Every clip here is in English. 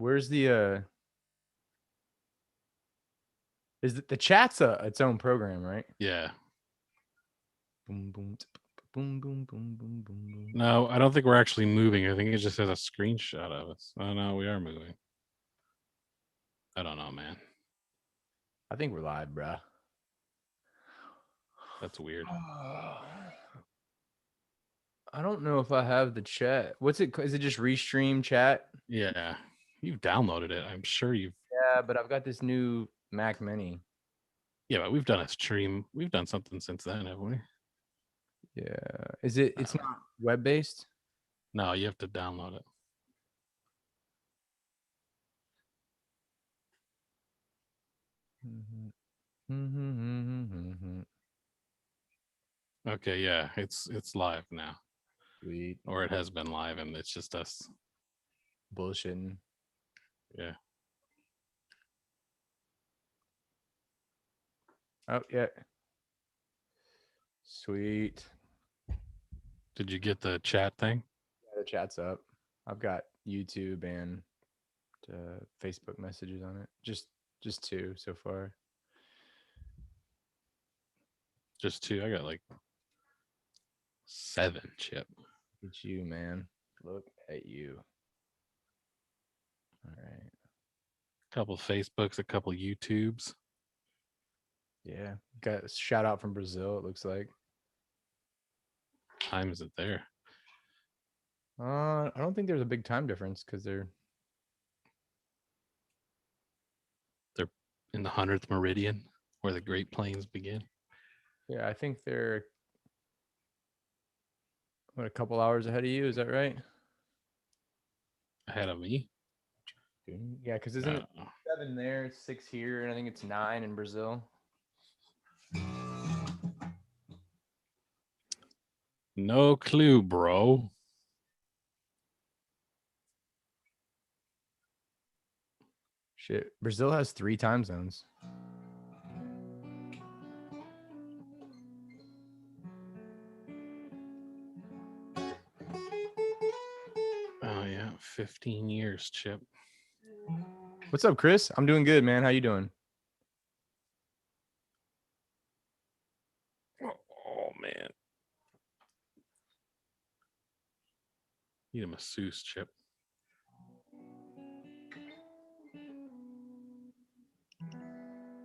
Where's the is the chat's its own program, right? Yeah. Boom boom boom boom boom boom boom boom. No, I don't think we're actually moving. I think it just has a screenshot of us. Oh no, we are moving. I don't know, man. I think we're live, bruh. That's weird. I don't know if I have the chat. What's it? Is it just Restream chat? Yeah. You've downloaded it. I'm sure you've Yeah, but I've got this new Mac Mini. Yeah, but we've done a stream. We've done something since then, haven't we? Yeah. Is it? It's not web based. No, you have to download it. Okay, yeah, it's live now, Sweet. or it has been live, and it's just us. Bullshitting. Yeah. Oh yeah. Sweet. Did you get the chat thing? Yeah, the chat's up. I've got YouTube and Facebook messages on it. Just two so far. Just two. I got like 7, Chip. Look at you, man. Look at you. All right. A couple Facebooks, a couple YouTubes. Yeah. Got a shout out from Brazil, it looks like. Time is it there? I don't think there's a big time difference because they're In the 100th meridian, where the Great Plains begin. yeah, I think they're what, a couple hours ahead of you, is that right? Ahead of me? Yeah, because isn't it 7 there, it's 6 here, and I think it's 9 in Brazil. No clue, bro. Shit. Brazil has 3 time zones. Oh yeah, 15 years, Chip. What's up, Chris? I'm doing good, man. How you doing? Oh man. Need a masseuse, Chip.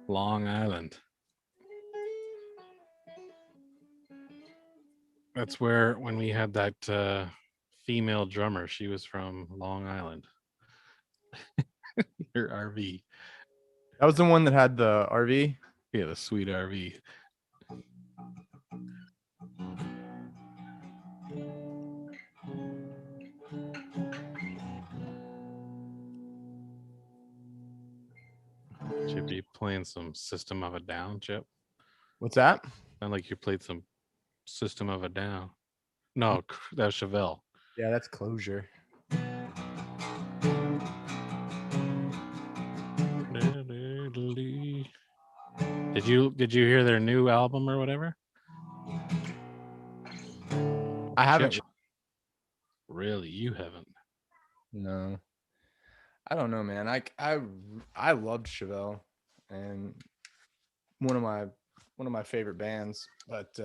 Long Island. That's where, when we had that female drummer, she was from Long Island. Her RV. That was the one that had the RV. Yeah, the sweet RV. Chip, you playing some System of a Down, Chip? What's that? Sound like you played some System of a Down. No, that was Chevelle. Yeah, that's Closure. Did you hear their new album or whatever? I haven't. Chip? Really, you haven't? No. I don't know, man. I loved Chevelle, and one of my favorite bands, but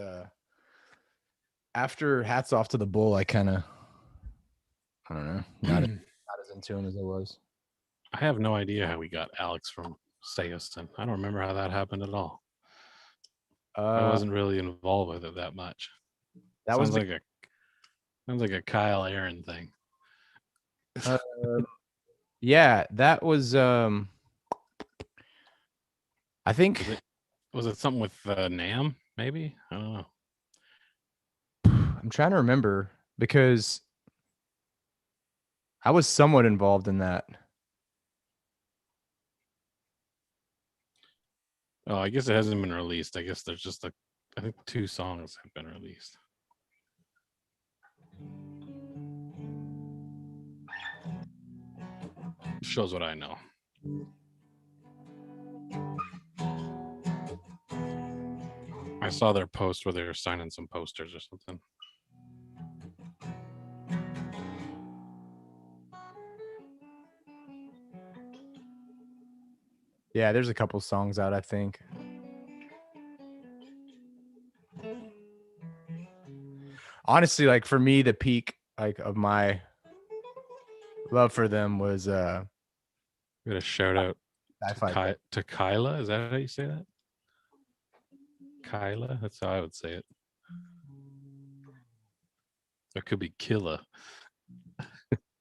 after Hats Off to the Bull, I don't know, not as into him as I was. I have no idea how we got Alex from Sayuston. I don't remember how that happened at all. I wasn't really involved with it that much. That sounds was like a Kyle Aaron thing. yeah, that was I think was it something with Nam? Maybe, I don't know. I'm trying to remember because I was somewhat involved in that. Oh, I guess it hasn't been released. I guess there's just I think 2 songs have been released. Shows what I know. I saw their post where they were signing some posters or something. Yeah, there's a couple songs out, I think. Honestly, like for me, the peak like of my love for them was We got a shout out Sci-Fi Dead. to Kyla. Is that how you say that? Kyla? That's how I would say it. It could be Killa.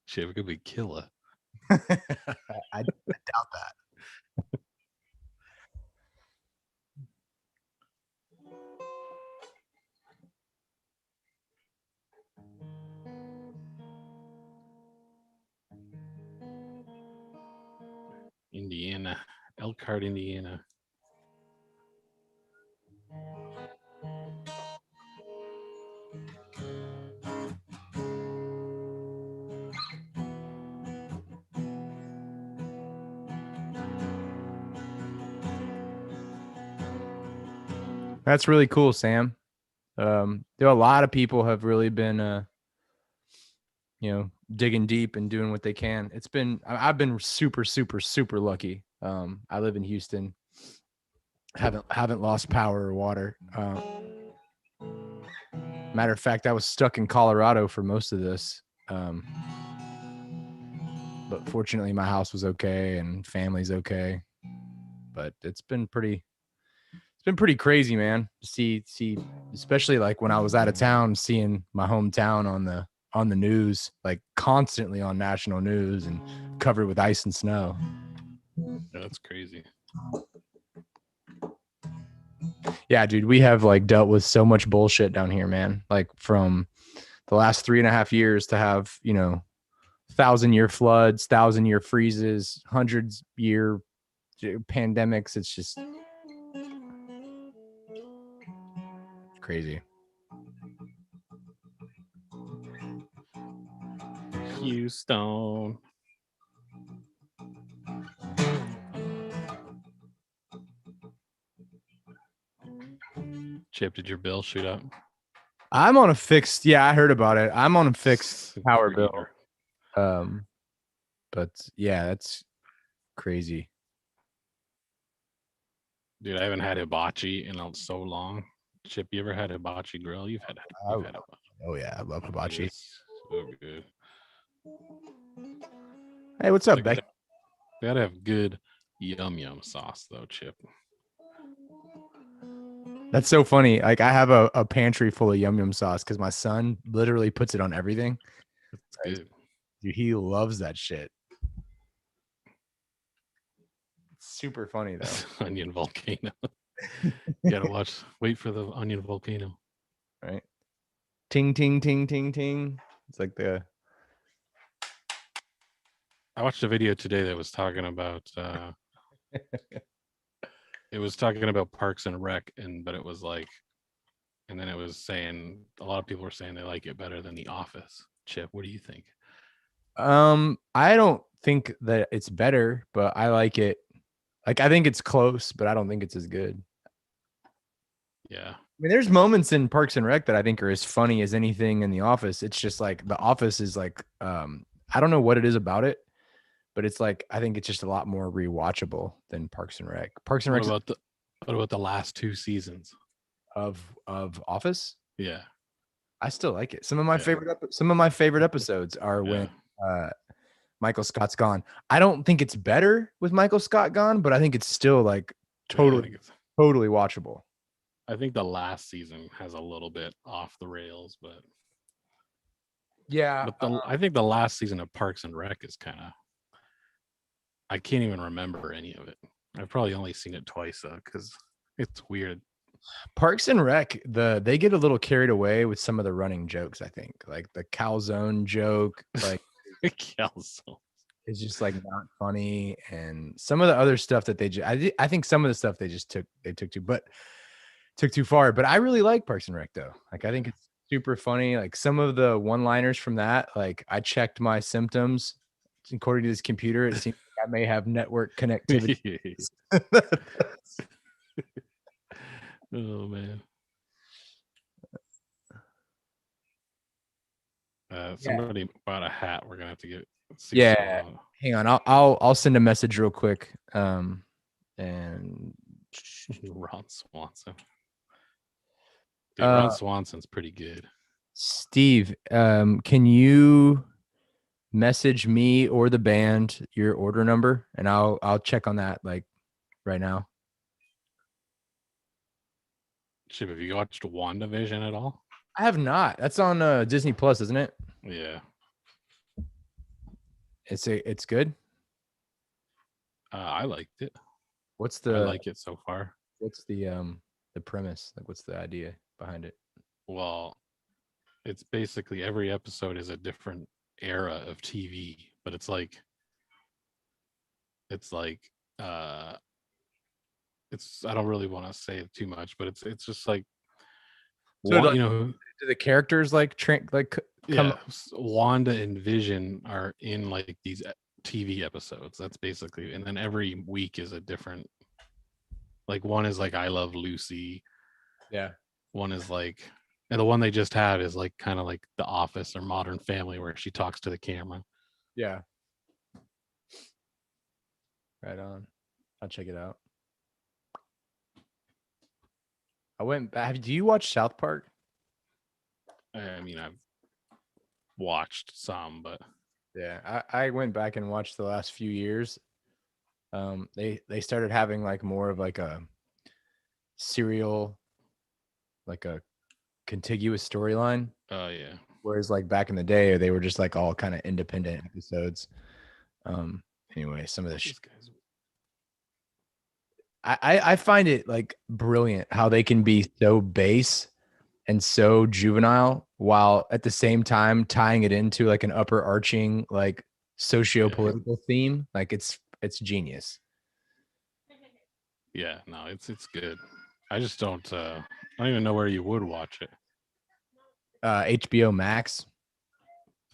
Shit, it could be Killa. I doubt that. Indiana. Elkhart, Indiana. That's really cool, Sam. There are a lot of people have really been digging deep and doing what they can. I've been super, super, super lucky. I live in Houston. Haven't lost power or water. Matter of fact, I was stuck in Colorado for most of this. But fortunately my house was okay and family's okay. But it's been pretty crazy, man. See, especially like when I was out of town, seeing my hometown on the news, like constantly on national news and covered with ice and snow. Yeah, that's crazy. Yeah, dude, we have like dealt with so much bullshit down here, man. Like from the last 3.5 years to have, 1,000-year floods, 1,000-year freezes, 100-year pandemics. It's just crazy. Houston. Chip, did your bill shoot up? I'm on a fixed. Yeah, I heard about it. I'm on a fixed power bill. But yeah, that's crazy. Dude, I haven't had hibachi in so long. Chip, you ever had hibachi grill? You've had hibachi. Oh yeah, I love hibachi. It's so good. Hey, what's up, Beck? They gotta have good yum sauce though, Chip. That's so funny. Like I have a pantry full of yum sauce because my son literally puts it on everything. It's good. Dude, he loves that shit. It's super funny though. Onion volcano. You gotta wait for the onion volcano. Right. Ting ting ting ting ting. It's like I watched a video today that was talking about it was talking about Parks and Rec, but it was like, and then it was saying a lot of people were saying they like it better than The Office. Chip, what do you think? I don't think that it's better, but I like it. Like I think it's close, but I don't think it's as good. Yeah. I mean, there's moments in Parks and Rec that I think are as funny as anything in The Office. It's just like The Office is like, I don't know what it is about it, but it's like I think it's just a lot more rewatchable than Parks and Rec. Parks and Rec. What about the last 2 seasons of Office? Yeah, I still like it. Some of my favorite episodes are when Michael Scott's gone. I don't think it's better with Michael Scott gone, but I think it's still like totally watchable. I think the last season has a little bit off the rails, but yeah. But I think the last season of Parks and Rec is kind of, I can't even remember any of it. I've probably only seen it twice though, because it's weird. Parks and Rec, they get a little carried away with some of the running jokes. I think like the calzone joke, like calzone. It's just like not funny, and some of the other stuff that I think some of the stuff they took too far. But I really like Parks and Rec though. Like I think it's super funny. Like some of the one-liners from that, like I checked my symptoms. According to this computer, it seems like I may have network connectivity. Oh man. Somebody bought a hat. We're gonna have to get. Yeah, hang on. I'll send a message real quick. And Ron Swanson. Dude, uh Ron Swanson's pretty good. Steve, can you message me or the band your order number, and I'll check on that like right now. Chip, have you watched WandaVision at all? I have not. That's on Disney Plus, isn't it? Yeah. It's good. I liked it. What's I the like it so far. what's the premise? Like what's the idea behind it? Well, it's basically every episode is a different era of TV, but it's like uh it's I don't really want to say too much, but it's just like So like, you know, do the characters like come? yeah, Wanda and Vision are in like these TV episodes. That's basically, and then every week is a different. Like one is like I Love Lucy. Yeah. One is like, and the one they just had is like kind of like The Office or Modern Family, where she talks to the camera. Yeah. Right on. I'll check it out. I went back. Do you watch South Park? I mean, I've watched some, but Yeah, I went back and watched the last few years. They started having like more of like a serial, like a contiguous storyline. yeah, Whereas like back in the day, they were just like all kind of independent episodes. Um, anyway, some of the this guy's I find it like brilliant how they can be so base and so juvenile while at the same time tying it into like an upper arching like yeah, socio-political theme. Like it's genius. yeah. No, it's good. I just don't. I don't even know where you would watch it. HBO Max.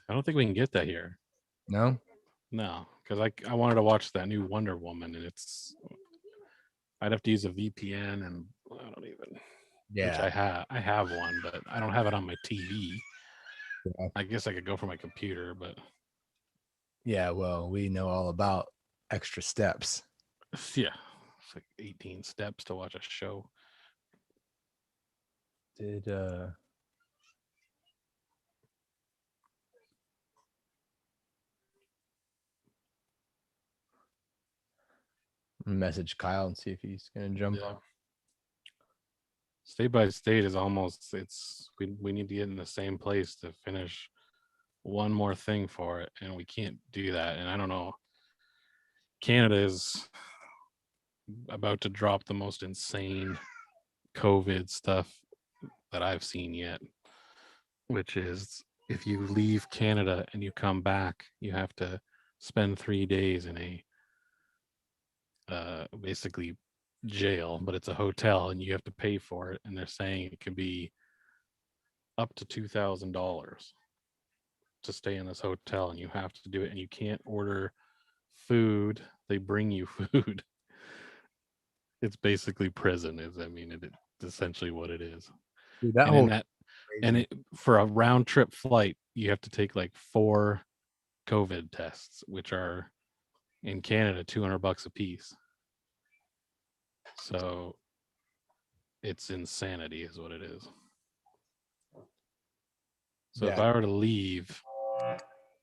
I don't think we can get that here. No? No, because I wanted to watch that new Wonder Woman, and I'd have to use a VPN, and I don't even. Which Yeah. I have one, but I don't have it on my TV. Yeah. I guess I could go for my computer, but Yeah, well, we know all about extra steps. yeah, it's like 18 steps to watch a show. Did message Kyle and see if he's gonna jump Yeah. on. State by State is almost we need to get in the same place to finish one more thing for it, and we can't do that. And I don't know. Canada is about to drop the most insane COVID stuff that I've seen yet, which is if you leave Canada and you come back, you have to spend 3 days in a basically jail, but it's a hotel and you have to pay for it. And they're saying it could be up to $2,000 to stay in this hotel, and you have to do it. And you can't order food; they bring you food. It's basically prison. It's essentially what it is. Dude, that And in whole that, and crazy. it for a round trip flight, you have to take like 4 COVID tests, which are in Canada $200 a piece. So it's insanity, is what it is. So if Yeah. I were to leave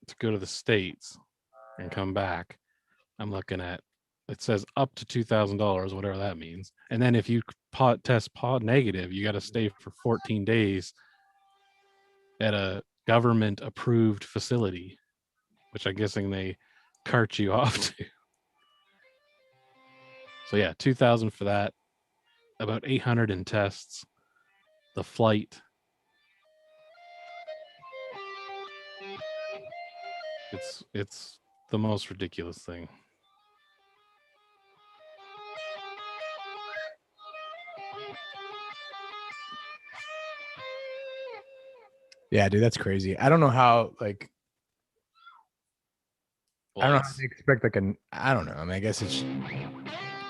to go to the States and come back, I'm looking at it says up to $2,000, whatever that means. And then if you test negative, you got to stay for 14 days at a government approved facility, which I'm guessing they cart you off to. So yeah, 2,000 for that, about 800 in tests, the flight. It's the most ridiculous thing. Yeah, dude, that's crazy. I don't know how like I Well, don't know how to expect like an I don't know. I mean, I guess it's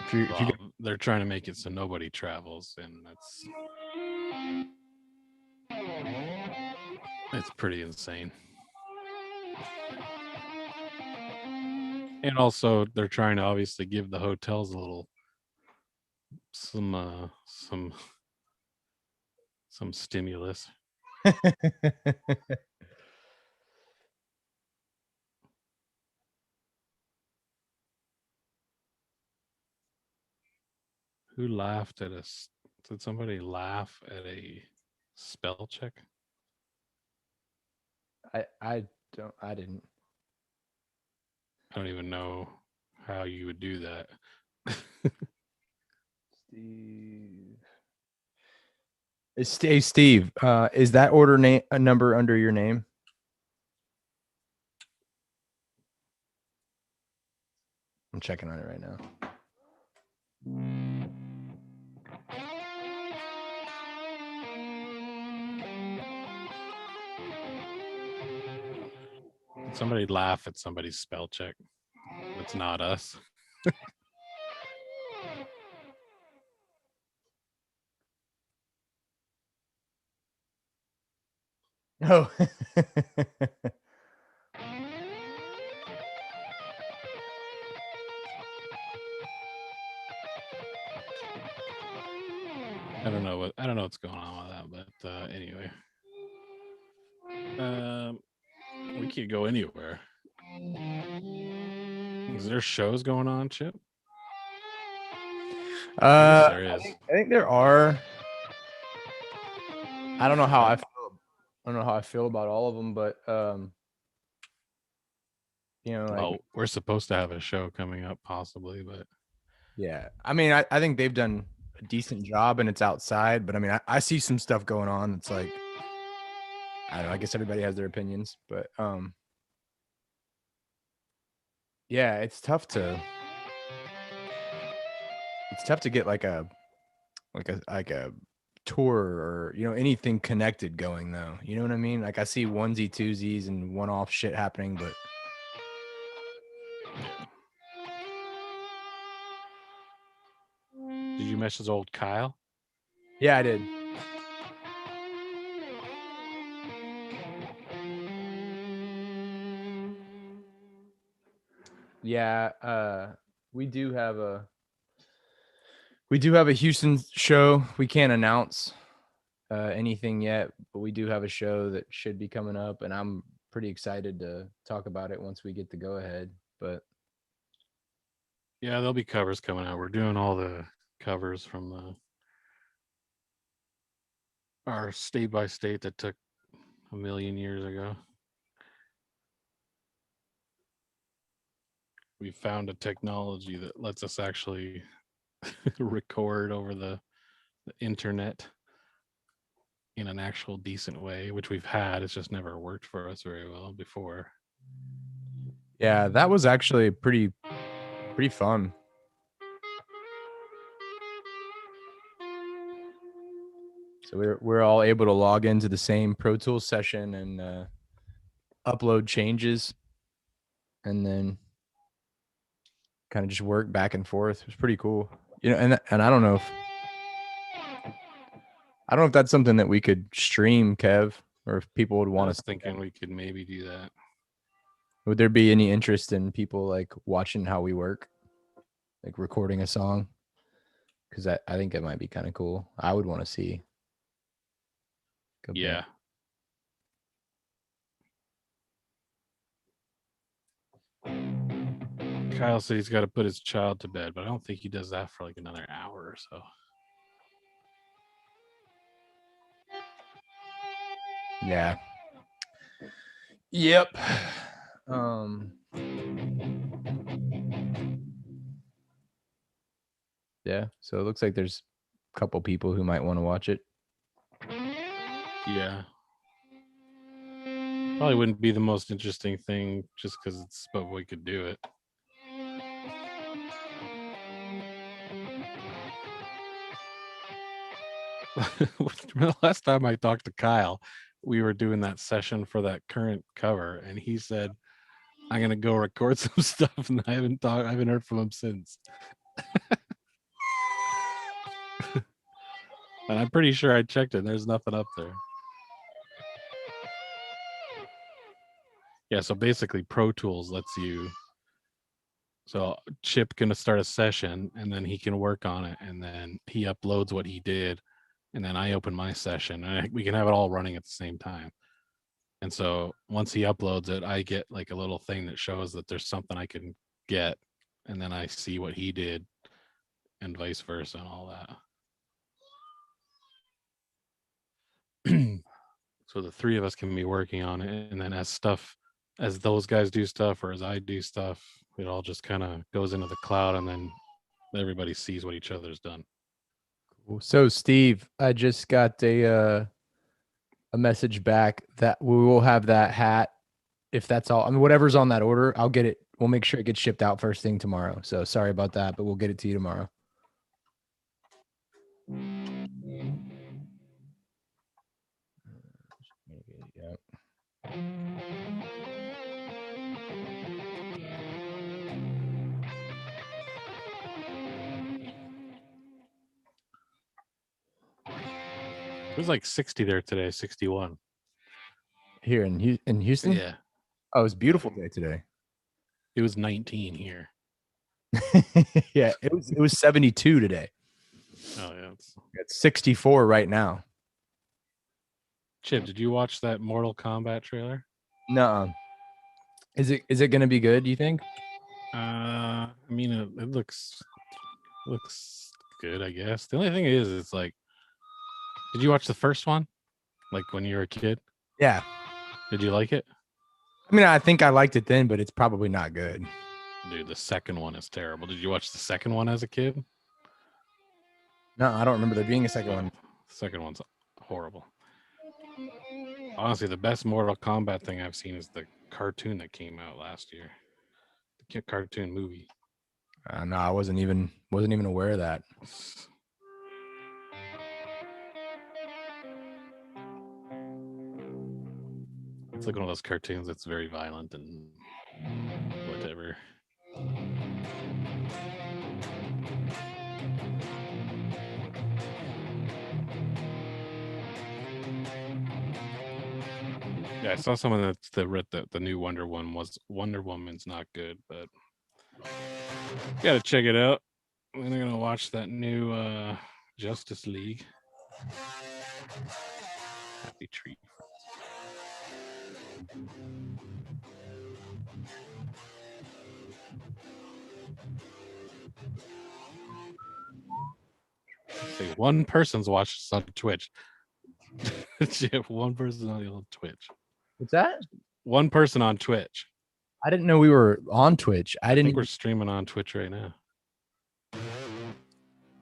if you well, they're trying to make it so nobody travels, and it's pretty insane. And also, they're trying to obviously give the hotels a little some stimulus. Who laughed at us? Did somebody laugh at a spell check? I didn't. I don't even know how you would do that. Steve. Hey, Steve, is that order name a number under your name? I'm checking on it right now. Did somebody laugh at somebody's spell check? It's not us. Oh. I don't know what's going on with that, but anyway. We can't go anywhere. Is there shows going on, Chip? I guess there is. I think there are. I don't know how I feel. I don't know how I feel about all of them, but you know, like, well, we're supposed to have a show coming up, possibly, but yeah. I mean, I think they've done a decent job, and it's outside. But I mean, I see some stuff going on. It's like, I don't know. I guess everybody has their opinions, but yeah, it's tough to get like a tour or anything connected going though. You know what I mean? Like I see onesie twosies and one-off shit happening, but did you message old Kyle? yeah, I did. Yeah, we do have a Houston show. We can't announce anything yet, but we do have a show that should be coming up, and I'm pretty excited to talk about it once we get the go ahead. But yeah, there'll be covers coming out. We're doing all the covers from our state by state that took a million years ago. We found a technology that lets us actually record over the internet in an actual decent way, which we've had. It's just never worked for us very well before. yeah, that was actually pretty fun. So we're all able to log into the same Pro Tools session and upload changes, and then kind of just work back and forth. It was pretty cool, And I don't know if that's something that we could stream, Kev, or if people would I want was to. thinking we could maybe do that. Would there be any interest in people like watching how we work, like recording a song? Because I think it might be kind of cool. I would want to see. Yeah. Kyle said he's got to put his child to bed, but I don't think he does that for like another hour or so. Yeah. Yep. Yeah. So it looks like there's a couple people who might want to watch it. Yeah. Probably wouldn't be the most interesting thing just because it's but we could do it. The last time I talked to Kyle, we were doing that session for that current cover, and he said, "I'm gonna go record some stuff," and I haven't heard from him since. And I'm pretty sure I checked it. And there's nothing up there. Yeah, so basically, Pro Tools lets you So Chip gonna start a session, and then he can work on it, and then he uploads what he did, and then I open my session, and we can have it all running at the same time. And so once he uploads it, I get like a little thing that shows that there's something I can get, and then I see what he did, and vice versa, and all that. So the three of us can be working on it, and then as those guys do stuff or as I do stuff, it all just kind of goes into the cloud, and then everybody sees what each other's done. So Steve, I just got a message back that we will have that hat if that's all. I mean, whatever's on that order, I'll get it. We'll make sure it gets shipped out first thing tomorrow. So sorry about that, but we'll get it to you tomorrow. Yeah. It was like 60 there today, 61. Here in Houston? Yeah. Oh, it was a beautiful day today. It was 19 here. Yeah, it was 72 today. Oh yeah. It's 64 right now. Chip, did you watch that Mortal Kombat trailer? No. Is it gonna be good, do you think? I mean, it looks good, I guess. The only thing is, it's like, did you watch the first one, like when you were a kid? Yeah. Did you like it? I mean, I think I liked it then, but it's probably not good. Dude, the second one is terrible. Did you watch the second one as a kid? No, I don't remember there being a second one. The second one's horrible. Honestly, the best Mortal Kombat thing I've seen is the cartoon that came out last year. The cartoon movie. No, I wasn't even aware of that. It's like one of those cartoons that's very violent and whatever. Yeah, I saw someone that's the new Wonder Woman's not good, but gotta check it out. I'm gonna watch that new Justice League. Happy Tree. Say one person's watched this on Twitch. One person on Twitch. What's that? One person on Twitch. I didn't know we were on Twitch. I think we're streaming on Twitch right now.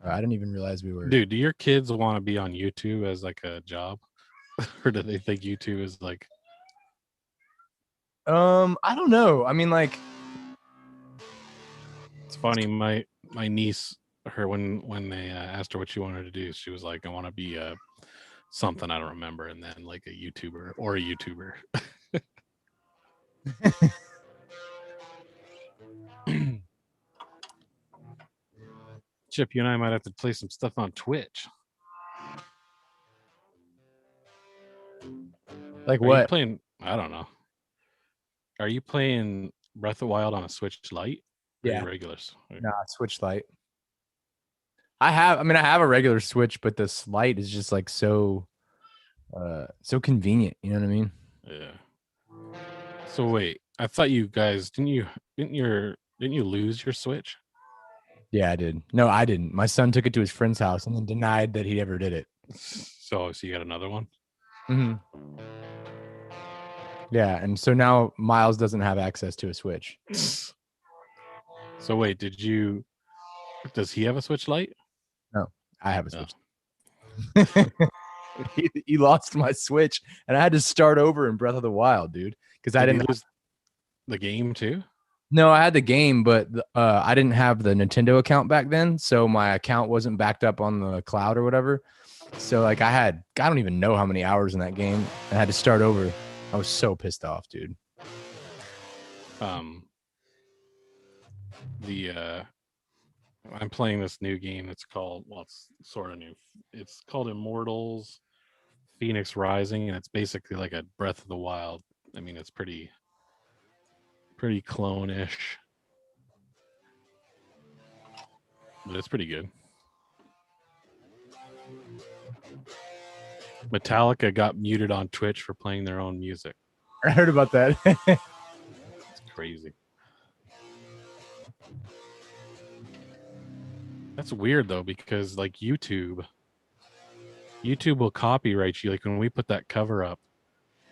I didn't even realize we were. Dude, do your kids want to be on YouTube as like a job? Or do they think YouTube is like I don't know. I mean, like, it's funny. My niece, her when they asked her what she wanted to do, she was like, "I want to be something I don't remember," and then like a YouTuber or a YouTuber. Chip, you and I might have to play some stuff on Twitch. Like Are what? you playing? I don't know. Are you playing Breath of the Wild on a Switch Lite? Or Yeah. regulars. Nah, Switch Lite. I have a regular Switch, but the Lite is just like so convenient. You know what I mean? Yeah. So wait, I thought you guys didn't you lose your Switch? Yeah, I did. No, I didn't. My son took it to his friend's house and then denied that he ever did it. So you got another one? Mm-hmm. Yeah, and so now Miles doesn't have access to a Switch. So wait, does he have a Switch Lite? No, I have a Switch. He lost my Switch, and I had to start over in Breath of the Wild, dude, because I didn't lose the game too. No, I had the game, but I didn't have the Nintendo account back then, so my account wasn't backed up on the cloud or whatever. So like I don't even know how many hours in that game. I had to start over. I was so pissed off, dude. I'm playing this new game. It's sort of new. It's called Immortals Phoenix Rising, and it's basically like a Breath of the Wild. I mean, it's pretty clone-ish. But it's pretty good. Metallica got muted on Twitch for playing their own music. I heard about that. It's crazy. That's weird though, because like YouTube will copyright you. Like when we put that cover up,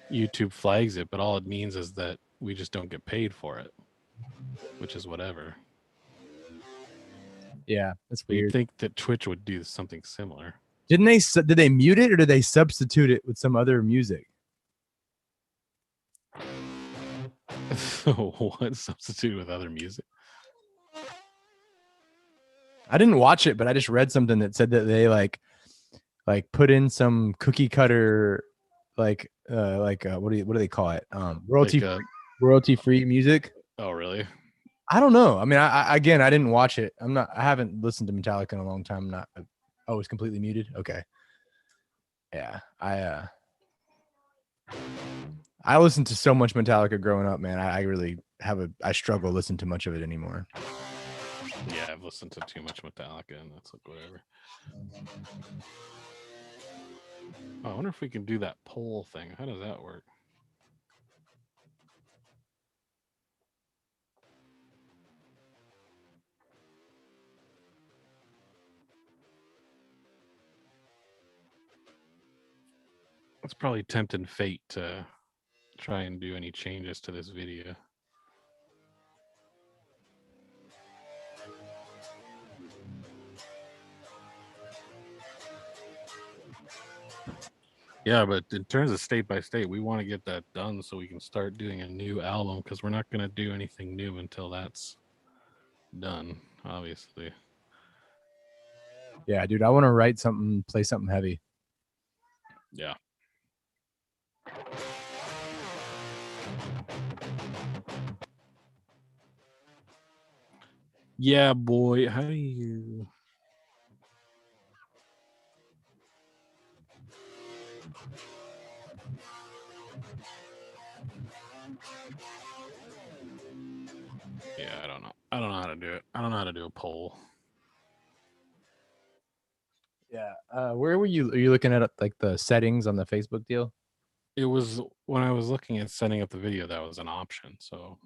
YouTube flags it, but all it means is that we just don't get paid for it, which is whatever. Yeah, that's But you'd weird. think that Twitch would do something similar. Did they mute it or did they substitute it with some other music? What, substitute with other music? I didn't watch it, but I just read something that said that they like put in some cookie cutter what do they call it? Royalty free music. Oh, really? I don't know. I mean, I again, I didn't watch it. I haven't listened to Metallica in a long time. Oh, it's completely muted. Okay. Yeah, I listened to so much Metallica growing up, man. I really I struggle listening to much of it anymore. Yeah, I've listened to too much Metallica, and that's like whatever. Oh, I wonder if we can do that poll thing. How does that work? It's probably tempting fate to try and do any changes to this video. Yeah, but in terms of state by state, we want to get that done so we can start doing a new album, because we're not going to do anything new until that's done, obviously. Yeah, dude, I want to write something, play something heavy. Yeah. Yeah, boy. How do you... Yeah, I don't know. I don't know how to do it. I don't know how to do a poll. Yeah. Where were you? Are you looking at like the settings on the Facebook deal? It was when I was looking at setting up the video, that was an option. So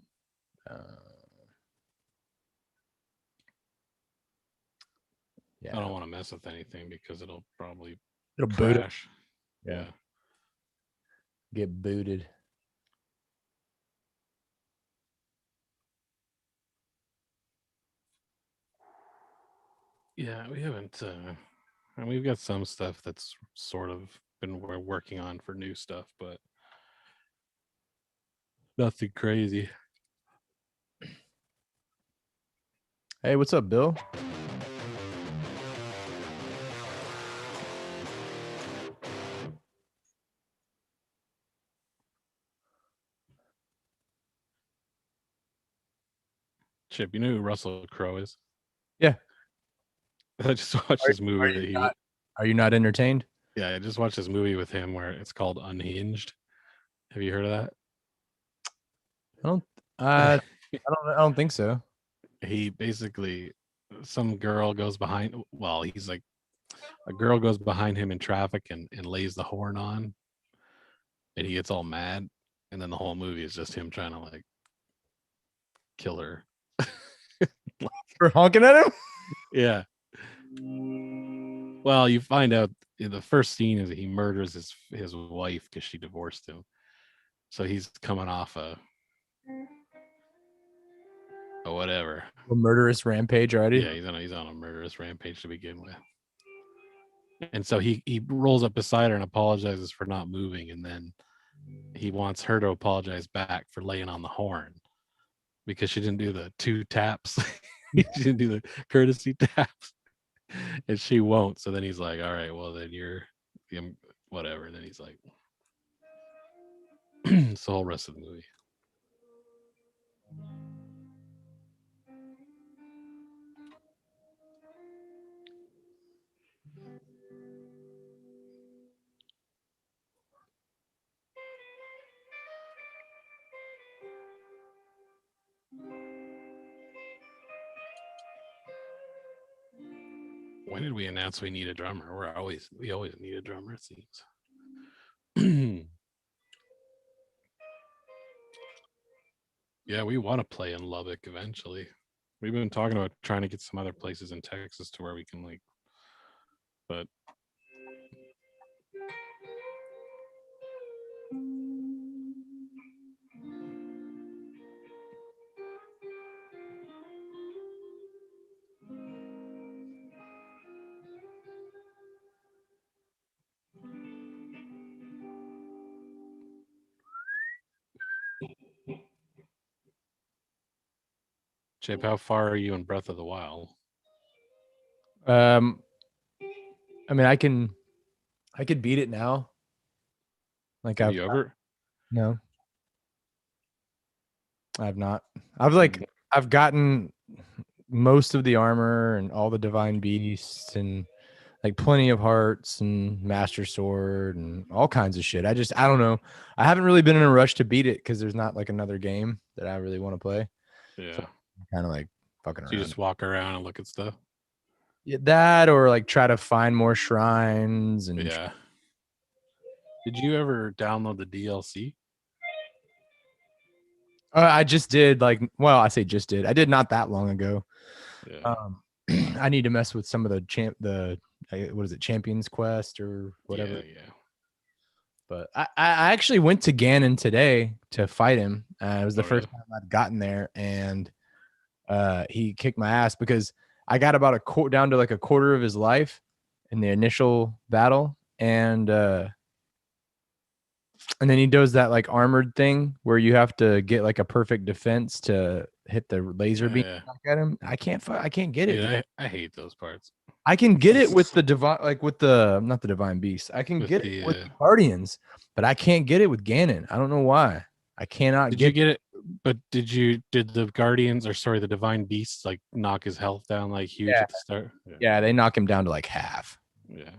yeah, I don't want to mess with anything because it'll probably it'll boot it. crash. Yeah. Get booted. Yeah, we haven't. And we've got some stuff that's sort of been we're working on for new stuff, but nothing crazy. Hey, what's up, Bill? Chip, you know who Russell Crowe is? Yeah. I just watched this movie that he was. Are you not entertained? Yeah, I just watched this movie with him where it's called Unhinged. Have you heard of that? I don't. I don't think so. He basically, some girl goes behind. Well, he's like, a girl goes behind him in traffic and lays the horn on, and he gets all mad, and then the whole movie is just him trying to like kill her. For honking at him? Yeah. Well, you find out the first scene is that he murders his wife because she divorced him. So he's coming off a whatever. A murderous rampage already? Yeah, he's on a murderous rampage to begin with. And so he rolls up beside her and apologizes for not moving, and then he wants her to apologize back for laying on the horn because she didn't do the 2 taps. She didn't do the courtesy taps, and she won't. So then he's like, all right, well then you're whatever. And then he's like, it's the whole rest of the movie. When did we announce we need a drummer? We always need a drummer, it seems. Yeah, we want to play in Lubbock eventually. We've been talking about trying to get some other places in Texas to where we can like, but Chip, how far are you in Breath of the Wild? I mean, I could beat it now. Like Have you ever? no, I've not. I've Mm, I've gotten most of the armor and all the divine beasts and like plenty of hearts and master sword and all kinds of shit. I don't know. I haven't really been in a rush to beat it because there's not like another game that I really want to play. So Yeah. I'm kind of like fucking So you around. just walk around and look at stuff. Yeah, that or like try to find more shrines and Yeah. Did you ever download the DLC? I just did well, I say just did. I did not that long ago. Yeah. Um I need to mess with some of the what is it, Champions Quest or whatever. Yeah. Yeah. But I actually went to Ganon today to fight him. It was the Oh, first really? time I'd gotten there, and he kicked my ass because I got about down to like a quarter of his life in the initial battle, and then he does that like armored thing where you have to get like a perfect defense to hit the laser Yeah. beam Yeah. back at him. I can't get it, Dude, dude. I hate those parts. I can get it with the divine, like with the not the divine beast. I can With get it the with the guardians, but I can't get it with Ganon. I don't know why. I cannot did you get. get it? But did the Guardians, or sorry, the Divine Beasts like knock his health down like huge Yeah, at the start? Yeah. yeah. They knock him down to like half. Yeah.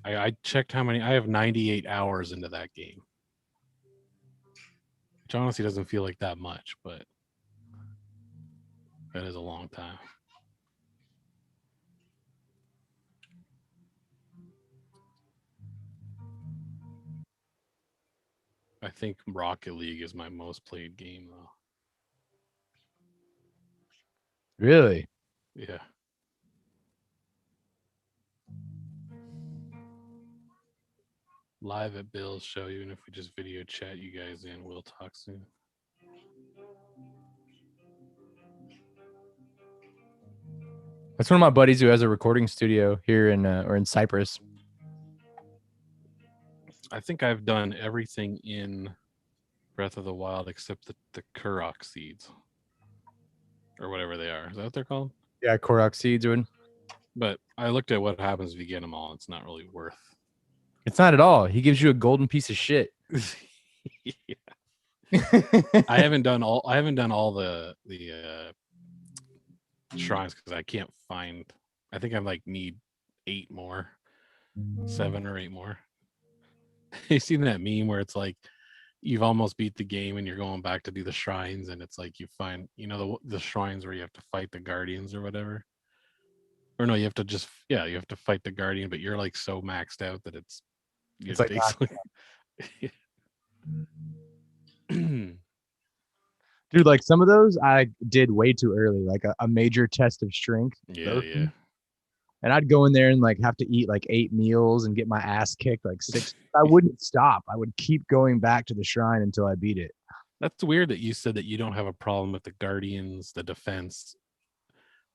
I checked how many. I have 98 hours into that game, which honestly doesn't feel like that much, but that is a long time. I think Rocket League is my most played game though. Really? Yeah. Live at Bill's show, even if we just video chat you guys in, we'll talk soon. That's one of my buddies who has a recording studio here in or in Cyprus. I think I've done everything in Breath of the Wild except the Kurok seeds or whatever they are. Is that what they're called? Yeah, Korok seeds. But I looked at what happens if you get them all. It's not really worth. It's not at all. He gives you a golden piece of shit. Yeah. I haven't done all. I haven't done all the shrines because I can't find. I think I like need 8 more, 7 or 8 more. You seen that meme where it's like you've almost beat the game and you're going back to do the shrines, and it's like you find the shrines where you have to fight the guardians or whatever. Or no, you have to just you have to fight the guardian, but you're like so maxed out that It's it like takes like dude, like some of those I did way too early, like a major test of strength. yeah, yeah. And I'd go in there and like have to eat like 8 meals and get my ass kicked like 6. I wouldn't stop. I would keep going back to the shrine until I beat it. That's weird that you said that you don't have a problem with the guardians, the defense,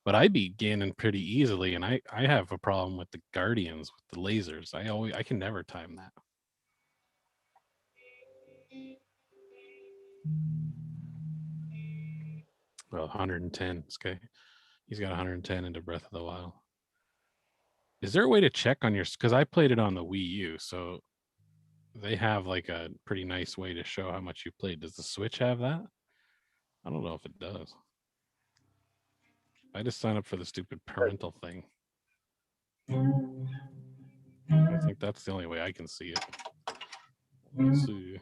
but I beat Ganon pretty easily, and I have a problem with the guardians with the lasers. I can never time that. Well, 110. Okay, he's got 110 into Breath of the Wild. Is there a way to check on your? Because I played it on the Wii U, so they have like a pretty nice way to show how much you played. Does the Switch have that? I don't know if it does. I just signed up for the stupid parental thing. I think that's the only way I can see it. Let's see.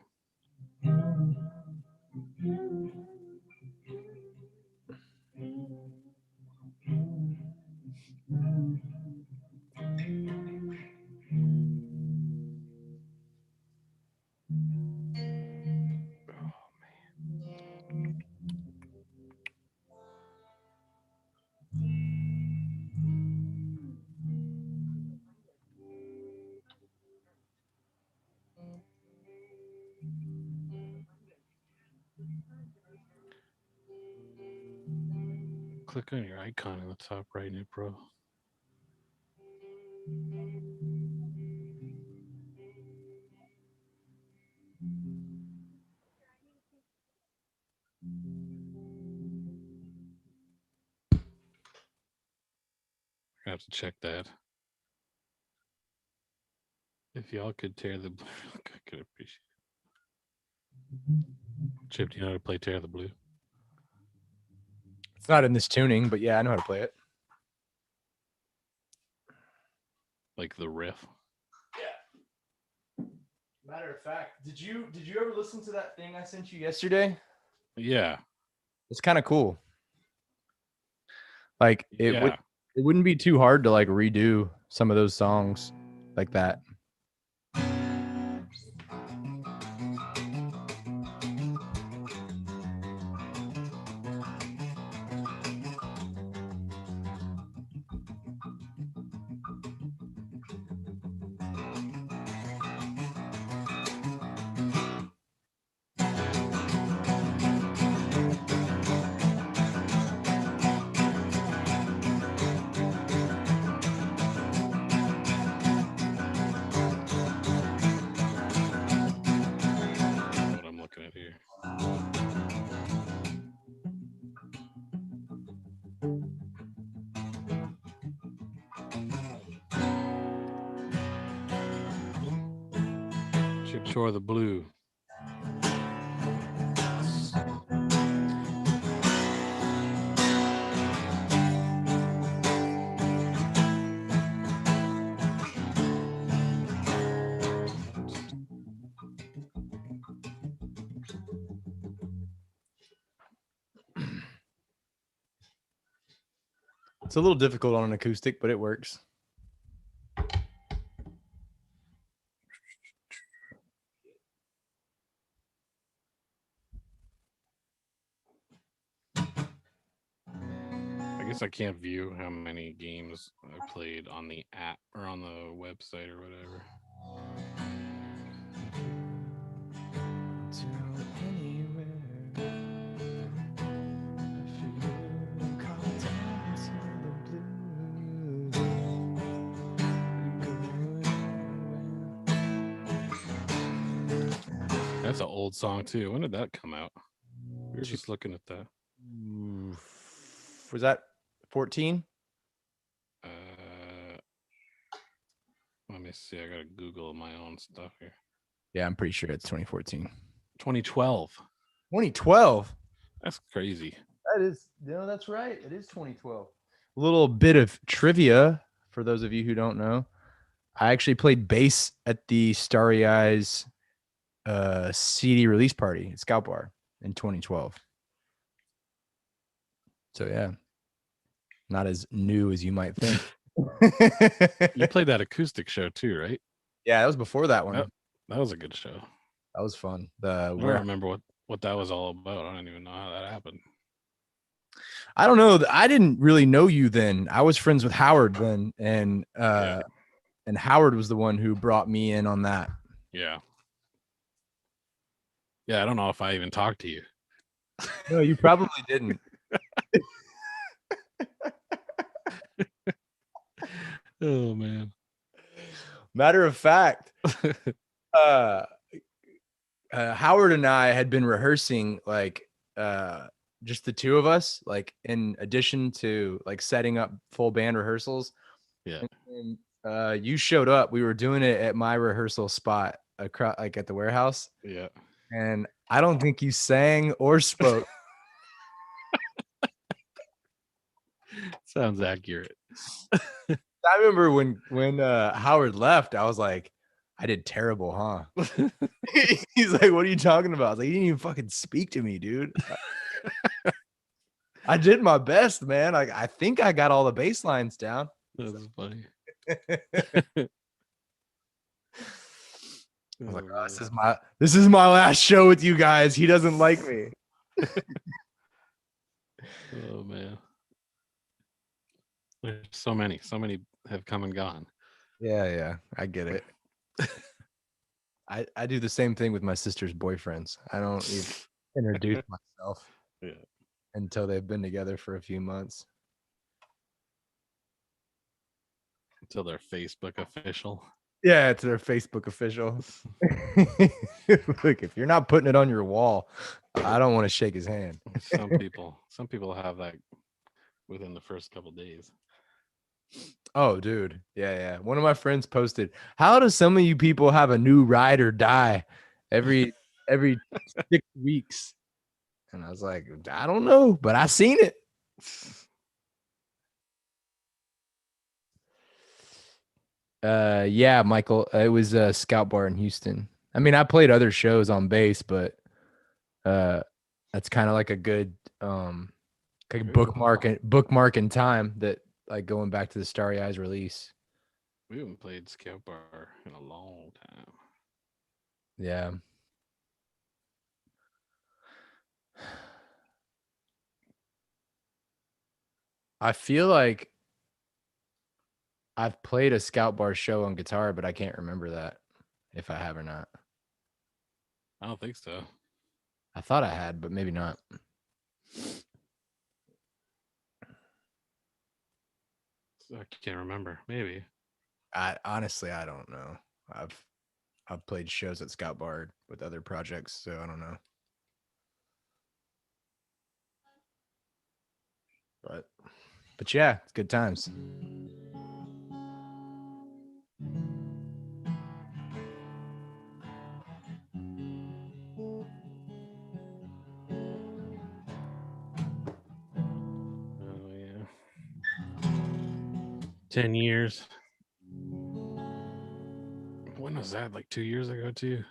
Click on your icon in the top right, new pro. I have to check that. If y'all could tear the blue, I could appreciate it. Chip, do you know how to play Tear the Blue? It's not in this tuning, but yeah, I know how to play it. Like the riff? Yeah. Matter of fact, did you ever listen to that thing I sent you yesterday? Yeah. It's kind of cool. Like it Yeah. wouldn't be too hard to like redo some of those songs like that. What I'm looking at here. Chip tore the blue. It's a little difficult on an acoustic, but it works. I guess I can't view how many games I played on the app or on the website or whatever. That's an old song too. When did that come out? We were just looking at that. Was that 14? Let me see. I gotta Google my own stuff here. Yeah, I'm pretty sure it's 2014. 2012. 2012. That's crazy. That is, that's right. It is 2012. A little bit of trivia for those of you who don't know. I actually played bass at the Starry Eyes CD release party at Scout Bar in 2012. So yeah, not as new as you might think. You played that acoustic show too, right? Yeah, that was before that one. That was a good show. That was fun. I don't remember what that was all about. I don't even know how that happened. I don't know. I didn't really know you then. I was friends with Howard then, and Howard was the one who brought me in on that. Yeah. Yeah, I don't know if I even talked to you. No, you probably didn't. Oh man. Matter of fact, Howard and I had been rehearsing like just the two of us, like in addition to like setting up full band rehearsals. Yeah. And you showed up. We were doing it at my rehearsal spot across, like at the warehouse. Yeah. And I don't think you sang or spoke. Sounds accurate. I remember when Howard left, I was like, I did terrible, huh? He's like, what are you talking about? I was like, you didn't even fucking speak to me, dude. I did my best, man. I think I got all the bass lines down. That's funny. I was like, oh, this is my last show with you guys. He doesn't like me. Oh man. There's so many have come and gone. Yeah, I get it. I do the same thing with my sister's boyfriends. I don't even introduce myself. Yeah. until they've been together for a few months. Until they're Facebook official. Yeah, it's their Facebook official. Look, if you're not putting it on your wall, I don't want to shake his hand. Some people have that within the first couple days. Oh, dude. Yeah. One of my friends posted, how do some of you people have a new ride or die every 6 weeks? And I was like, I don't know, but I seen it. Yeah, Michael. It was a Scout Bar in Houston. I mean, I played other shows on bass, but that's kind of like a good like bookmark in time that like going back to the Starry Eyes release. We haven't played Scout Bar in a long time. Yeah. I feel like I've played a Scout Bar show on guitar, but I can't remember that if I have or not. I don't think so. I thought I had, but maybe not. I can't remember. Maybe. I honestly I don't know. I've played shows at Scout Bar with other projects, so I don't know. But yeah, it's good times. Oh yeah. 10 years. When was that? Like 2 years ago too.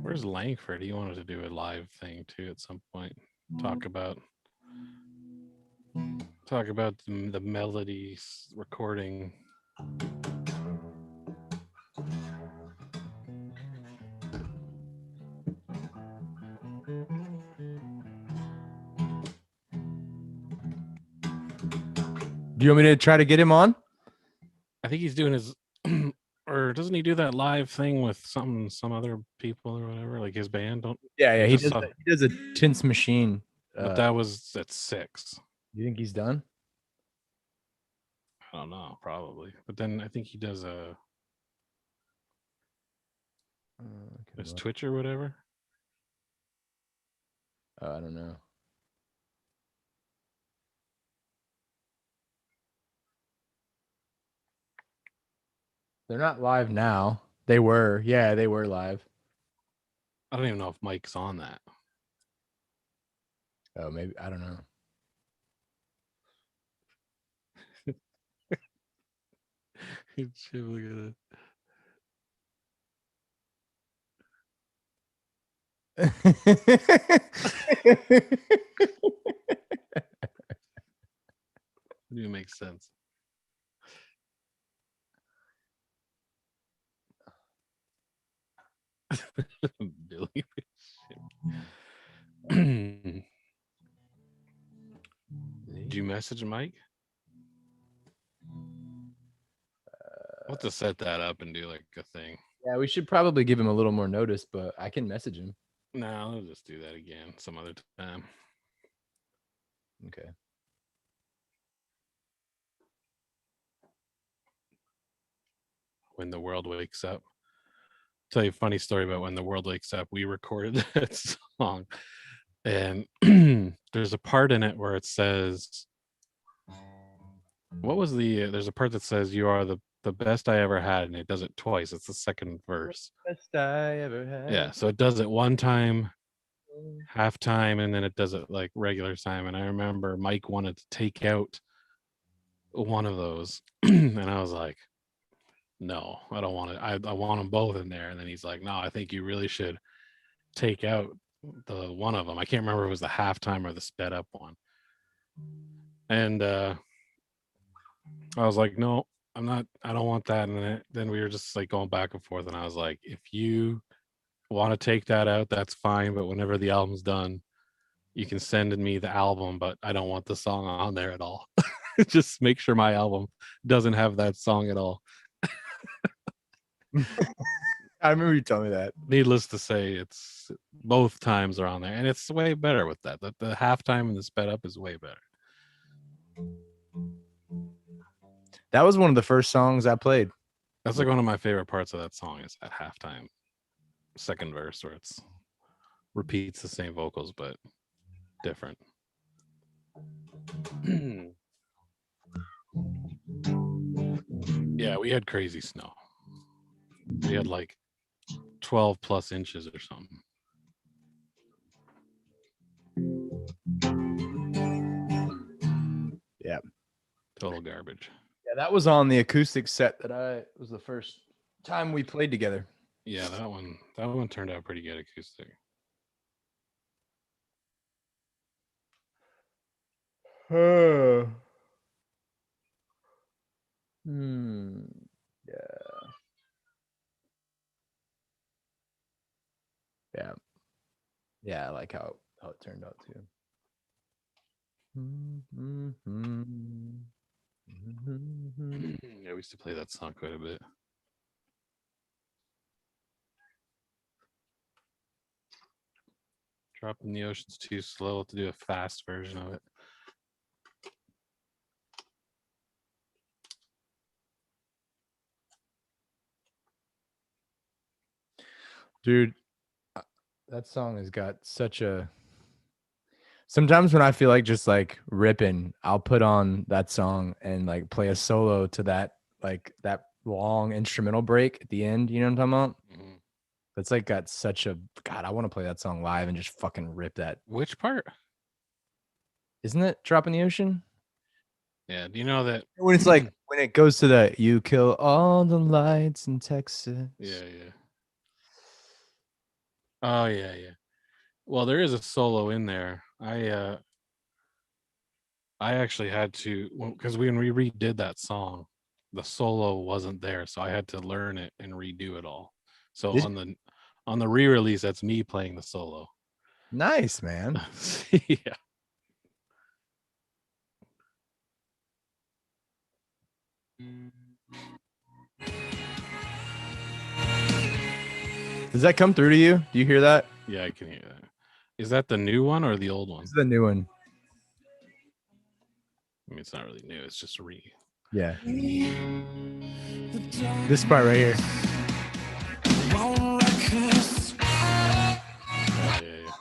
Where's Langford? He wanted to do a live thing too at some point. Talk about the melodies recording. Do you want me to try to get him on? I think he's doing his or doesn't he do that live thing with some other people or whatever, like his band? Don't Yeah. He just does a Tints Machine. but that was at 6. You think he's done? I don't know, probably. But then I think he does his Twitch or whatever. I don't know. They're not live now. They were. Yeah, they were live. I don't even know if Mike's on that. Oh, maybe. I don't know. Look at it. It makes sense. Billy. Did you message Mike? I'll have to set that up and do like a thing. Yeah, we should probably give him a little more notice, but I can message him. No, I'll just do that again some other time. Okay. When the World Wakes Up. Tell you a funny story about When the World Wakes Up. We recorded that song, and there's a part in it where it says, what was there's a part that says, "You are the best I ever had," and it does it twice. It's the second verse. Best I ever had. Yeah, so it does it one time, halftime, and then it does it like regular time. And I remember Mike wanted to take out one of those, and I was like, no, I don't want it. I want them both in there. And then he's like, no, I think you really should take out the one of them. I can't remember if it was the halftime or the sped up one. And I was like, no, I'm not. I don't want that. And then we were just like going back and forth. And I was like, if you want to take that out, that's fine. But whenever the album's done, you can send me the album. But I don't want the song on there at all. Just make sure my album doesn't have that song at all. I remember you telling me that. Needless to say, it's both times are on there, and it's way better with that. The halftime and the sped up is way better. That was one of the first songs I played. That's like one of my favorite parts of that song is that halftime second verse where it's repeats the same vocals but different. Yeah, we had crazy snow. We had like 12 plus inches or something. Yeah. Total garbage. Yeah, that was on the acoustic set that was the first time we played together. Yeah, that one turned out pretty good acoustic. Yeah. Yeah. Yeah, I like how it turned out too. Yeah, we used to play that song quite a bit. Drop in the Ocean's too slow to do a fast version of it. Dude, that song has got such a. Sometimes when I feel like just like ripping, I'll put on that song and like play a solo to that, like that long instrumental break at the end. You know what I'm talking about? Mm-hmm. That's like got such a. God, I want to play that song live and just fucking rip that. Which part? Isn't it Drop in the Ocean? Yeah, do you know that When it's like, when it goes to the, you kill all the lights in Texas. Yeah. Oh yeah. Well, there is a solo in there. I actually had to, because when we redid that song, the solo wasn't there, so I had to learn it and redo it all. So Did- on the re-release, that's me playing the solo. Nice, man. Yeah. Does that come through to you? Do you hear that? Yeah, I can hear that. Is that the new one or the old one? This is the new one. I mean, it's not really new. It's just a re. Yeah. This part right here. Yeah.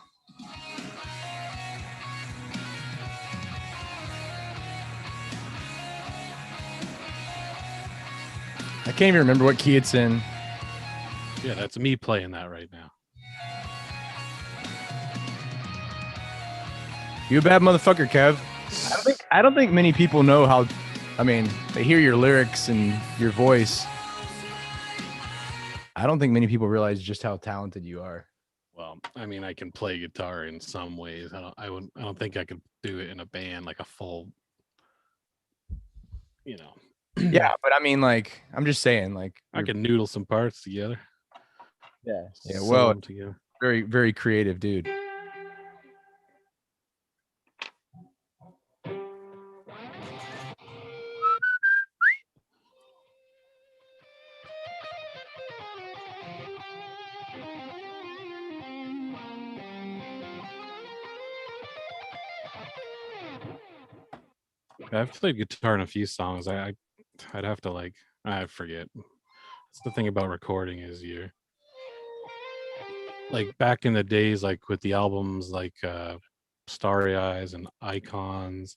I can't even remember what key it's in. Yeah, that's me playing that right now. You a bad motherfucker, Kev. I don't think many people know how. I mean, they hear your lyrics and your voice. I don't think many people realize just how talented you are. Well, I mean, I can play guitar in some ways. I don't think I could do it in a band like a full. You know. Yeah, but I mean, like, I'm just saying, like, I can noodle some parts together. Yeah. Sew Well, them together. very, very creative dude. I've played guitar in a few songs. I'd have to like I forget. That's the thing about recording is you're like back in the days, like with the albums like Starry Eyes and Icons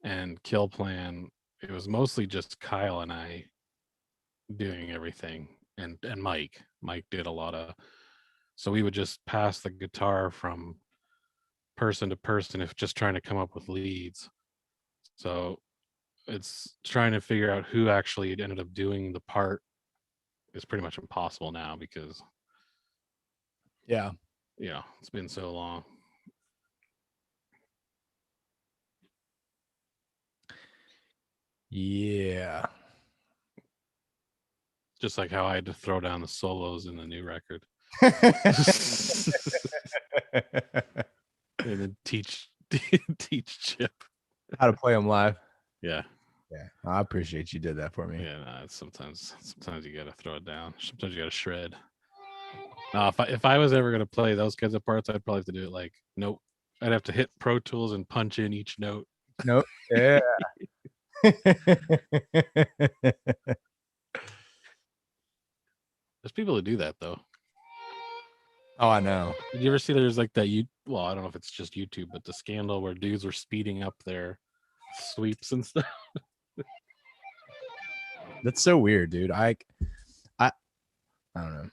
and Kill Plan, it was mostly just Kyle and I doing everything and Mike. Mike did a lot of so we would just pass the guitar from person to person if just trying to come up with leads. So it's trying to figure out who actually ended up doing the part is pretty much impossible now because Yeah. it's been so long. Yeah. Just like how I had to throw down the solos in the new record. And then teach Chip how to play them live. Yeah. Yeah. I appreciate you did that for me. Yeah, sometimes you gotta throw it down. Sometimes you gotta shred. If I was ever gonna play those kinds of parts, I'd probably have to do it like nope. I'd have to hit Pro Tools and punch in each note. Nope. Yeah. There's people who do that though. Oh, I know. Did you ever see there's like that well, I don't know if it's just YouTube, but the scandal where dudes were speeding up their sweeps and stuff. That's so weird, dude. I don't know.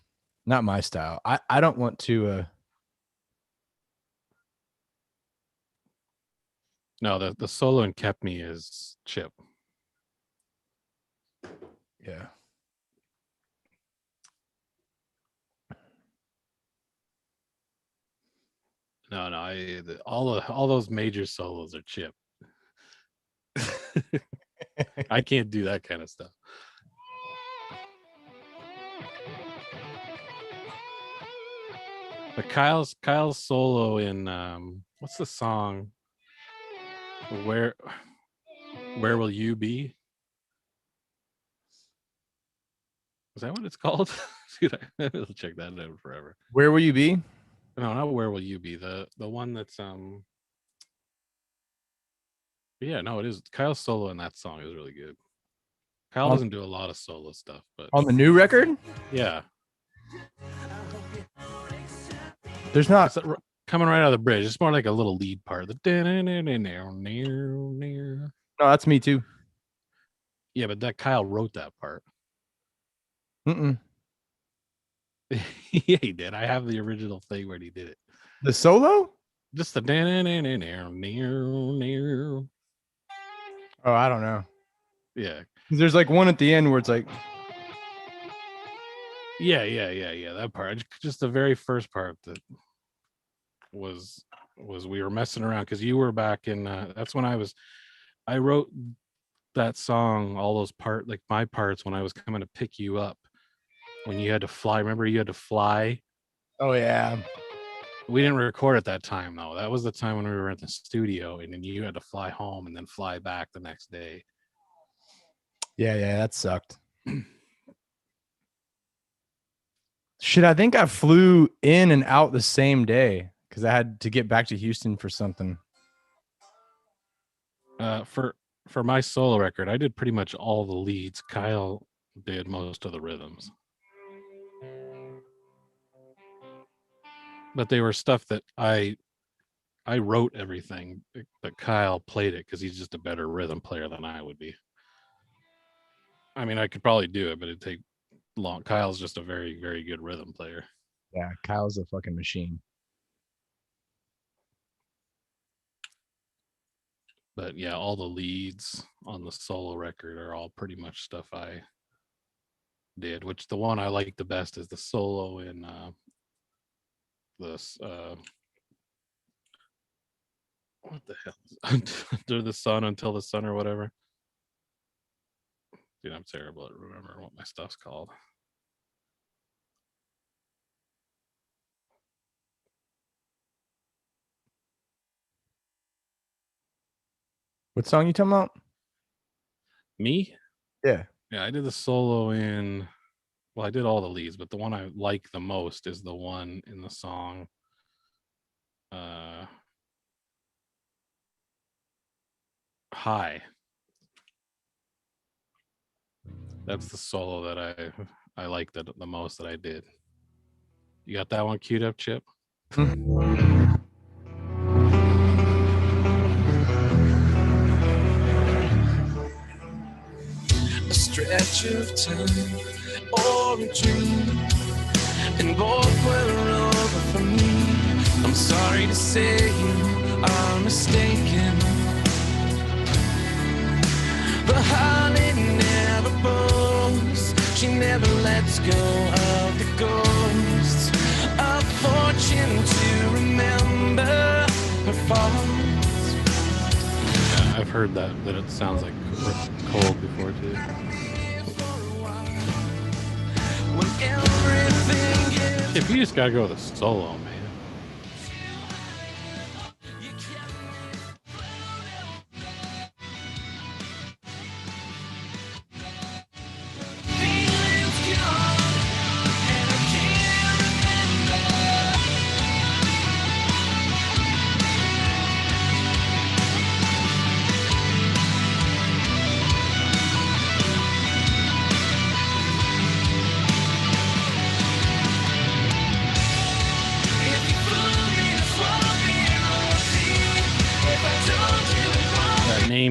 Not my style. I don't want to No, the solo in Kept Me is Chip. yeah. No, all those major solos are Chip. I can't do that kind of stuff. But Kyle's solo in what's the song? Where will you be? Is that what it's called? Dude, I will check that out forever. Where will you be? No, not Where Will You Be. The one that's yeah, no, it is. Kyle's solo in that song is really good. Kyle doesn't do a lot of solo stuff, but on the new record, yeah, there's not coming right out of the bridge. It's more like a little lead part. No, that's me too. Yeah, but that Kyle wrote that part. Mm-mm. Yeah, he did. I have the original thing where he did it. The solo? Just the Oh, I don't know. Yeah. There's like one at the end where it's like yeah, that part. Just the very first part that was we were messing around because you were back in that's when I wrote that song, all those my parts when I was coming to pick you up when you had to fly. Remember you had to fly? Oh yeah. We didn't record at that time though. That was the time when we were in the studio and then you had to fly home and then fly back the next day. Yeah, that sucked. Shit, I think I flew in and out the same day because I had to get back to Houston for something. For my solo record, I did pretty much all the leads. Kyle did most of the rhythms. But they were stuff that I wrote everything, but Kyle played it because he's just a better rhythm player than I would be. I mean, I could probably do it, but it'd take long. Kyle's just a very, very good rhythm player. Yeah, Kyle's a fucking machine. But yeah, all the leads on the solo record are all pretty much stuff I did, which the one I like the best is the solo in this what the hell Under the Sun, Until the Sun, or whatever. Dude, I'm terrible at remembering what my stuff's called. What song you talking about? Me? Yeah. Yeah, I did the solo in, well, I did all the leads, but the one I like the most is the one in the song High. That's the solo that I like the most that I did. You got that one queued up, Chip? A stretch of time or a dream, and both were over for me. I'm sorry to say you are mistaken, but honey never boasts. She never lets go of the ghosts of fortune to remember her faults. Yeah, I've heard that it sounds like cold before too. If you just gotta go with a solo, man.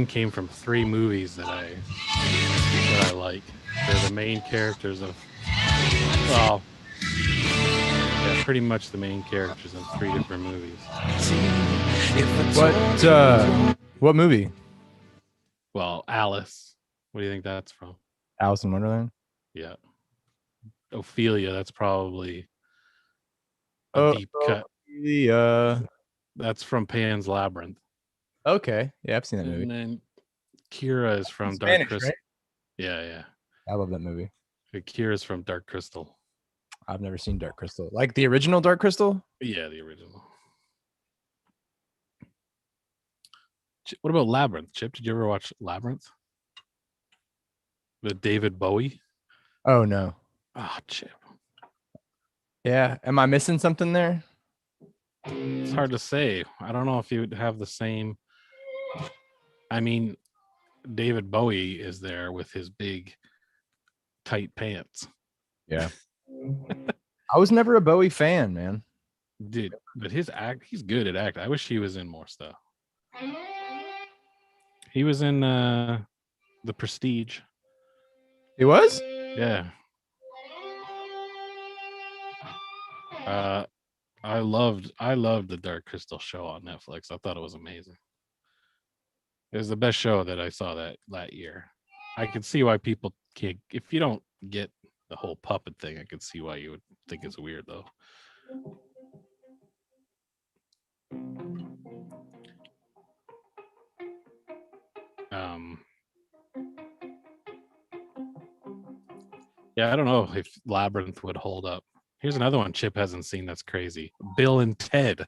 came from 3 movies that I like. They're the main characters of, well, yeah, pretty much the main characters in 3 different movies. What movie? Well, Alice. What do you think that's from? Alice in Wonderland. Yeah. Ophelia, that's probably a deep cut. Yeah. That's from Pan's Labyrinth. Okay. Yeah, I've seen that movie. And then Kira is from Dark Spanish, Crystal. right? Yeah. I love that movie. Kira's from Dark Crystal. I've never seen Dark Crystal. Like the original Dark Crystal? Yeah, the original. What about Labyrinth? Chip, did you ever watch Labyrinth? With David Bowie? Oh no. Chip. Yeah. Am I missing something there? It's hard to say. I don't know if you would have the same. I mean, David Bowie is there with his big, tight pants. Yeah. I was never a Bowie fan, man. Dude, but he's good at acting. I wish he was in more stuff. He was in The Prestige. He was? Yeah. I loved the Dark Crystal show on Netflix. I thought it was amazing. It was the best show that I saw that year. I could see why people can't, if you don't get the whole puppet thing, I could see why you would think it's weird though. Yeah, I don't know if Labyrinth would hold up. Here's another one Chip hasn't seen that's crazy. Bill and Ted.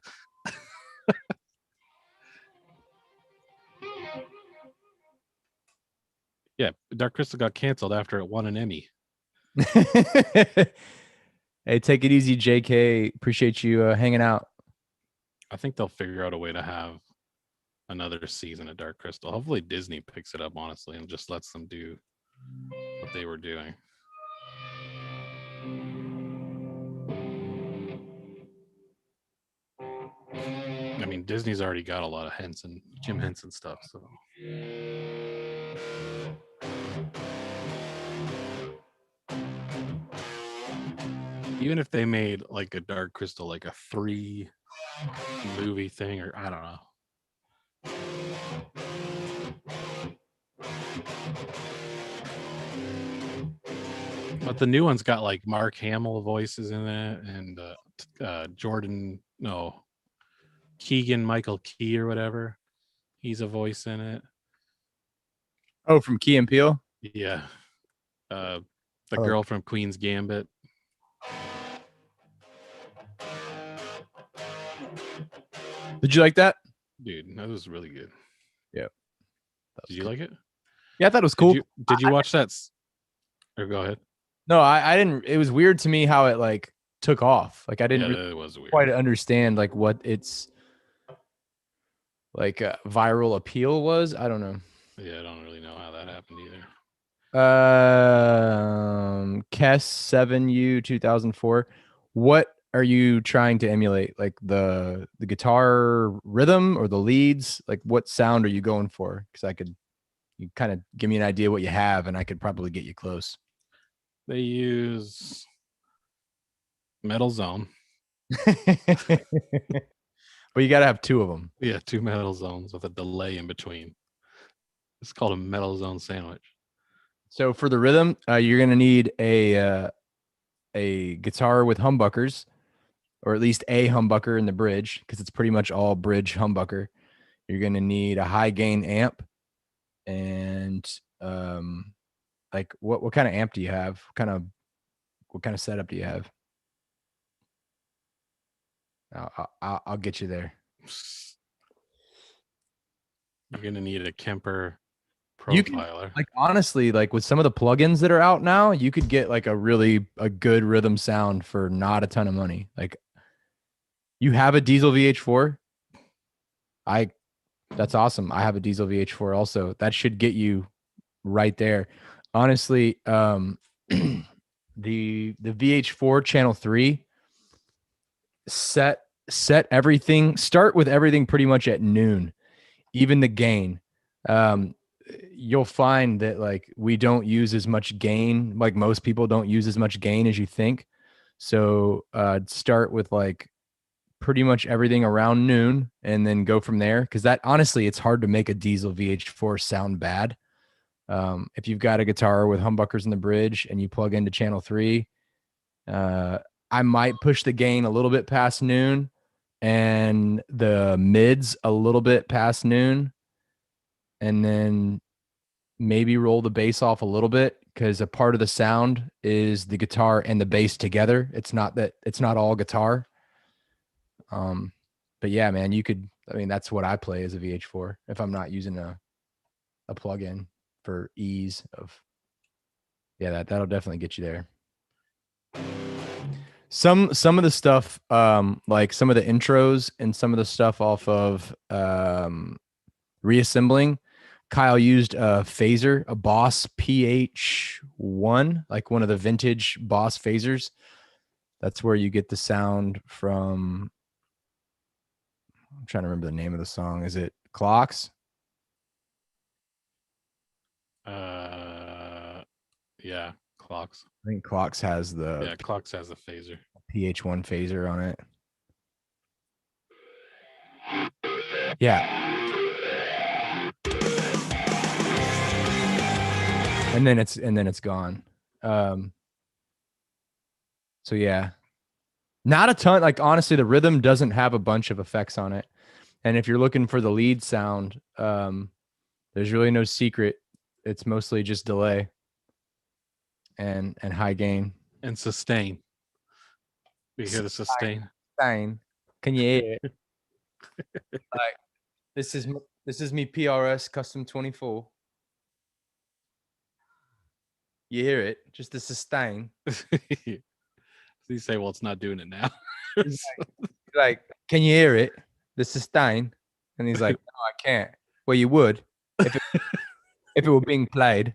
Yeah, Dark Crystal got canceled after it won an Emmy. Hey, take it easy, JK. Appreciate you hanging out. I think they'll figure out a way to have another season of Dark Crystal. Hopefully Disney picks it up, honestly, and just lets them do what they were doing. I mean, Disney's already got a lot of Jim Henson stuff, so. Even if they made like a Dark Crystal, like a 3 movie thing, or I don't know. But the new one's got like Mark Hamill voices in it, and Keegan Michael Key or whatever. He's a voice in it. Oh, from Key and Peele? Yeah. The girl from Queen's Gambit. Did you like that? Dude, that was really good. Yeah. Did you like it? Yeah, I thought it was cool. Did you watch that? Or go ahead. No, I didn't. It was weird to me how it like took off. Like I didn't it was weird. quite understand like what its like viral appeal was. I don't know. Yeah, I don't really know how that happened either. Kess 7U 2004. What are you trying to emulate? Like the guitar rhythm or the leads? Like what sound are you going for? Because you kind of give me an idea what you have, and I could probably get you close. They use Metal Zone. But you got to have 2 of them. Yeah, 2 Metal Zones with a delay in between. It's called a Metal Zone sandwich. So for the rhythm, you're gonna need a guitar with humbuckers, or at least a humbucker in the bridge, because it's pretty much all bridge humbucker. You're gonna need a high gain amp, and like what kind of amp do you have? What kind of setup do you have? I'll get you there. You're gonna need a Kemper profiler. Like honestly, like with some of the plugins that are out now, you could get like a good rhythm sound for not a ton of money. Like you have a diesel VH4. That's awesome. I have a diesel VH4 also. That should get you right there. Honestly, the VH4 channel 3 set everything, start with everything pretty much at noon, even the gain. you'll find that like we don't use as much gain, like most people don't use as much gain as you think. So start with like pretty much everything around noon and then go from there. Cause that honestly, it's hard to make a diesel VH4 sound bad. If you've got a guitar with humbuckers in the bridge and you plug into channel 3, I might push the gain a little bit past noon and the mids a little bit past noon, and then maybe roll the bass off a little bit because a part of the sound is the guitar and the bass together. It's not all guitar. But yeah, man, I mean, that's what I play as a VH4 if I'm not using a plug-in for ease of, yeah, that'll definitely get you there. Some of the stuff, like some of the intros and some of the stuff off of reassembling, Kyle used a phaser, a Boss PH1, like one of the vintage Boss phasers. That's where you get the sound from. I'm trying to remember the name of the song. Is it Clocks? Yeah, Clocks. I think Clocks has the Clocks has a phaser. PH1 phaser on it. Yeah. And then it's gone. So yeah. Not a ton. Like honestly, the rhythm doesn't have a bunch of effects on it. And if you're looking for the lead sound, there's really no secret. It's mostly just delay and high gain. And sustain. You hear the sustain? Sustain. Can you hear it? Like this is me PRS custom 24. You hear it? Just the sustain. You say, well, it's not doing it now. Like, can you hear it? The sustain. And he's like, no, I can't. Well, you would if it were being played.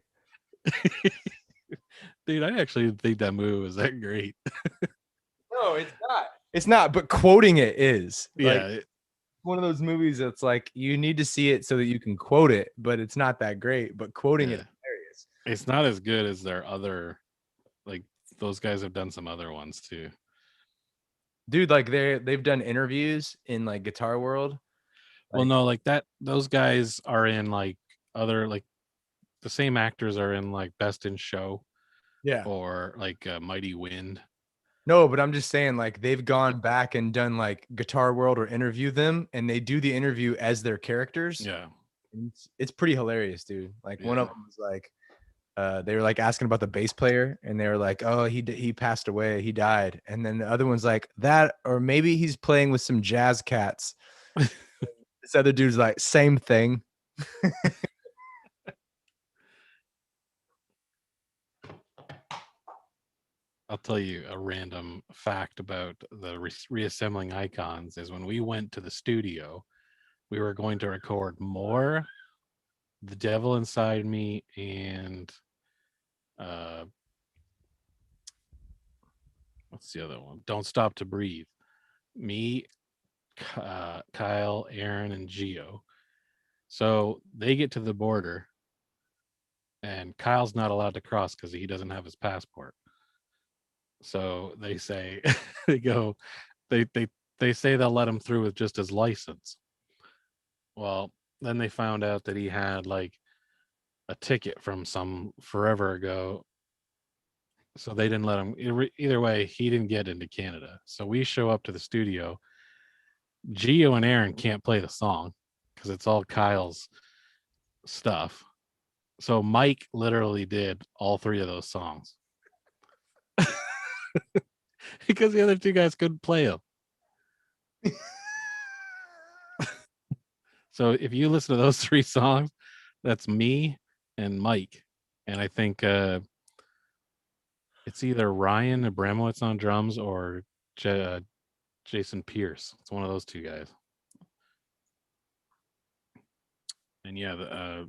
Dude, I actually think that move is that great. No, it's not. It's not, but quoting it is. Yeah. Like, one of those movies that's like you need to see it so that you can quote it, but it's not that great. But quoting it is hilarious. It's not as good as their other, like those guys have done some other ones too. Dude, like they've done interviews in like Guitar World. Well, no, like that those guys are in like other, like the same actors are in like Best in Show. Yeah. Or like Mighty Wind. No, but I'm just saying, like, they've gone back and done like Guitar World or interview them, and they do the interview as their characters. Yeah. It's pretty hilarious, dude. Like one of them was like, they were like asking about the bass player, and they were like, "Oh, he passed away, he died." And then the other one's like, "That, or maybe he's playing with some jazz cats." This other dude's like, "Same thing." I'll tell you a random fact about the reassembling icons is when we went to the studio, we were going to record more The Devil Inside Me and what's the other one? Don't Stop to Breathe. Me, Kyle, Aaron, and Gio. So they get to the border and Kyle's not allowed to cross because he doesn't have his passport. So they say they say they'll let him through with just his license. Well, then they found out that he had like a ticket from some forever ago. So they didn't let him. Either way, he didn't get into Canada. So we show up to the studio. Gio and Aaron can't play the song because it's all Kyle's stuff. So Mike literally did all three of those songs. Because the other two guys couldn't play them. So if you listen to those three songs, that's me and Mike. And I think it's either Ryan Abramowitz on drums or Jason Pierce. It's one of those two guys. And yeah,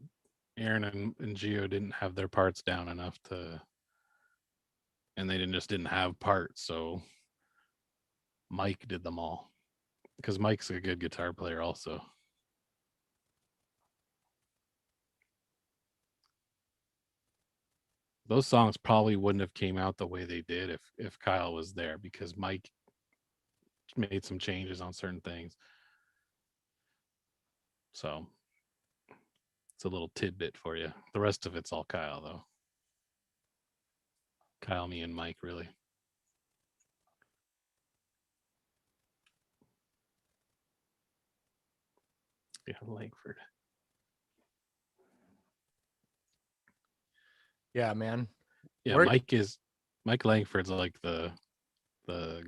Aaron and Gio didn't have their parts down enough to, and they didn't have parts. So Mike did them all because Mike's a good guitar player also. those songs probably wouldn't have came out the way they did if Kyle was there, because Mike made some changes on certain things. So it's a little tidbit for you. The rest of it's all Kyle, though. Kyle, me, and Mike, really. Yeah, Langford. Yeah, man. Yeah, Where- Mike Langford's like the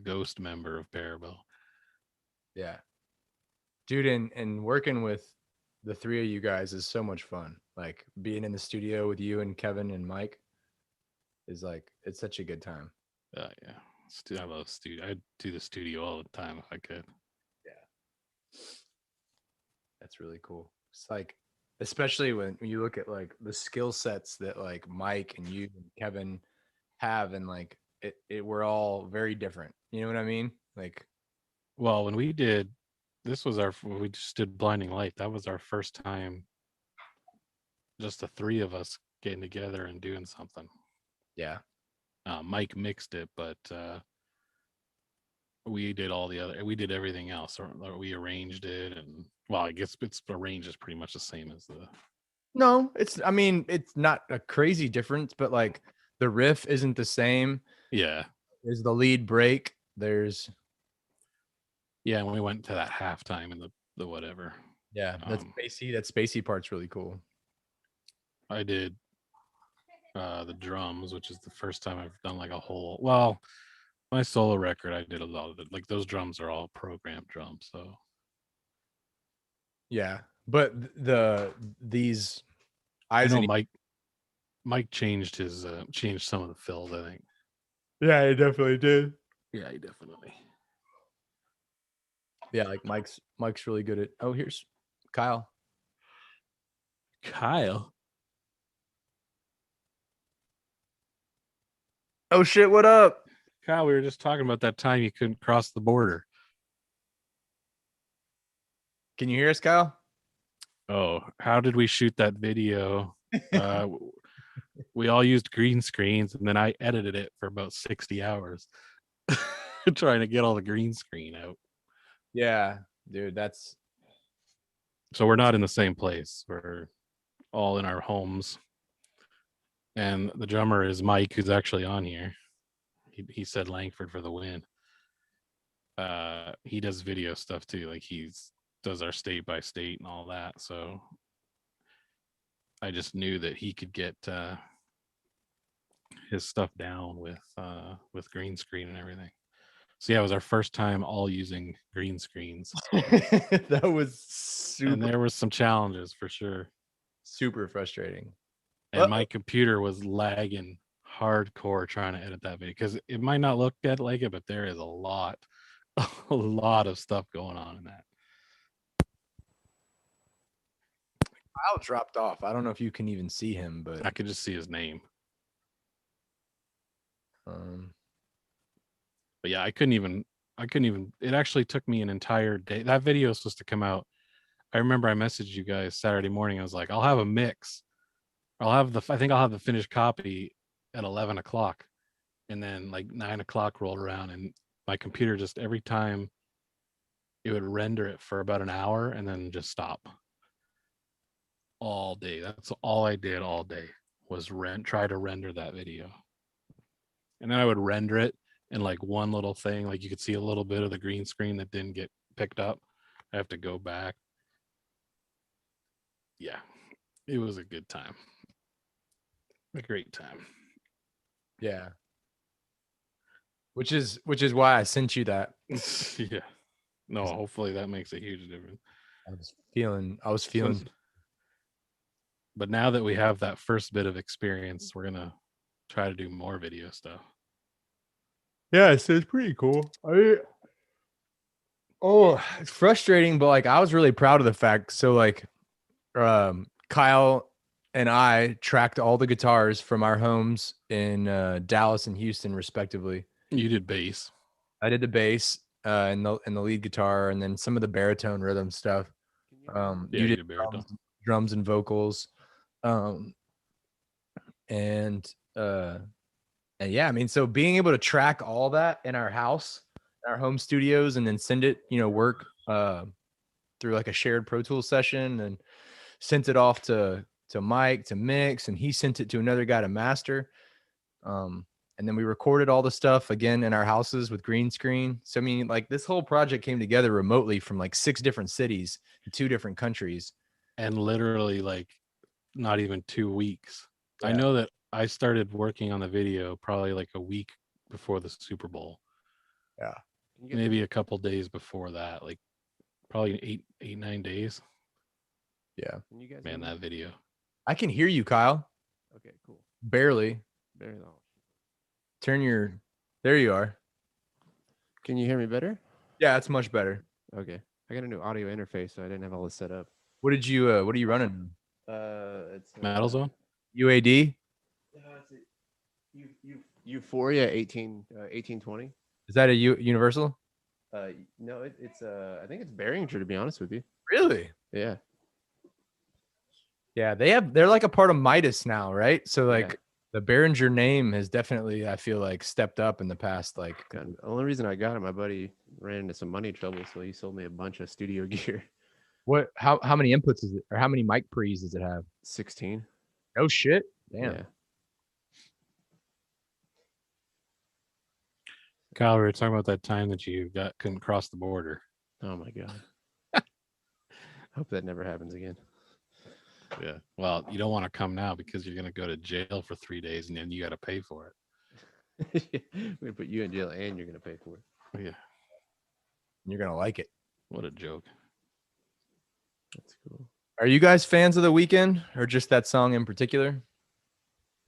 ghost member of Parabel. Yeah. Dude, and working with the three of you guys is so much fun. Like being in the studio with you and Kevin and Mike is like, it's such a good time. Yeah. I love studio. I'd do the studio all the time if I could. Yeah. That's really cool. It's like, especially when you look at like the skill sets that like Mike and you and Kevin have, and like we're all very different. You know what I mean? Like, Well, when we just did Blinding Light. That was our first time, just the three of us getting together and doing something. yeah. Mike mixed it, but we did everything else, or we arranged it, and well, I guess it's arranged is pretty much the same as the. No, I mean, it's not a crazy difference, but like the riff isn't the same. Yeah. There's the lead break. There's. Yeah, and we went to that halftime and the whatever. Yeah, that's Spacey. That Spacey part's really cool. I did the drums, which is the first time I've done like a whole. Well, my solo record, I did a lot of it. Like those drums are all programmed drums, so. Yeah, but these. I know Mike changed some of the fills, I think. Yeah, he definitely did. Yeah, he definitely. Yeah, like Mike's really good at. Oh, here's Kyle. Kyle. Oh shit! What up? Kyle, we were just talking about that time you couldn't cross the border. Can you hear us, Kyle? Oh, how did we shoot that video? We all used green screens, and then I edited it for about 60 hours trying to get all the green screen out. Yeah, dude, that's. So we're not in the same place. We're all in our homes. And the drummer is Mike, who's actually on here. He said Langford for the win. He does video stuff too. Like does our state by state and all that. So I just knew that he could get his stuff down with green screen and everything. So yeah, it was our first time all using green screens. That was super. And there was some challenges for sure. Super frustrating. And my computer was lagging hardcore trying to edit that video, because it might not look like it, but there is a lot of stuff going on in that. Kyle dropped off. I don't know if you can even see him, but I could just see his name. But yeah, I couldn't even. It actually took me an entire day. That video was supposed to come out. I remember I messaged you guys Saturday morning. I was like, I'll have a mix. I think I'll have the finished copy at 11 o'clock. And then like 9 o'clock rolled around, and my computer just, every time it would render it for about an hour and then just stop all day. That's all I did all day was try to render that video. And then I would render it, and like one little thing, like you could see a little bit of the green screen that didn't get picked up. I have to go back. Yeah, it was a good time. A great time. yeah. Which is why I sent you that. Yeah. No, hopefully that makes a huge difference. I was feeling. But now that we have that first bit of experience, we're gonna try to do more video stuff. Yeah, so it's pretty cool. It's frustrating, but like I was really proud of the fact. So like, Kyle and I tracked all the guitars from our homes in Dallas and Houston, respectively. You did bass. I did the bass and the lead guitar, and then some of the baritone rhythm stuff. You did drums and vocals, and And yeah, I mean, so being able to track all that in our house, our home studios, and then send it, work through like a shared Pro Tools session, and sent it off to Mike to mix, and he sent it to another guy to master. And then we recorded all the stuff again in our houses with green screen. So I mean, like this whole project came together remotely from like 6 different cities in 2 different countries. And literally like not even 2 weeks. I Yeah. know that I started working on the video probably like a week before the Super Bowl. Yeah. Maybe a couple days before that, like probably 9 days. Yeah. Can you guys Man, hear me? that video. I can hear you, Kyle. Okay, cool. Barely. Very long. There you are. Can you hear me better? Yeah, it's much better. Okay. I got a new audio interface, so I didn't have all this set up. What are you running? It's Metal Zone? UAD? Euphoria 1820. Is that a universal? No, it's I think it's Behringer, to be honest with you. Really? Yeah. Yeah, they're like a part of Midas now, right? So like Yeah. the Behringer name has definitely, I feel like, stepped up in the past. Like, God, the only reason I got it, my buddy ran into some money trouble, so he sold me a bunch of studio gear. how many inputs is it, or how many mic pre's does it have? 16. Oh shit! Damn. Yeah. Kyle, we were talking about that time that you couldn't cross the border. Oh my god. Hope that never happens again. Yeah. Well, you don't want to come now because you're going to go to jail for 3 days and then you got to pay for it. We're gonna put you in jail and you're gonna pay for it. Yeah. You're gonna like it. What a joke. That's cool. Are you guys fans of The Weeknd, or just that song in particular?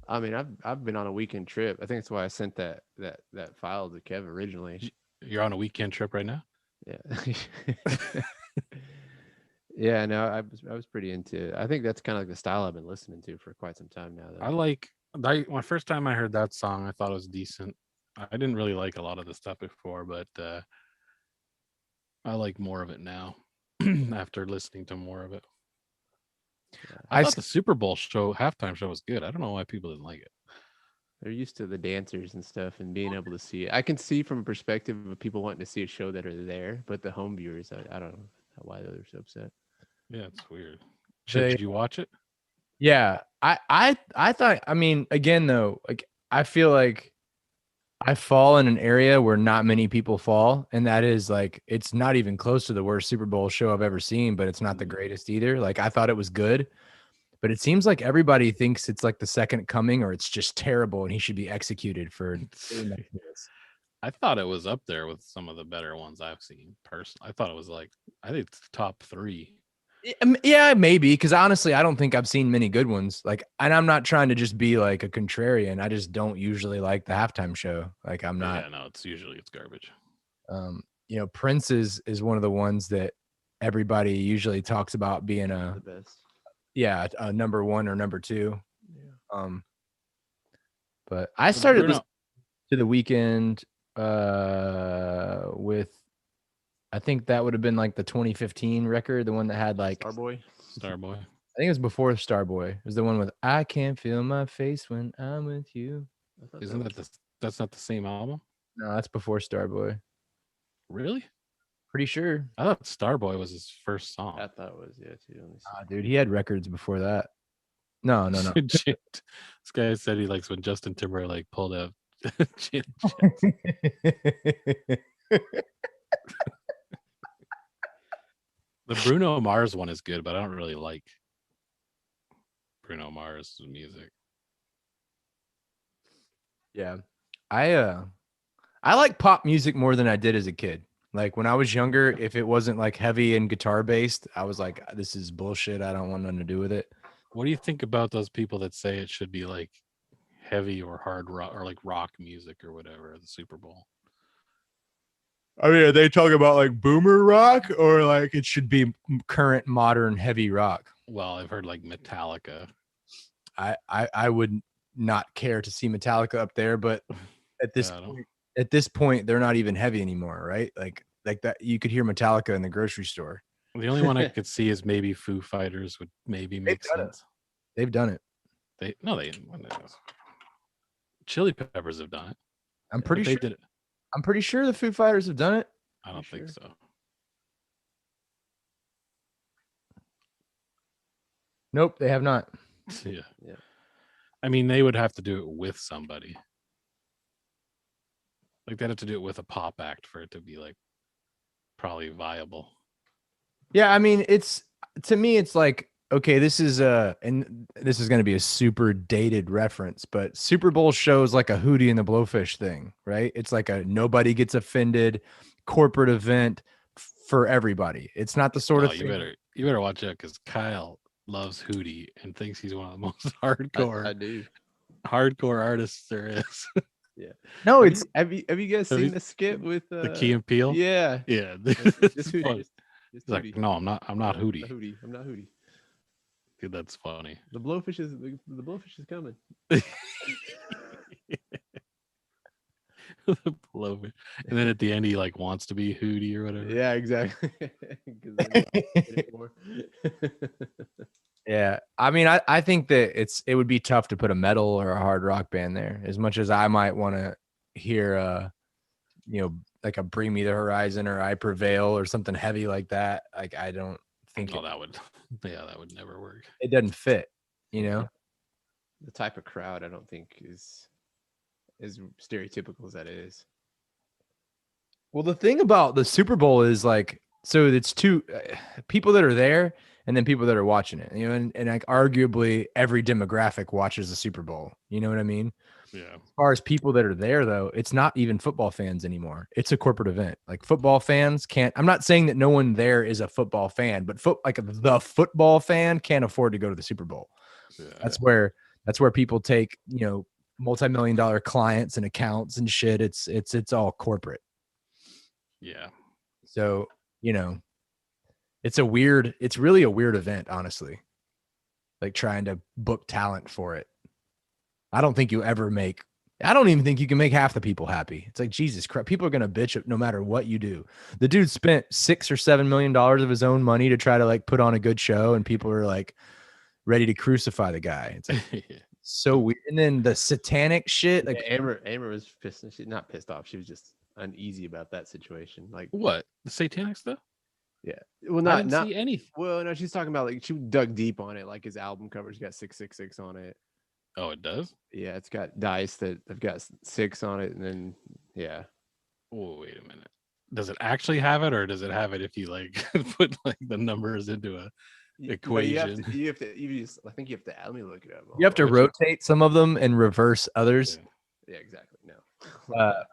I mean, I've been on a weekend trip. I think that's why I sent that file to Kev originally. You're on a weekend trip right now? Yeah. Yeah, no, I was pretty into it. I think that's kind of like the style I've been listening to for quite some time now. Though. My first time I heard that song, I thought it was decent. I didn't really like a lot of the stuff before, but I like more of it now after listening to more of it. I thought the Super Bowl halftime show was good. I don't know why people didn't like it. They're used to the dancers and stuff and being able to see it. I can see from a perspective of people wanting to see a show that are there, but the home viewers, I don't know why they're so upset. Yeah, it's weird. Did you watch it? Yeah, I thought. I mean, again though, like I feel like I fall in an area where not many people fall, and that is like it's not even close to the worst Super Bowl show I've ever seen, but it's not the greatest either. Like I thought it was good, but it seems like everybody thinks it's like the second coming, or it's just terrible, and he should be executed for doing that. I thought it was up there with some of the better ones I've seen personally. I thought it was I think it's top 3. Yeah, maybe, because honestly, I don't think I've seen many good ones. Like, and I'm not trying to just be like a contrarian. I just don't usually like the halftime show. Like, I'm not. Yeah, no, it's garbage. Prince is one of the ones that everybody usually talks about being The best. a number 1 or number 2. Yeah. But I started Bruno, listening to The Weeknd with, I think that would have been like the 2015 record, the one that had like Starboy. Starboy. I think it was before Starboy. It was the one with "I Can't Feel My Face When I'm With You." Isn't that's not the same album? No, that's before Starboy. Really? Pretty sure. I thought Starboy was his first song. I thought it was, yeah, too. Let me see. Dude, he had records before that. No. This guy said he likes when Justin Timberlake pulled out Chin. The Bruno Mars one is good, but I don't really like Bruno Mars' music. Yeah. I like pop music more than I did as a kid. Like when I was younger, if it wasn't like heavy and guitar based, I was like, this is bullshit. I don't want nothing to do with it. What do you think about those people that say it should be like heavy or hard rock or like rock music or whatever at the Super Bowl? I mean, are they talking about like boomer rock, or like it should be current modern heavy rock? Well, I've heard like Metallica. I would not care to see Metallica up there, but at this point, they're not even heavy anymore, right? Like that, you could hear Metallica in the grocery store. The only one I could see is maybe Foo Fighters would maybe make sense. They've done it. They didn't. Chili Peppers have done it. I'm But pretty they sure. did it. I'm pretty sure the Foo Fighters have done it. I don't think sure? so. Nope, they have not. Yeah. Yeah. I mean, they would have to do it with somebody. Like they'd have to do it with a pop act for it to be like probably viable. Yeah, I mean, it's to me, it's like, okay, this is and this is going to be a super dated reference, but Super Bowl shows like a Hootie and the Blowfish thing, right? It's like a nobody gets offended corporate event for everybody. It's not the sort Oh, of you thing. better watch out because Kyle loves Hootie and thinks he's one of the most I hardcore do. artists there is. Yeah. No, Have it's have you guys Have you seen the skit with the Key and Peele. Yeah. Yeah, Just it's Hootie. funny. Just He's like, Hootie. no, I'm not Hootie. Hootie. I'm not Hootie. Dude, that's funny. The blowfish is the blowfish is coming. The blowfish. And then at the end, he like wants to be Hootie or whatever. Yeah, exactly. 'Cause then you get it more. yeah. I mean, I think that it would be tough to put a metal or a hard rock band there. As much as I might want to hear like a Bring Me the Horizon or I Prevail or something heavy like that. Like I don't think that would never work. it doesn't fit, you know? The type of crowd I don't think is as stereotypical as that is. Well, the thing about the Super Bowl is like, so it's two people that are there and then people that are watching it, and like arguably every demographic watches the Super Bowl. You know what I mean? Yeah. As far as people that are there, though, it's not even football fans anymore. It's a corporate event. Like football fans can't. I'm not saying that no one there is a football fan, but the football fan can't afford to go to the Super Bowl. Yeah. That's where people take multi-million-dollar clients and accounts and shit. It's all corporate. Yeah. So it's really a weird event, honestly. Like trying to book talent for it. I don't even think you can make half the people happy. It's like, Jesus Christ, people are going to bitch no matter what you do. The dude spent $6 or $7 million of his own money to try to like put on a good show, and people are like ready to crucify the guy. It's like so weird. And then the satanic shit, like Amber was pissed. She's not pissed off. She was just uneasy about that situation. Like what? The satanic stuff? Yeah. Well, I didn't see anything. Well, no, she's talking about like she dug deep on it. Like his album cover's got 666 on it. Oh, it does? Yeah, it's got dice that have got 6 on it, and then yeah. Oh, wait a minute. Does it actually have it, or does it have it if you like put like the numbers into a equation? You have to. I think you have to. Let me look it up. you have to rotate some of them and reverse others. Yeah, exactly. No.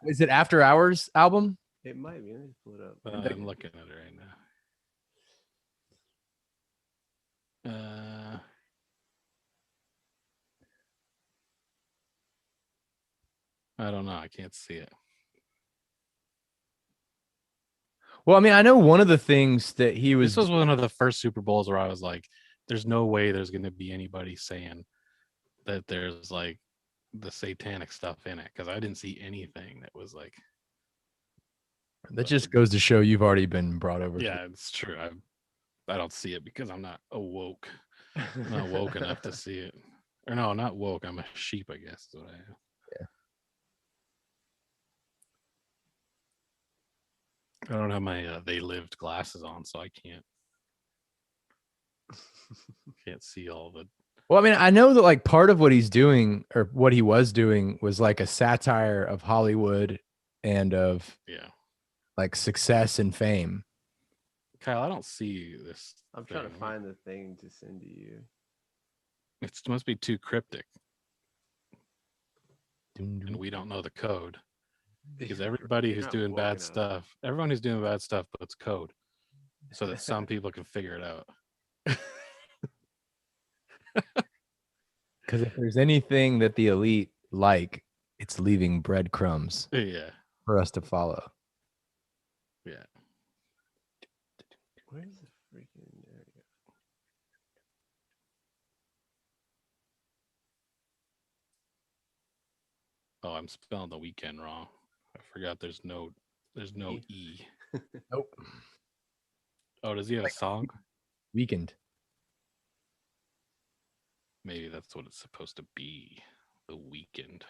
Is it After Hours album? It might be. Let me pull it up. I'm looking at it right now. I don't know. I can't see it. Well, I mean, I know one of the things that he was. This was one of the first Super Bowls where I was like, "There's no way there's going to be anybody saying that there's like the satanic stuff in it," because I didn't see anything that was like. That just goes to show you've already been brought over. Yeah, it's true. I don't see it because I'm not awoke. I'm not woke enough to see it. Or no, not woke. I'm a sheep, I guess is what I am. Yeah. I don't have my They Lived glasses on, so I can't see all the. Well, I mean, I know that like part of what he's doing or what he was doing was like a satire of Hollywood and of like success and fame. Kyle, I don't see this. I'm trying to find the thing to send to you. It must be too cryptic. And we don't know the code. Because everybody who's doing bad stuff, everyone who's doing bad stuff puts code so that some people can figure it out. Because if there's anything that the elite like, it's leaving breadcrumbs for us to follow. Yeah. Where's the freaking? There we go. Oh, I'm spelling the weekend wrong. I forgot there's no E. Nope. Oh, does he have a song? Weekend. Maybe that's what it's supposed to be. The Weekend.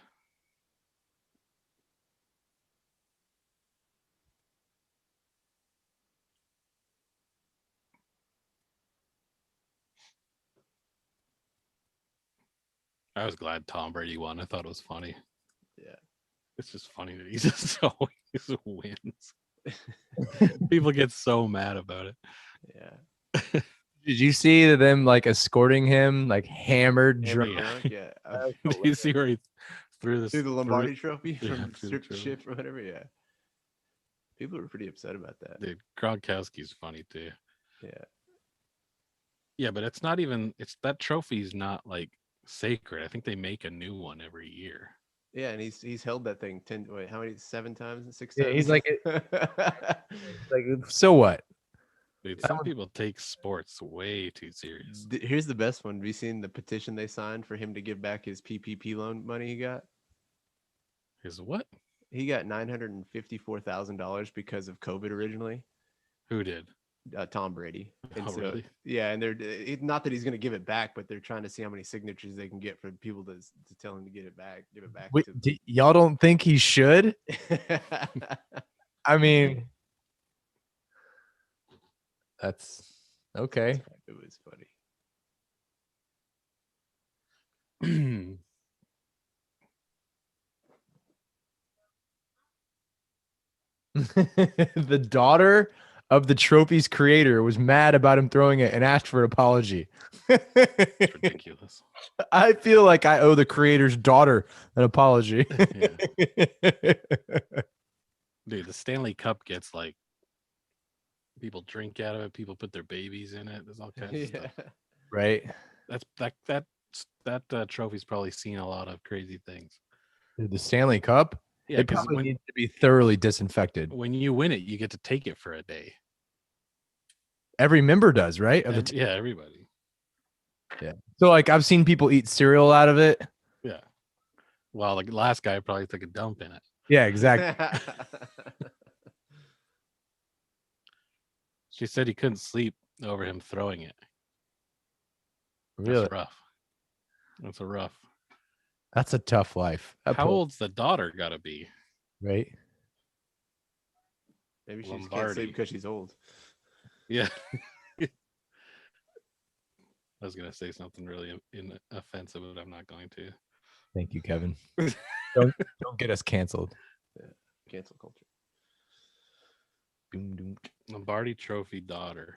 I was glad Tom Brady won. I thought it was funny. Yeah. It's just funny that he just always wins. People get so mad about it. Yeah. Did you see them like escorting him, like hammered Hammered drunk? drunk, yeah. Did you see where he threw this Through the Lombardi trophy yeah, from through the strip trophy. ship or whatever, yeah. People were pretty upset about that. Dude, Gronkowski's funny too. Yeah. Yeah, but it's not even. It's that trophy's not like sacred. I think they make a new one every year. Yeah, and he's held that thing 10 wait, how many 7 times, 6 Yeah, times? he's like, so what? Dude, some people take sports way too serious. Here's the best one. Have you seen the petition they signed for him to give back his PPP loan money he got? Is what? He got $954,000 because of COVID originally. Who did? Tom Brady. And Oh, really? Yeah, and they're not that he's going to give it back, but they're trying to see how many signatures they can get for people to tell him to give it back. Wait, y'all don't think he should? I mean, that's okay. It was funny. The daughter of the trophy's creator was mad about him throwing it and asked for an apology. It's ridiculous. I feel like I owe the creator's daughter an apology. Dude, the Stanley Cup gets like people drink out of it, people put their babies in it. There's all kinds of stuff. Right. That trophy's probably seen a lot of crazy things. The Stanley Cup? Yeah, it probably needs to be thoroughly disinfected. When you win it, you get to take it for a day. Every member does, right? Of the Yeah, everybody. Yeah. So like I've seen people eat cereal out of it. Yeah. Well, the last guy probably took a dump in it. Yeah, exactly. She said he couldn't sleep over him throwing it. Really? That's rough. That's a rough. That's a tough life. How old's the daughter got to be? Right. Maybe she can't Lombardi. sleep because she's old. Yeah. I was gonna say something really offensive, but I'm not going to. Thank you, Kevin. don't get us canceled. Yeah. Cancel culture. Doom, doom, Lombardi Trophy daughter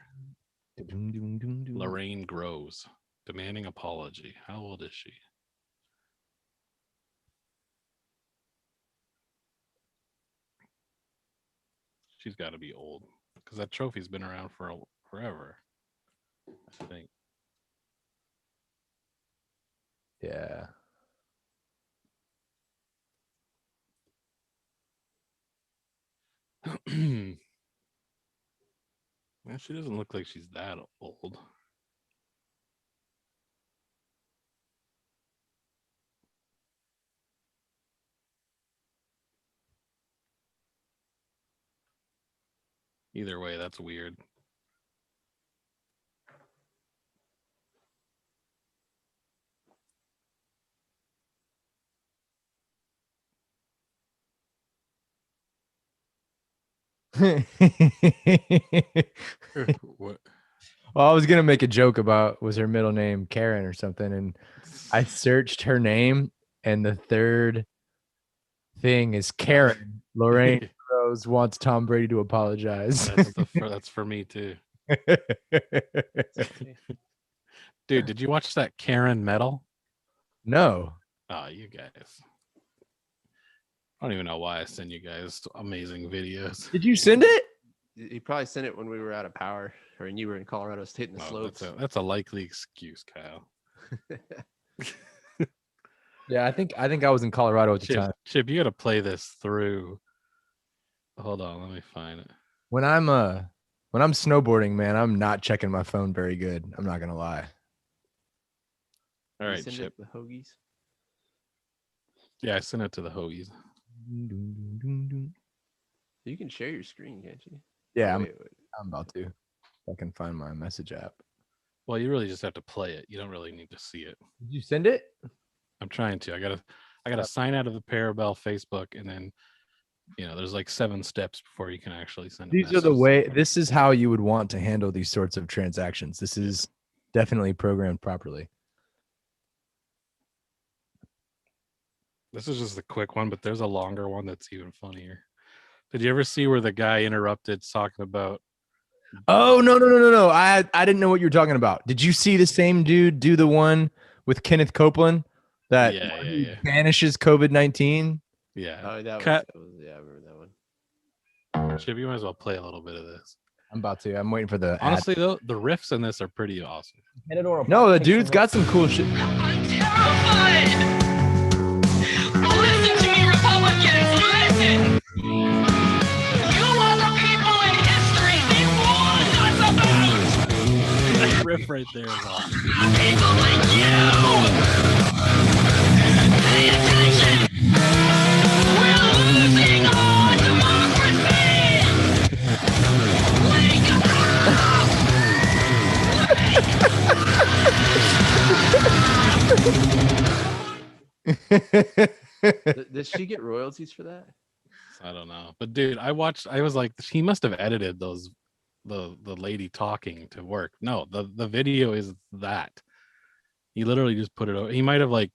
doom, doom, doom, doom. Lorraine Groves demanding apology. How old is she? She's got to be old because that trophy's been around for forever, I think. Yeah. Man, she doesn't look like she's that old. Either way, that's weird. What? Well, I was gonna make a joke about was her middle name Karen or something, and I searched her name, and the third thing is Karen. Lorraine Rose wants Tom Brady to apologize. That's for me too. Dude, did you watch that Karen Metal? No. Oh, you guys. I don't even know why I send you guys amazing videos. Did you send it? He probably sent it when we were out of power, or when you were in Colorado hitting the slopes. That's a likely excuse, Kyle. Yeah, I think I was in Colorado at the time. Chip, you got to play this through. Hold on, let me find it. When I'm snowboarding, man, I'm not checking my phone very good. I'm not gonna lie. All right, Chip. The Hoagies. Yeah, I sent it to the Hoagies. You can share your screen, can't you? Yeah, Oh, I'm about to. If I can find my message app. Well, you really just have to play it. You don't really need to see it. Did you send it? I'm trying to. I gotta sign out of the Parabel Facebook, and then there's like 7 steps before you can actually send. These are the way. This is how you would want to handle these sorts of transactions. This is definitely programmed properly. This is just a quick one, but there's a longer one that's even funnier. Did you ever see where the guy interrupted talking about? Oh no! I didn't know what you were talking about. Did you see the same dude do the one with Kenneth Copeland that Yeah. banishes COVID-19? Yeah. Oh, that Cut. was yeah, I remember that one. Chip, you might as well play a little bit of this. I'm about to. I'm waiting for the Honestly, though, the riffs in this are pretty awesome. No, the dude's got some cool shit. I'm terrified! Listen to me, Republicans! Listen! You are the people in history this war is about! That riff right there is awesome. People like you! Pay attention! We're losing our democracy! Wake up! Does she get royalties for that? I don't know, but dude, I was like, he must have edited those, the lady talking to work. No, the video is that he literally just put it over. He might have like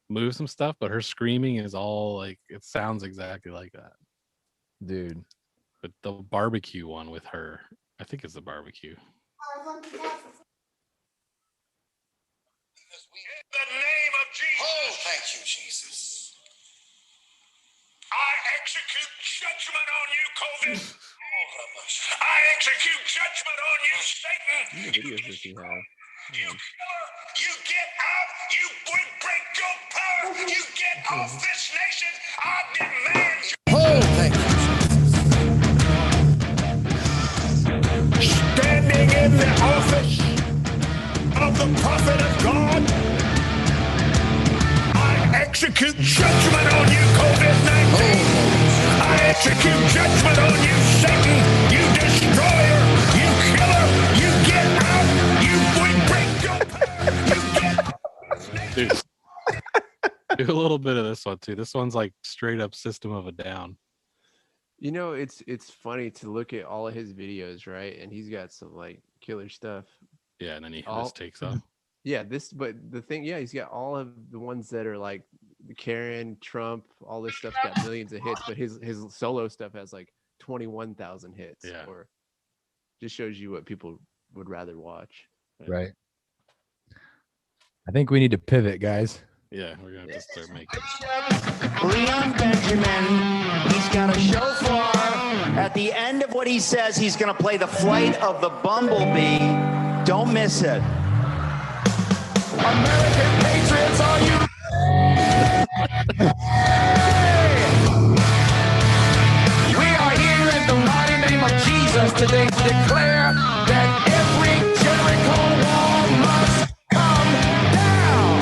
moved some stuff, but her screaming is all like, it sounds exactly like that, Dude. But the barbecue one with her, I think it's the barbecue. In the name of Jesus. Oh, thank you, Jesus. I execute judgment on you, COVID. I execute judgment on you, Satan. How many videos does he have? You killer, you get out. You break your power. You get off this nation. I demand you. Oh, thank you. Standing in the office of the prophet of God, I execute judgment on you, COVID-19. I execute judgment on you, Satan. You destroyer. You killer. You get out. You break your power. You get. Do a little bit of this one too. This one's like straight up System of a Down. You know, it's funny to look at all of his videos, right? And he's got some like killer stuff. Yeah, and then he All- just takes off. Yeah, but the thing, yeah, he's got all of the ones that are like Karen, Trump, all this stuff got millions of hits, but his solo stuff has like 21,000 hits. Yeah. Or just shows you what people would rather watch. Right. I think we need to pivot, guys. Yeah, we're gonna have to start making. Leon Benjamin, he's got a shofar. At the end of what he says, he's going to play the flight of the bumblebee. Don't miss it. American patriots, are you? We are here in the mighty name of Jesus today to declare that every Jericho wall must come down.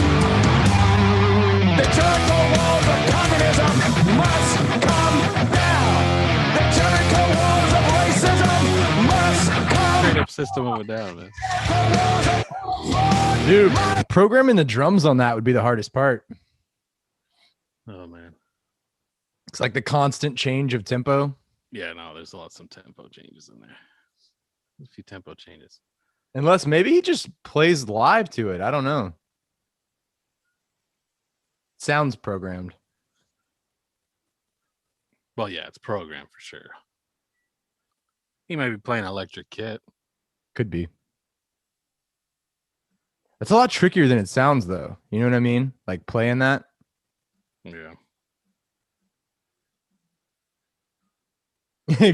The Jericho walls of communism must come down. The Jericho walls of racism must come Straight up System of a Down, man. Dude, programming the drums on that would be the hardest part. Oh man. It's like the constant change of tempo. Yeah, no, there's some tempo changes in there. A few tempo changes. Unless maybe he just plays live to it. I don't know. Sounds programmed. Well, yeah, it's programmed for sure. He might be playing electric kit. Could be. It's a lot trickier than it sounds, though. You know what I mean? Like playing that. Yeah.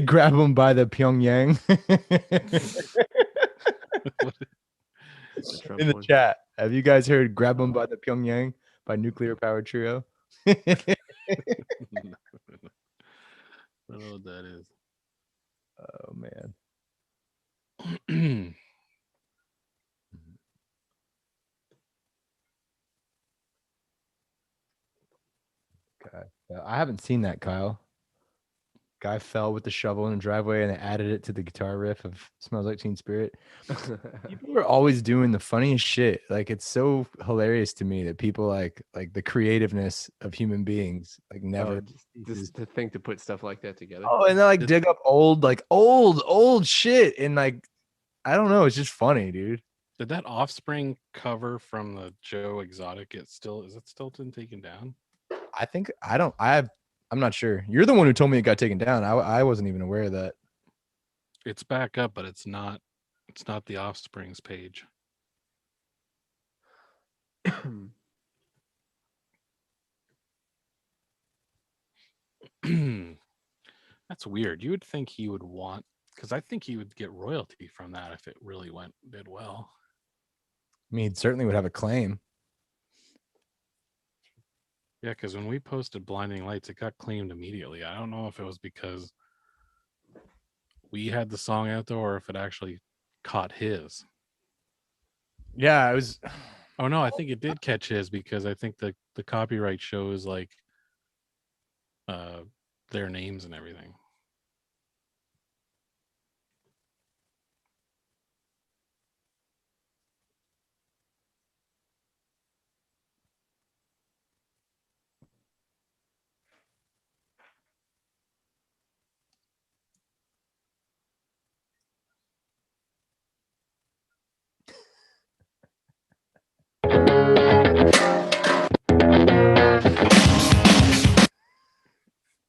Grab him by the Pyongyang. Trump In the one. chat, have you guys heard "Grab him by the Pyongyang" by Nuclear Power Trio? I don't know what that is. Oh man. Okay. I haven't seen that, Kyle. Guy fell with the shovel in the driveway and they added it to the guitar riff of "Smells Like Teen Spirit." People are always doing the funniest shit. Like it's so hilarious to me that people like the creativeness of human beings like never. Just to think to put stuff like that together. Oh, and they like dig up old shit and like I don't know. It's just funny, dude. Did that Offspring cover from the Joe Exotic is it still been taken down? I think I'm not sure. You're the one who told me it got taken down. I wasn't even aware of that. It's back up, but it's not the Offspring's page. That's weird. You would think he would want, because I think he would get royalty from that if it really did well. I mean, he certainly would have a claim. Yeah, because when we posted Blinding Lights, it got claimed immediately. I don't know if it was because we had the song out there or if it actually caught his. Yeah, it was. Oh no, I think it did catch his because I think the copyright shows like their names and everything.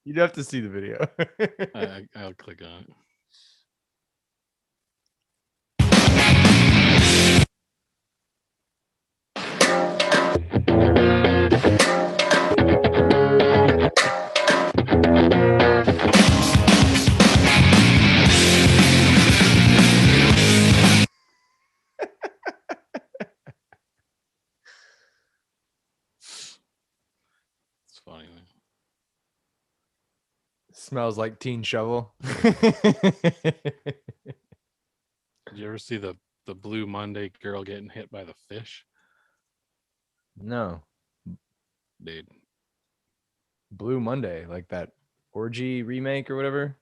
You'd have to see the video. I'll click on it. It's funny, man. Smells like Teen Shovel. Did you ever see the Blue Monday girl getting hit by the fish? No. Dude. Blue Monday, like that orgy remake or whatever.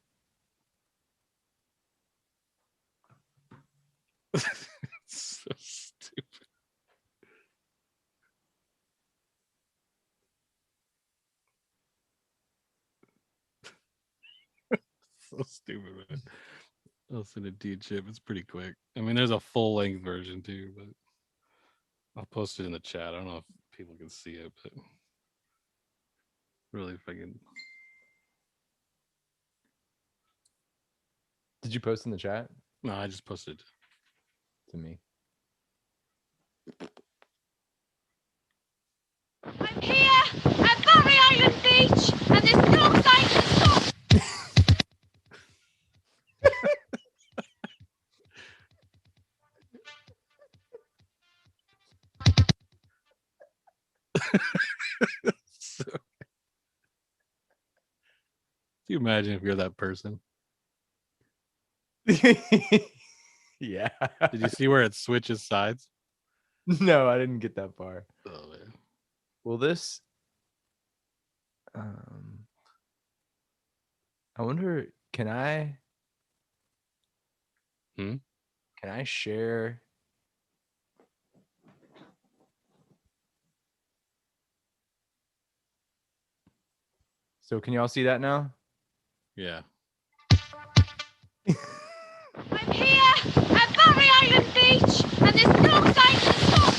So stupid. So stupid, man. I'll send it to you, Chip. It's pretty quick. I mean, there's a full length version too, but I'll post it in the chat. I don't know if people can see it, but really, if I can. Did you post in the chat? No, I just posted. To me. I'm here at Barry Island Beach, and there's no sign to stop. So, can you imagine if you're that person? Yeah. Did you see where it switches sides? No, I didn't get that far. Oh man. Well, this. I wonder. Can I? Hmm? Can I share? So can y'all see that now? Yeah. I'm here at Barry Island Beach, and there's no sign to stop.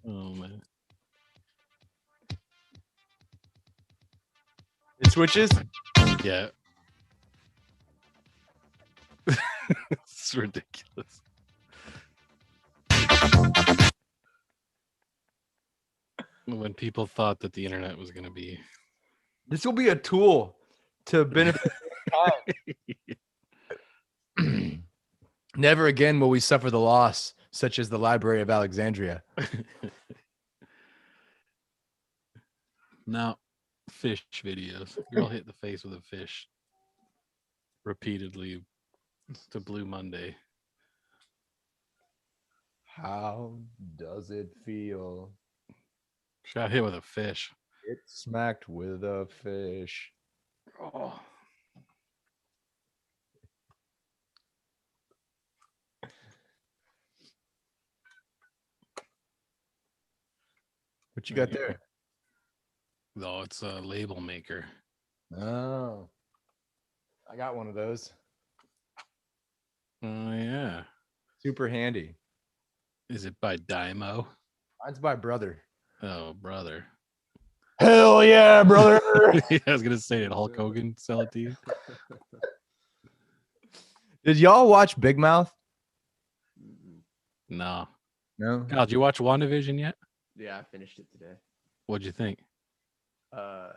Oh man. It switches. Yeah. It's ridiculous. When people thought that the internet was going to be. This will be a tool to benefit. Never again will we suffer the loss, such as the Library of Alexandria. Now, fish videos. Girl hit the face with a fish repeatedly to Blue Monday. How does it feel? Got hit with a fish. It smacked with a fish. Oh. What you got there? No, it's a label maker. Oh, I got one of those. Oh yeah. Super handy. Is it by Dymo? Mine's by brother. Oh, brother. Hell yeah, brother. Yeah, I was gonna say, did Hulk Hogan sell it to you? Did y'all watch Big Mouth? No. No. Kyle, did you watch WandaVision yet? Yeah, I finished it today. What'd you think? I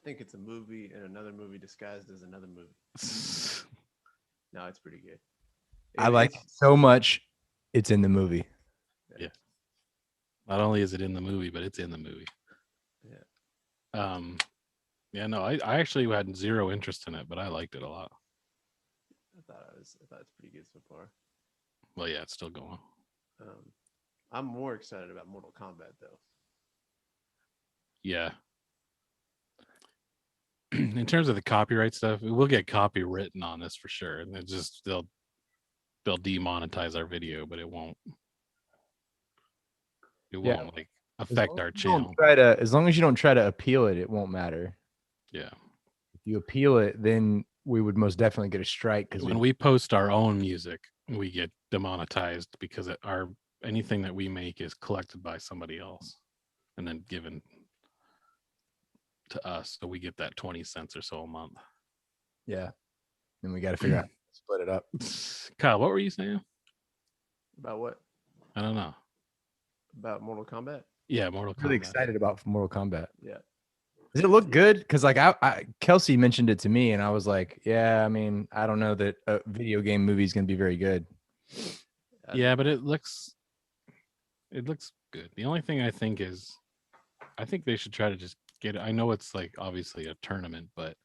think it's a movie and another movie disguised as another movie. No, it's pretty good. I like it so much. It's in the movie. Yeah. Not only is it in the movie, but it's in the movie. Yeah. Yeah, no, I actually had zero interest in it, but I liked it a lot. I thought it's pretty good so far. Well, yeah, it's still going. I'm more excited about Mortal Kombat though. Yeah. In terms of the copyright stuff, we'll get copywritten on this for sure. And it just they'll demonetize our video, but it won't like affect our channel. As long as you don't try to appeal it, it won't matter. Yeah. If you appeal it, then we would most definitely get a strike because When we post our own music, we get demonetized because anything that we make is collected by somebody else and then given to us. So we get that 20 cents or so a month. yeah. Then we got to figure out how to split it up. Kyle, what were you saying? About what? I don't know. About Mortal Kombat? Yeah, Mortal Kombat. Really excited about Mortal Kombat. Yeah. Does it look good? Because like Kelsey mentioned it to me, and I was like, yeah, I mean, I don't know that a video game movie is going to be very good. Yeah, but it looks good. The only thing I think is, I think they should try to just get it. I know it's like obviously a tournament, but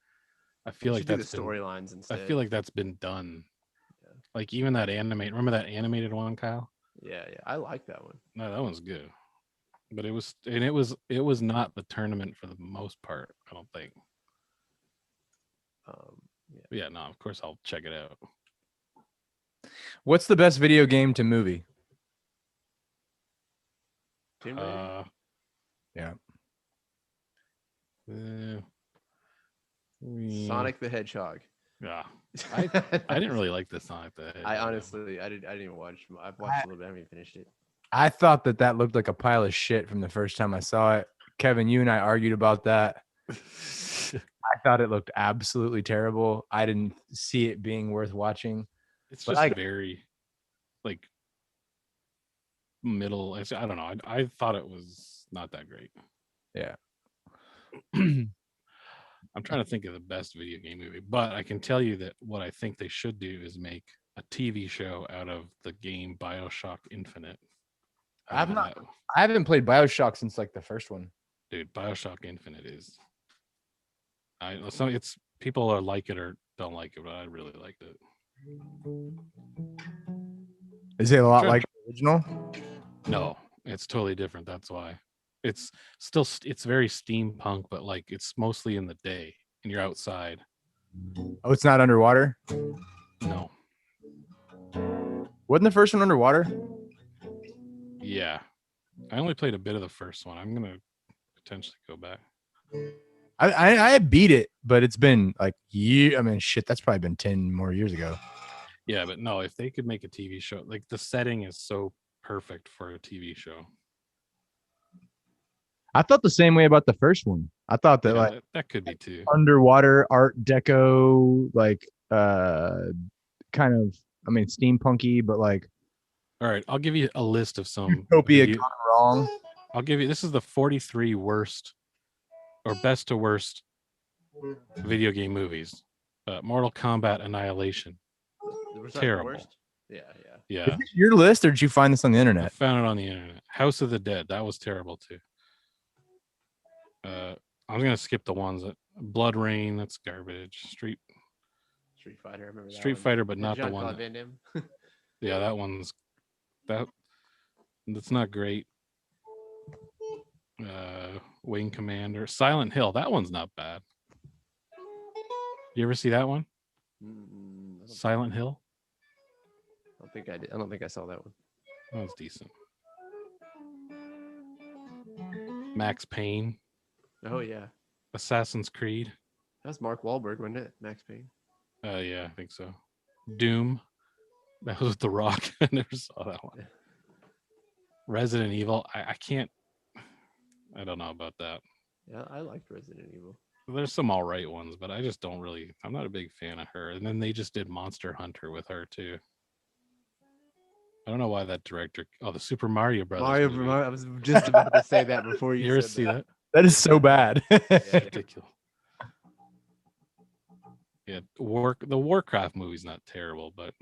I feel like that's the storylines instead. I feel like that's been done. Yeah. Like even that remember that animated one, Kyle? Yeah, I like that one. No, that one's good. But it was not the tournament for the most part, I don't think. Yeah, no, of course I'll check it out. What's the best video game to movie? Yeah. Sonic the Hedgehog. Yeah. I didn't really like the Sonic the Hedgehog. I didn't even watch. I've watched a little bit. I haven't even finished it. I thought that looked like a pile of shit from the first time I saw it. Kevin, you and I argued about that. I thought it looked absolutely terrible. I didn't see it being worth watching. It's just very like middle. I don't know. I thought it was not that great. Yeah. I'm trying to think of the best video game movie, but I can tell you that what I think they should do is make a TV show out of the game BioShock Infinite. I haven't played BioShock since like the first one. Dude, BioShock Infinite is. It's people are like it or don't like it, but I really liked it. Is it a lot like the original? No, it's totally different. That's why. It's very steampunk, but like it's mostly in the day and you're outside. Oh, it's not underwater? No. Wasn't the first one underwater? Yeah. I only played a bit of the first one. I'm gonna potentially go back. I beat it, but it's been like shit, that's probably been 10 more years ago. Yeah, but no, if they could make a TV show, like the setting is so perfect for a TV show. I thought the same way about the first one. I thought that that could be too. Underwater Art Deco, like kind of, steampunky, but like. All right, I'll give you a list of some. Utopia gone wrong. I'll give you. This is the 43 worst or best to worst video game movies. Mortal Kombat Annihilation. Terrible. Yeah. Is this your list, or did you find this on the internet? I found it on the internet. House of the Dead. That was terrible too. I'm gonna skip the ones that Blood Rain. That's garbage. Street Fighter. I remember that Street one. Fighter, but not the Jean-Claude one. Van Damme. Yeah, that one's that's not great. Wing Commander, Silent Hill. That one's not bad. You ever see that one? Silent Hill. I don't think I did. I don't think I saw that one. That was decent. Max Payne. Oh yeah. Assassin's Creed. That's Mark Wahlberg, wasn't it? Max Payne. Yeah, I think so. Doom. That was with The Rock. I never saw that one. Resident Evil. I can't. I don't know about that. Yeah, I liked Resident Evil. There's some all right ones, but I just don't really. I'm not a big fan of her. And then they just did Monster Hunter with her too. I don't know why that director. Oh, the Super Mario Brothers. movie. I was just about to say that before You you ever said see that? That is so bad. Ridiculous. Yeah, the Warcraft movie's not terrible, but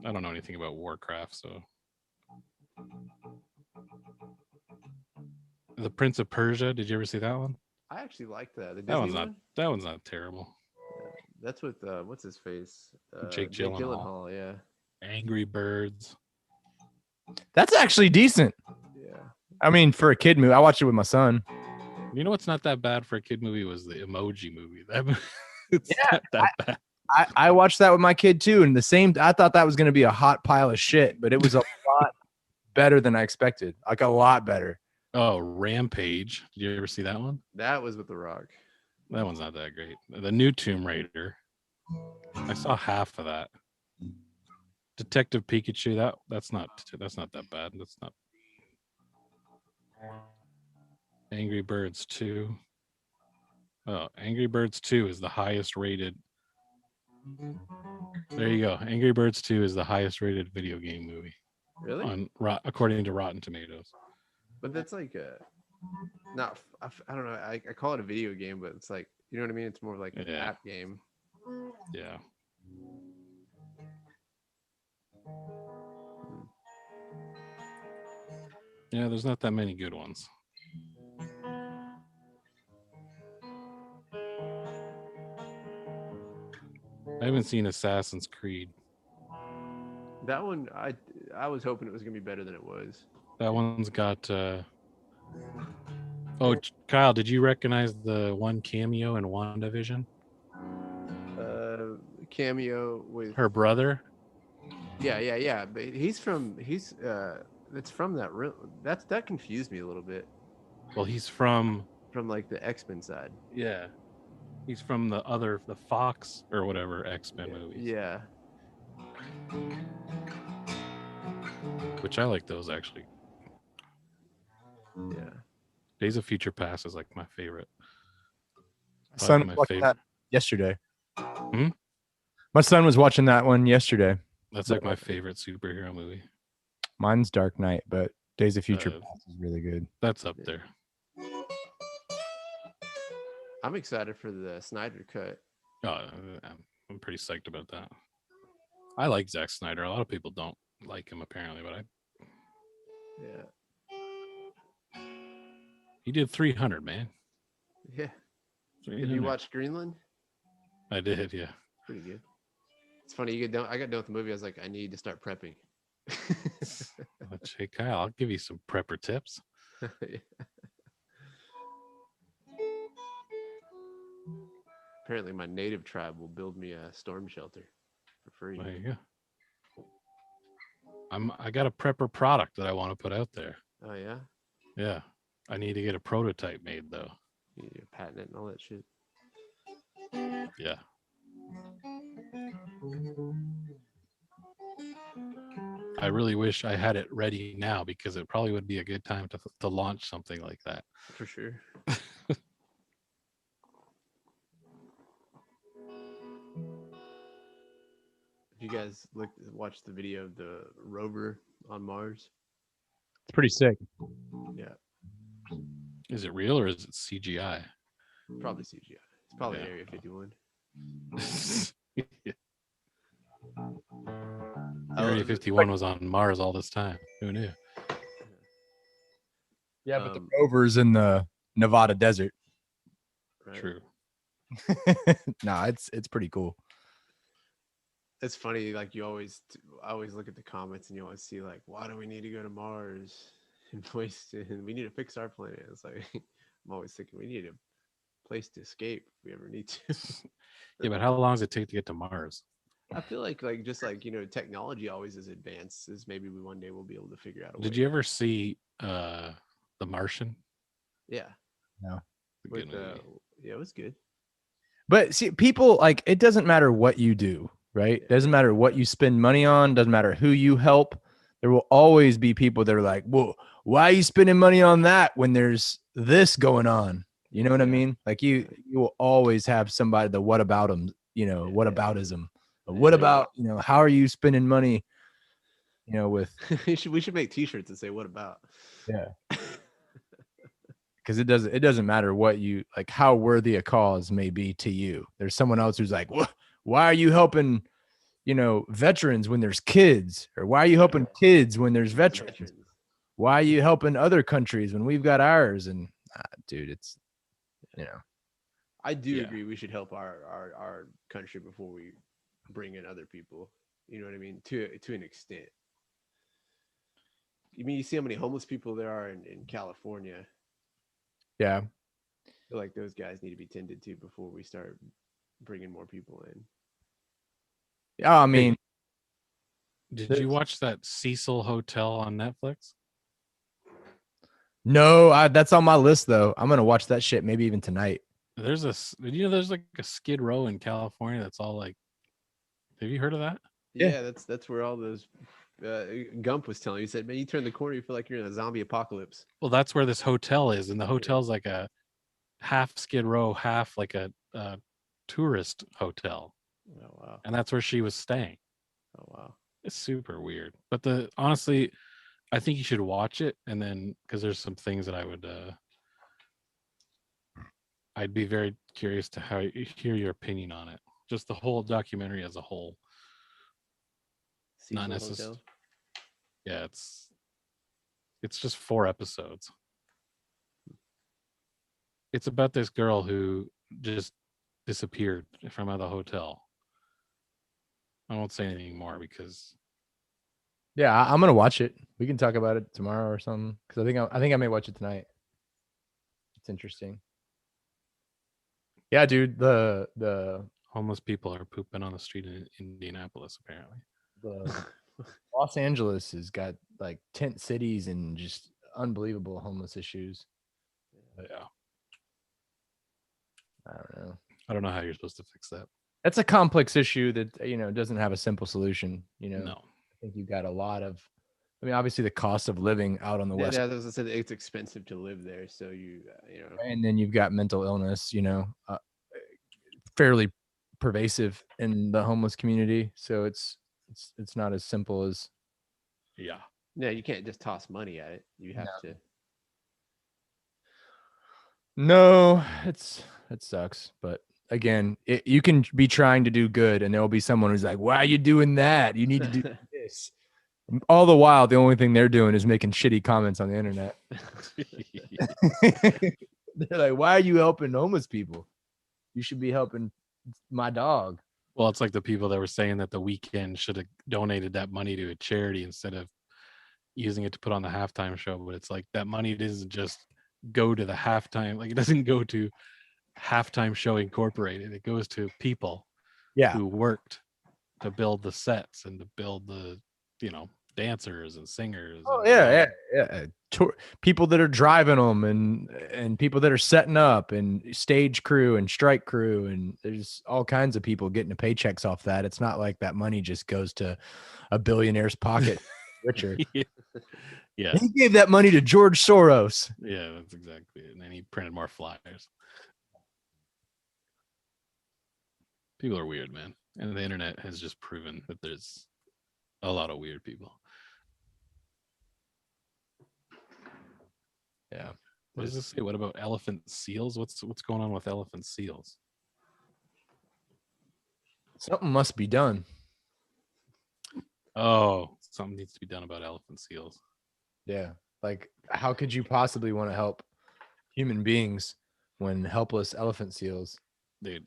I don't know anything about Warcraft, so. The Prince of Persia. Did you ever see that one? I actually liked that. The That Disney one's not. one? That one's not terrible. That's with what's his face? Jake Gyllenhaal. Yeah. Angry Birds. That's actually decent. Yeah. I mean, for a kid movie, I watched it with my son. You know what's not that bad for a kid movie was the Emoji movie. It's not that bad. I watched that with my kid too, and I thought that was going to be a hot pile of shit, but it was a lot better than I expected. Like a lot better. Oh, Rampage. Did you ever see that one? That was with The Rock. That one's not that great. The new Tomb Raider. I saw half of that. Detective Pikachu. That's not that bad. That's not. Angry Birds 2. Oh, Angry Birds 2 is the highest rated. There you go. Angry Birds 2 is the highest rated video game movie Really? according to Rotten Tomatoes. But that's like not. I don't know. I call it a video game, but it's like, you know what I mean. It's more like an Yeah. app game. Yeah. Yeah, there's not that many good ones. I haven't seen Assassin's Creed. That one, I was hoping it was gonna be better than it was. That one's got. Oh, Kyle, did you recognize the one cameo in WandaVision? Cameo with Her brother. Yeah. But it's from that real. That confused me a little bit. Well, he's from. From like the X-Men side. Yeah. He's from the Fox or whatever X-Men movies. Yeah. Which I like those actually. Yeah. Days of Future Past is like my favorite. My son my was watching favorite. that yesterday. Hmm? My son was watching that one yesterday. That's like my favorite superhero movie. Mine's Dark Knight, but Days of Future Uh, Past is really good. That's up there. I'm excited for the Snyder cut. Oh, I'm pretty psyched about that. I like Zack Snyder. A lot of people don't like him apparently, but Yeah. he did 300, man. Yeah. Did 300. you watch Greenland? I did, yeah. Pretty good. It's funny. I got done with the movie. I was like, I need to start prepping. Hey, Kyle, I'll give you some prepper tips. Yeah. Apparently, my native tribe will build me a storm shelter for free. There you go. I got a prepper product that I want to put out there. Oh yeah. Yeah. I need to get a prototype made though. You need to patent it and all that shit. Yeah. I really wish I had it ready now because it probably would be a good time to launch something like that. For sure. You guys watch the video of the rover on Mars? It's pretty sick. Yeah, Is it real or is it CGI? probably CGI. It's probably Yeah. Area 51. Area 51 was on Mars all this time. Who knew? Yeah, but the rover's in the Nevada desert. Right? True. Nah, it's pretty cool. It's funny. Like I always look at the comments and you always see like, why do we need to go to Mars and we need to fix our planet? It's like I'm always thinking we need a place to escape if we ever need to. Yeah, but how long does it take to get to Mars? I feel like just like technology always is advanced. As maybe one day we'll be able to figure out a way. Did you ever see The Martian? Yeah. No. Good movie. Yeah, it was good. But see, people like it doesn't matter what you do, right? Doesn't matter what you spend money on, doesn't matter who you help. there will always be people that are like, well, why are you spending money on that when there's this going on? You know what I Yeah. mean? Like you will always have somebody, the what about them, what Yeah. aboutism. What Yeah. about, how are you spending money, with, we should make t-shirts that say what about. yeah. Because it doesn't matter what you like, how worthy a cause may be to you. There's someone else who's like, what? Why are you helping, veterans when there's kids? Or why are you helping kids when there's veterans? Why are you helping other countries when we've got ours? And dude, it's, I do Yeah. agree we should help our country before we bring in other people. You know what I mean? To an extent. You mean you see how many homeless people there are in California? yeah. I feel like those guys need to be tended to before we start bringing more people in. Yeah. I mean, Did you watch that Cecil Hotel on Netflix? no, that's on my list though. I'm gonna watch that shit maybe even tonight. There's there's like a Skid Row in California that's all like. Have you heard of that? Yeah, that's where all those Gump was telling you. He said, man, you turn the corner, you feel like you're in a zombie apocalypse. Well, that's where this hotel is, and the hotel's like a half Skid Row, half like a tourist hotel, Oh wow. and that's where she was staying. Oh wow. It's super weird, but honestly, I think you should watch it, and then because there's some things that I'd be very curious to hear your opinion on it. Just the whole documentary as a whole. Not Cecil necessarily. Hotel. Yeah, it's just 4 episodes. It's about this girl who just disappeared from the hotel. I won't say anything more because Yeah, I'm gonna watch it. We can talk about it tomorrow or something. Because I think I may watch it tonight. It's interesting. Yeah, dude. The homeless people are pooping on the street in Indianapolis, apparently. the Los Angeles has got like tent cities and just unbelievable homeless issues. Yeah. I don't know. I don't know how you're supposed to fix that. That's a complex issue that doesn't have a simple solution. No. I think you've got a lot of. I mean, obviously the cost of living out on the west, Yeah, as I said, it's expensive to live there, so and then you've got mental illness. Fairly pervasive in the homeless community. So it's not as simple as. Yeah. Yeah, you can't just toss money at it. You have to. No, it sucks, but again, you can be trying to do good, and there will be someone who's like, "Why are you doing that? You need to do this." All the while, the only thing they're doing is making shitty comments on the internet. They're like, "Why are you helping homeless people? You should be helping my dog." Well, it's like the people that were saying that the weekend should have donated that money to a charity instead of using it to put on the halftime show. But it's like that money doesn't just go to the halftime. Like it doesn't go to Halftime Show Incorporated. It goes to people who worked to build the sets and to build the, dancers and singers. Oh and, yeah. People that are driving them and people that are setting up and stage crew and strike crew, and there's all kinds of people getting the paychecks off that. It's not like that money just goes to a billionaire's pocket. Richard, yeah, he gave that money to George Soros. Yeah, that's exactly it. And then he printed more flyers. People are weird, man, and the internet has just proven that there's a lot of weird people. Yeah. What does this say? What about elephant seals? What's going on with elephant seals? Something must be done. Oh, something needs to be done about elephant seals. Yeah. Like, how could you possibly want to help human beings when helpless elephant seals? Dude.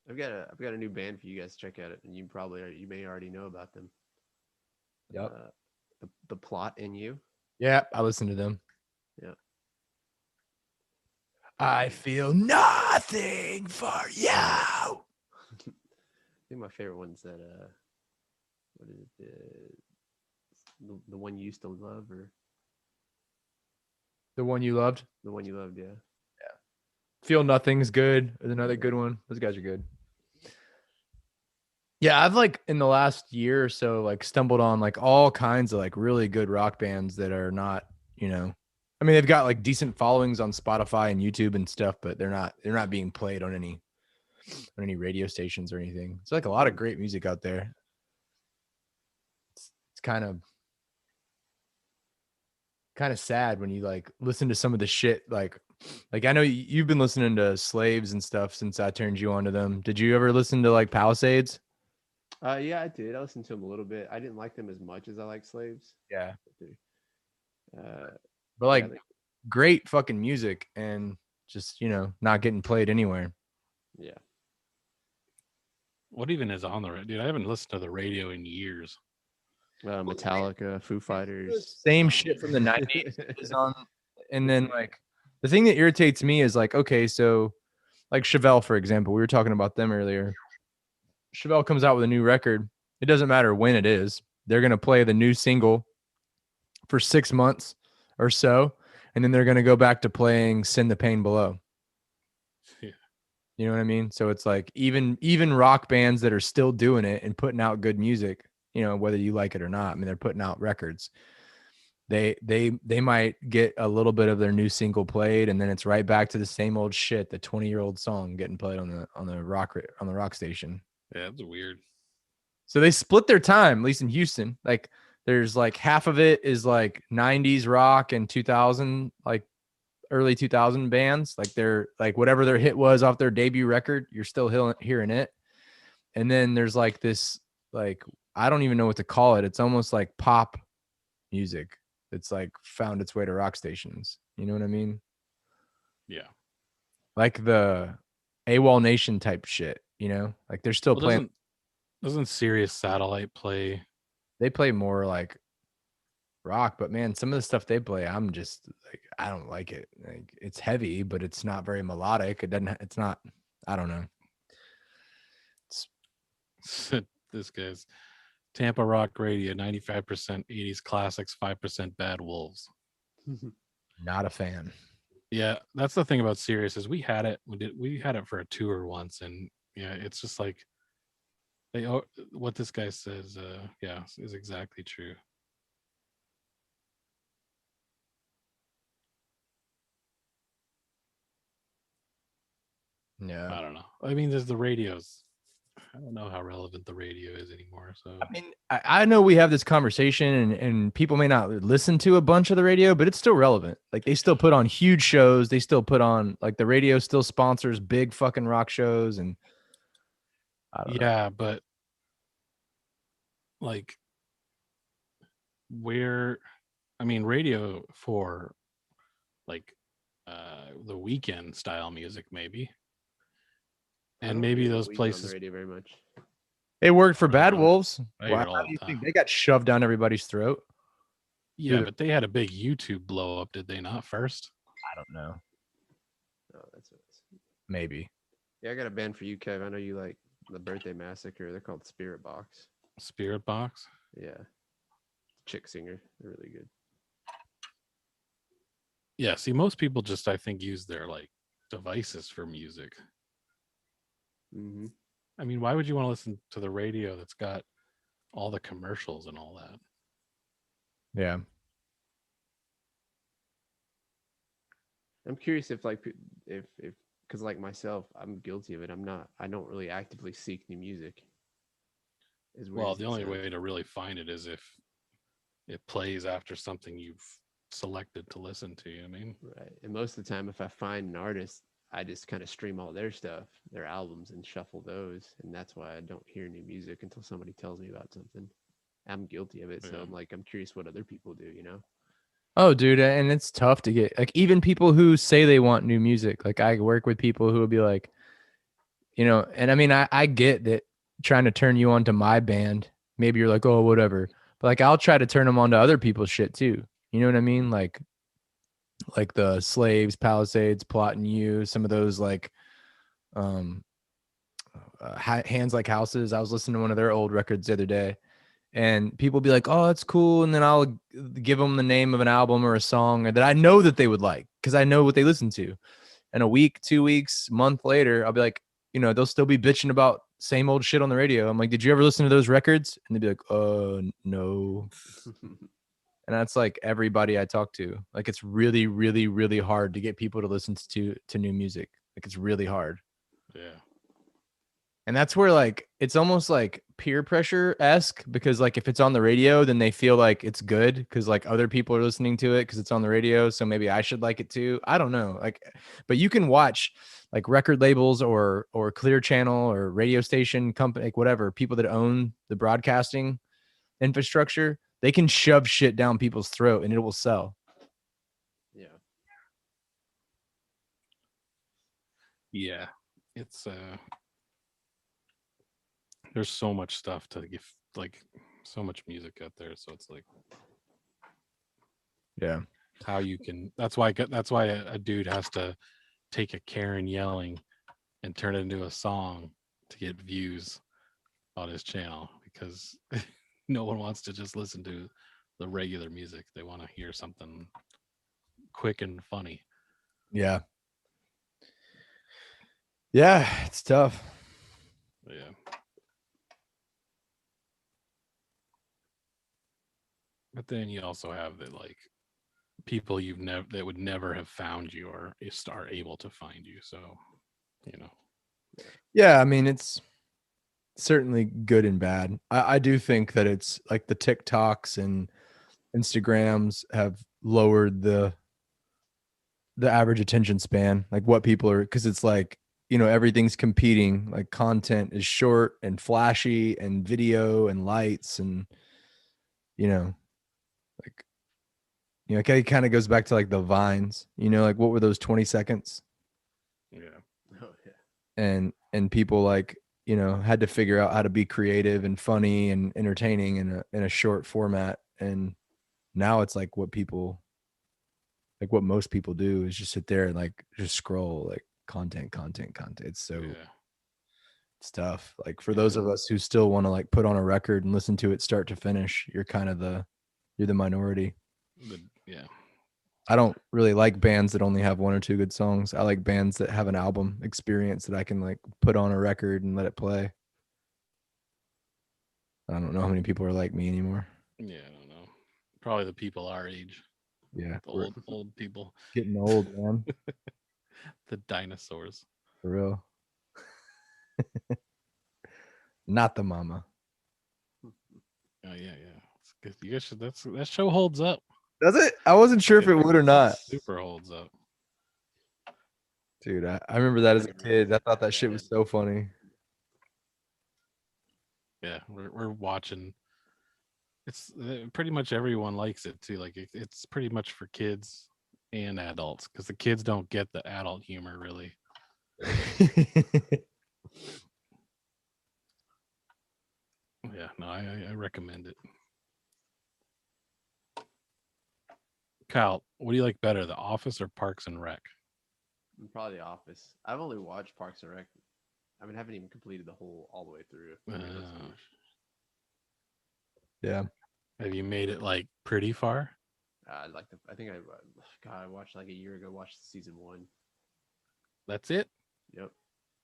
I've got a new band for you guys to check out it, and you may already know about them. Yep. The Plot in You. Yeah, I listened to them. Yeah. I feel nothing for you. I think my favorite one's that what is it, the one you used to love, or The One You Loved. the one you loved, yeah. Feel Nothing's good is another good one. Those guys are good. Yeah, I've like in the last year or so like stumbled on like all kinds of like really good rock bands that are not, I mean they've got like decent followings on Spotify and YouTube and stuff, but they're not being played on any radio stations or anything. It's like a lot of great music out there. It's kind of sad when you like listen to some of the shit like I know you've been listening to Slaves and stuff since I turned you on to them. Did you ever listen to like Palisades? Yeah, I did. I listened to them a little bit. I didn't like them as much as I like Slaves. Yeah. Uh, But like yeah, great fucking music and just, not getting played anywhere. yeah. What even is on the radio? Dude, I haven't listened to the radio in years. Metallica, Foo Fighters. Same shit from the 90s is on. And then like the thing that irritates me is like, okay, so like Chevelle, for example, we were talking about them earlier. Chevelle comes out with a new record. It doesn't matter when it is. They're going to play the new single for 6 months or so. And then they're going to go back to playing Send the Pain Below. Yeah. You know what I mean? So it's like even rock bands that are still doing it and putting out good music, whether you like it or not. I mean, they're putting out records. They might get a little bit of their new single played, and then it's right back to the same old shit, the 20-year-old song getting played on the rock station. Yeah, it's weird. So they split their time, at least in Houston. Like there's like half of it is like 90s rock and 2000, like early 2000 bands. Like they're like whatever their hit was off their debut record, you're still hearing it. And then there's like this, like, I don't even know what to call it. It's almost like pop music. It's like found its way to rock stations. You know what I mean? Yeah. Like the AWOL Nation type shit, like they're still playing. Doesn't Sirius Satellite play? They play more like rock, but man, some of the stuff they play, I'm just like, I don't like it. Like it's heavy, but it's not very melodic. It's not, I don't know. This guy's Tampa Rock Radio, 95% 80s classics, 5% Bad Wolves. Not a fan. Yeah, that's the thing about Sirius is we had it for a tour once, and yeah, it's just like what this guy says, is exactly true. Yeah, I don't know. I mean, there's the radios. I don't know how relevant the radio is anymore. So I mean, I know we have this conversation and people may not listen to a bunch of the radio, but it's still relevant. Like they still put on huge shows. They still put on like the radio still sponsors big fucking rock shows. And I don't know. But like radio for like the weekend style music maybe. And maybe those places radio very much. It worked for Bad Wolves. Why do you think they got shoved down everybody's throat? Yeah, but they had a big YouTube blow up, did they not first? I don't know. Oh, that's it. Maybe. Yeah, I got a band for you, Kev. I know you like the Birthday Massacre. They're called Spirit Box. Spirit Box? Yeah. Chick singer. They're really good. Yeah, see, most people just, I think, use their like devices for music. Mm-hmm. I mean, why would you want to listen to the radio that's got all the commercials and all that? Yeah. I'm curious if because like myself, I'm guilty of it. I don't really actively seek new music. Well, the only way to really find it is if it plays after something you've selected to listen to. I mean, right. And most of the time, if I find an artist, I just kind of stream all their stuff, their albums, and shuffle those. And that's why I don't hear new music until somebody tells me about something. I'm guilty of it. So I'm curious what other people do, Oh, dude. And it's tough to get like even people who say they want new music. Like I work with people who will be like, and I mean, I get that trying to turn you on to my band. Maybe you're like, oh, whatever. But like, I'll try to turn them on to other people's shit too. You know what I mean? Like the Slaves, Palisades, Plotting You, some of those like Hands Like Houses. I was listening to one of their old records the other day and people be like, oh, that's cool. And then I'll give them the name of an album or a song that I know that they would like because I know what they listen to. And a week, 2 weeks, month later, I'll be like, you know, they'll still be bitching about same old shit on the radio. I'm like, did you ever listen to those records? And they'd be like, no. And that's like everybody I talk to. Like, it's really, really, really hard to get people to listen to new music. Like, it's really hard. Yeah. And that's where, like, it's almost like peer pressure-esque, because like if it's on the radio, then they feel like it's good because like other people are listening to it because it's on the radio. So maybe I should like it too. I don't know. Like, but you can watch like record labels or Clear Channel or radio station company, like whatever, people that own the broadcasting infrastructure, they can shove shit down people's throat and it will sell. Yeah. Yeah. It's there's so much stuff to give, like so much music out there. So it's like, Yeah. how you can, that's why a dude has to take a Karen yelling and turn it into a song to get views on his channel, because no one wants to just listen to the regular music. They want to hear something quick and funny. Yeah. Yeah. It's tough. Yeah. But then you also have the like people you've never, that would never have found you or are able to find you. So, you know. Yeah. I mean, it's certainly good and bad. I do think that it's like the TikToks and Instagrams have lowered the average attention span, like what people are, because it's like, you know, everything's competing. Like content is short and flashy and video and lights and, you know, like, you know, it kind of goes back to like the Vines, you know, like what were those 20 seconds? Yeah. Oh yeah. And people like, you know, had to figure out how to be creative and funny and entertaining in a short format. And now it's like what most people do is just sit there and like just scroll like content. It's so it's tough. Like for those of us who still want to like put on a record and listen to it start to finish, you're the minority. Yeah. I don't really like bands that only have one or two good songs. I like bands that have an album experience that I can like put on a record and let it play. I don't know how many people are like me anymore. Yeah, I don't know. Probably the people our age. Yeah, The old people. getting old, man. The dinosaurs. For real. Not the mama. Oh yeah. It's good. You guys should, that show holds up. Does it? I wasn't sure if it would or not. Super holds up. Dude, I remember that as a kid. I thought that shit was so funny. Yeah, we're watching. It's pretty much everyone likes it too. Like it's pretty much for kids and adults, because the kids don't get the adult humor really. Yeah, no, I recommend it. Kyle, what do you like better, The Office or Parks and Rec? Probably The Office. I've only watched Parks and Rec. I mean, I haven't even completed all the way through. Yeah. Have you made it like pretty far? I watched like a year ago. Watched season 1. That's it. Yep.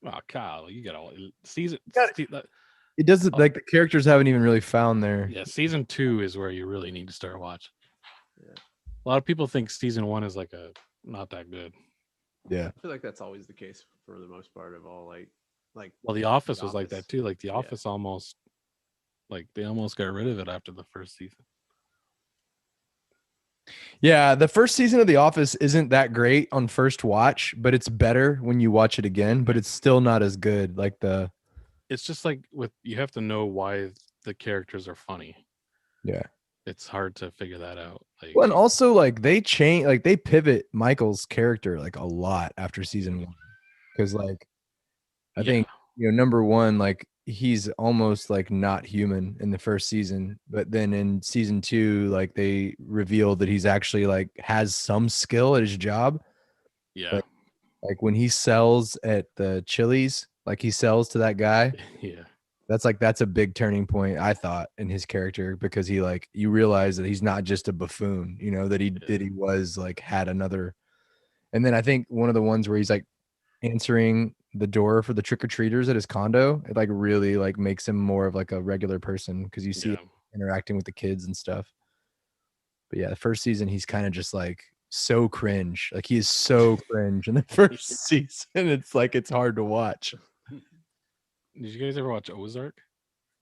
Oh, Kyle, you got all season. It doesn't like the characters haven't even really found their. Yeah, season 2 is where you really need to start watching. Yeah. A lot of people think season 1 is like not that good. Yeah. I feel like that's always the case for the most part of all like. Well, The Office was like that too. Like The Office almost, like they almost got rid of it after the first season. Yeah, the first season of The Office isn't that great on first watch, but it's better when you watch it again, but it's still not as good. Like it's just like you have to know why the characters are funny. Yeah. It's hard to figure that out. Like, well, and also like they pivot Michael's character like a lot after season 1. Because like I think, you know, number one, like he's almost like not human in the first season, but then in season 2, like they reveal that he's actually like has some skill at his job. Yeah. Like when he sells at the Chili's, like he sells to that guy. Yeah. That's a big turning point, I thought, in his character, because he like, you realize that he's not just a buffoon, you know, that he was like had another. And then I think one of the ones where he's like answering the door for the trick or treaters at his condo, it like really like makes him more of like a regular person because you see Yeah. him interacting with the kids and stuff. But yeah, the first season he's kind of just like so cringe. Like he is so cringe in the first season. It's like it's hard to watch. Did you guys ever watch Ozark?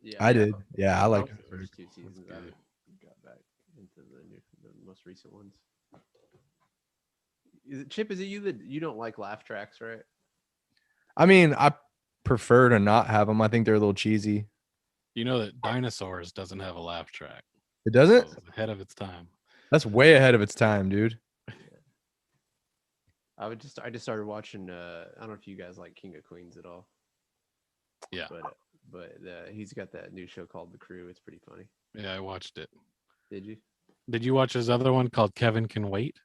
Yeah, I did. Yeah, I like watched the first 2 seasons. I good. haven't got back into the most recent ones. Is it Chip? Is it you that you don't like laugh tracks, right? I mean, I prefer to not have them. I think they're a little cheesy. You know that Dinosaurs doesn't have a laugh track. It doesn't? So it's ahead of its time. That's way ahead of its time, dude. I just started watching. I don't know if you guys like King of Queens at all. Yeah. But he's got that new show called The Crew. It's pretty funny. Yeah, I watched it. Did you? Did you watch his other one called Kevin Can Wait?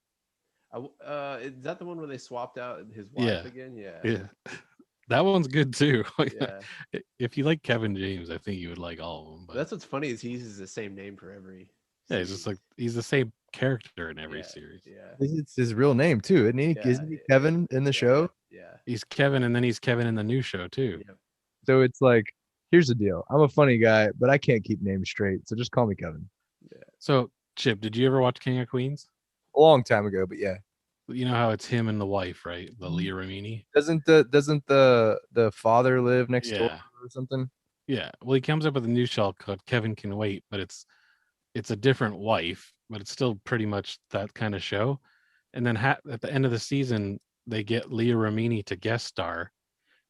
Is that the one where they swapped out his wife again? Yeah. Yeah. That one's good too. Yeah. If you like Kevin James, I think you would like all of them. But That's what's funny is he uses the same name for every. yeah, he's just like he's the same character in every Yeah, series. Yeah. It's his real name too, isn't he? Yeah, Isn't he Kevin in the show? Yeah. He's Kevin, and then he's Kevin in the new show too. Yep. So it's like, here's the deal. I'm a funny guy, but I can't keep names straight. So just call me Kevin. So Chip, did you ever watch King of Queens? A long time ago, but yeah. You know how it's him and the wife, right? The Leah Remini. Doesn't the father live next door Yeah. or something? Yeah. Well, he comes up with a new show called Kevin Can Wait, but it's a different wife, but it's still pretty much that kind of show. And then at the end of the season, they get Leah Remini to guest star,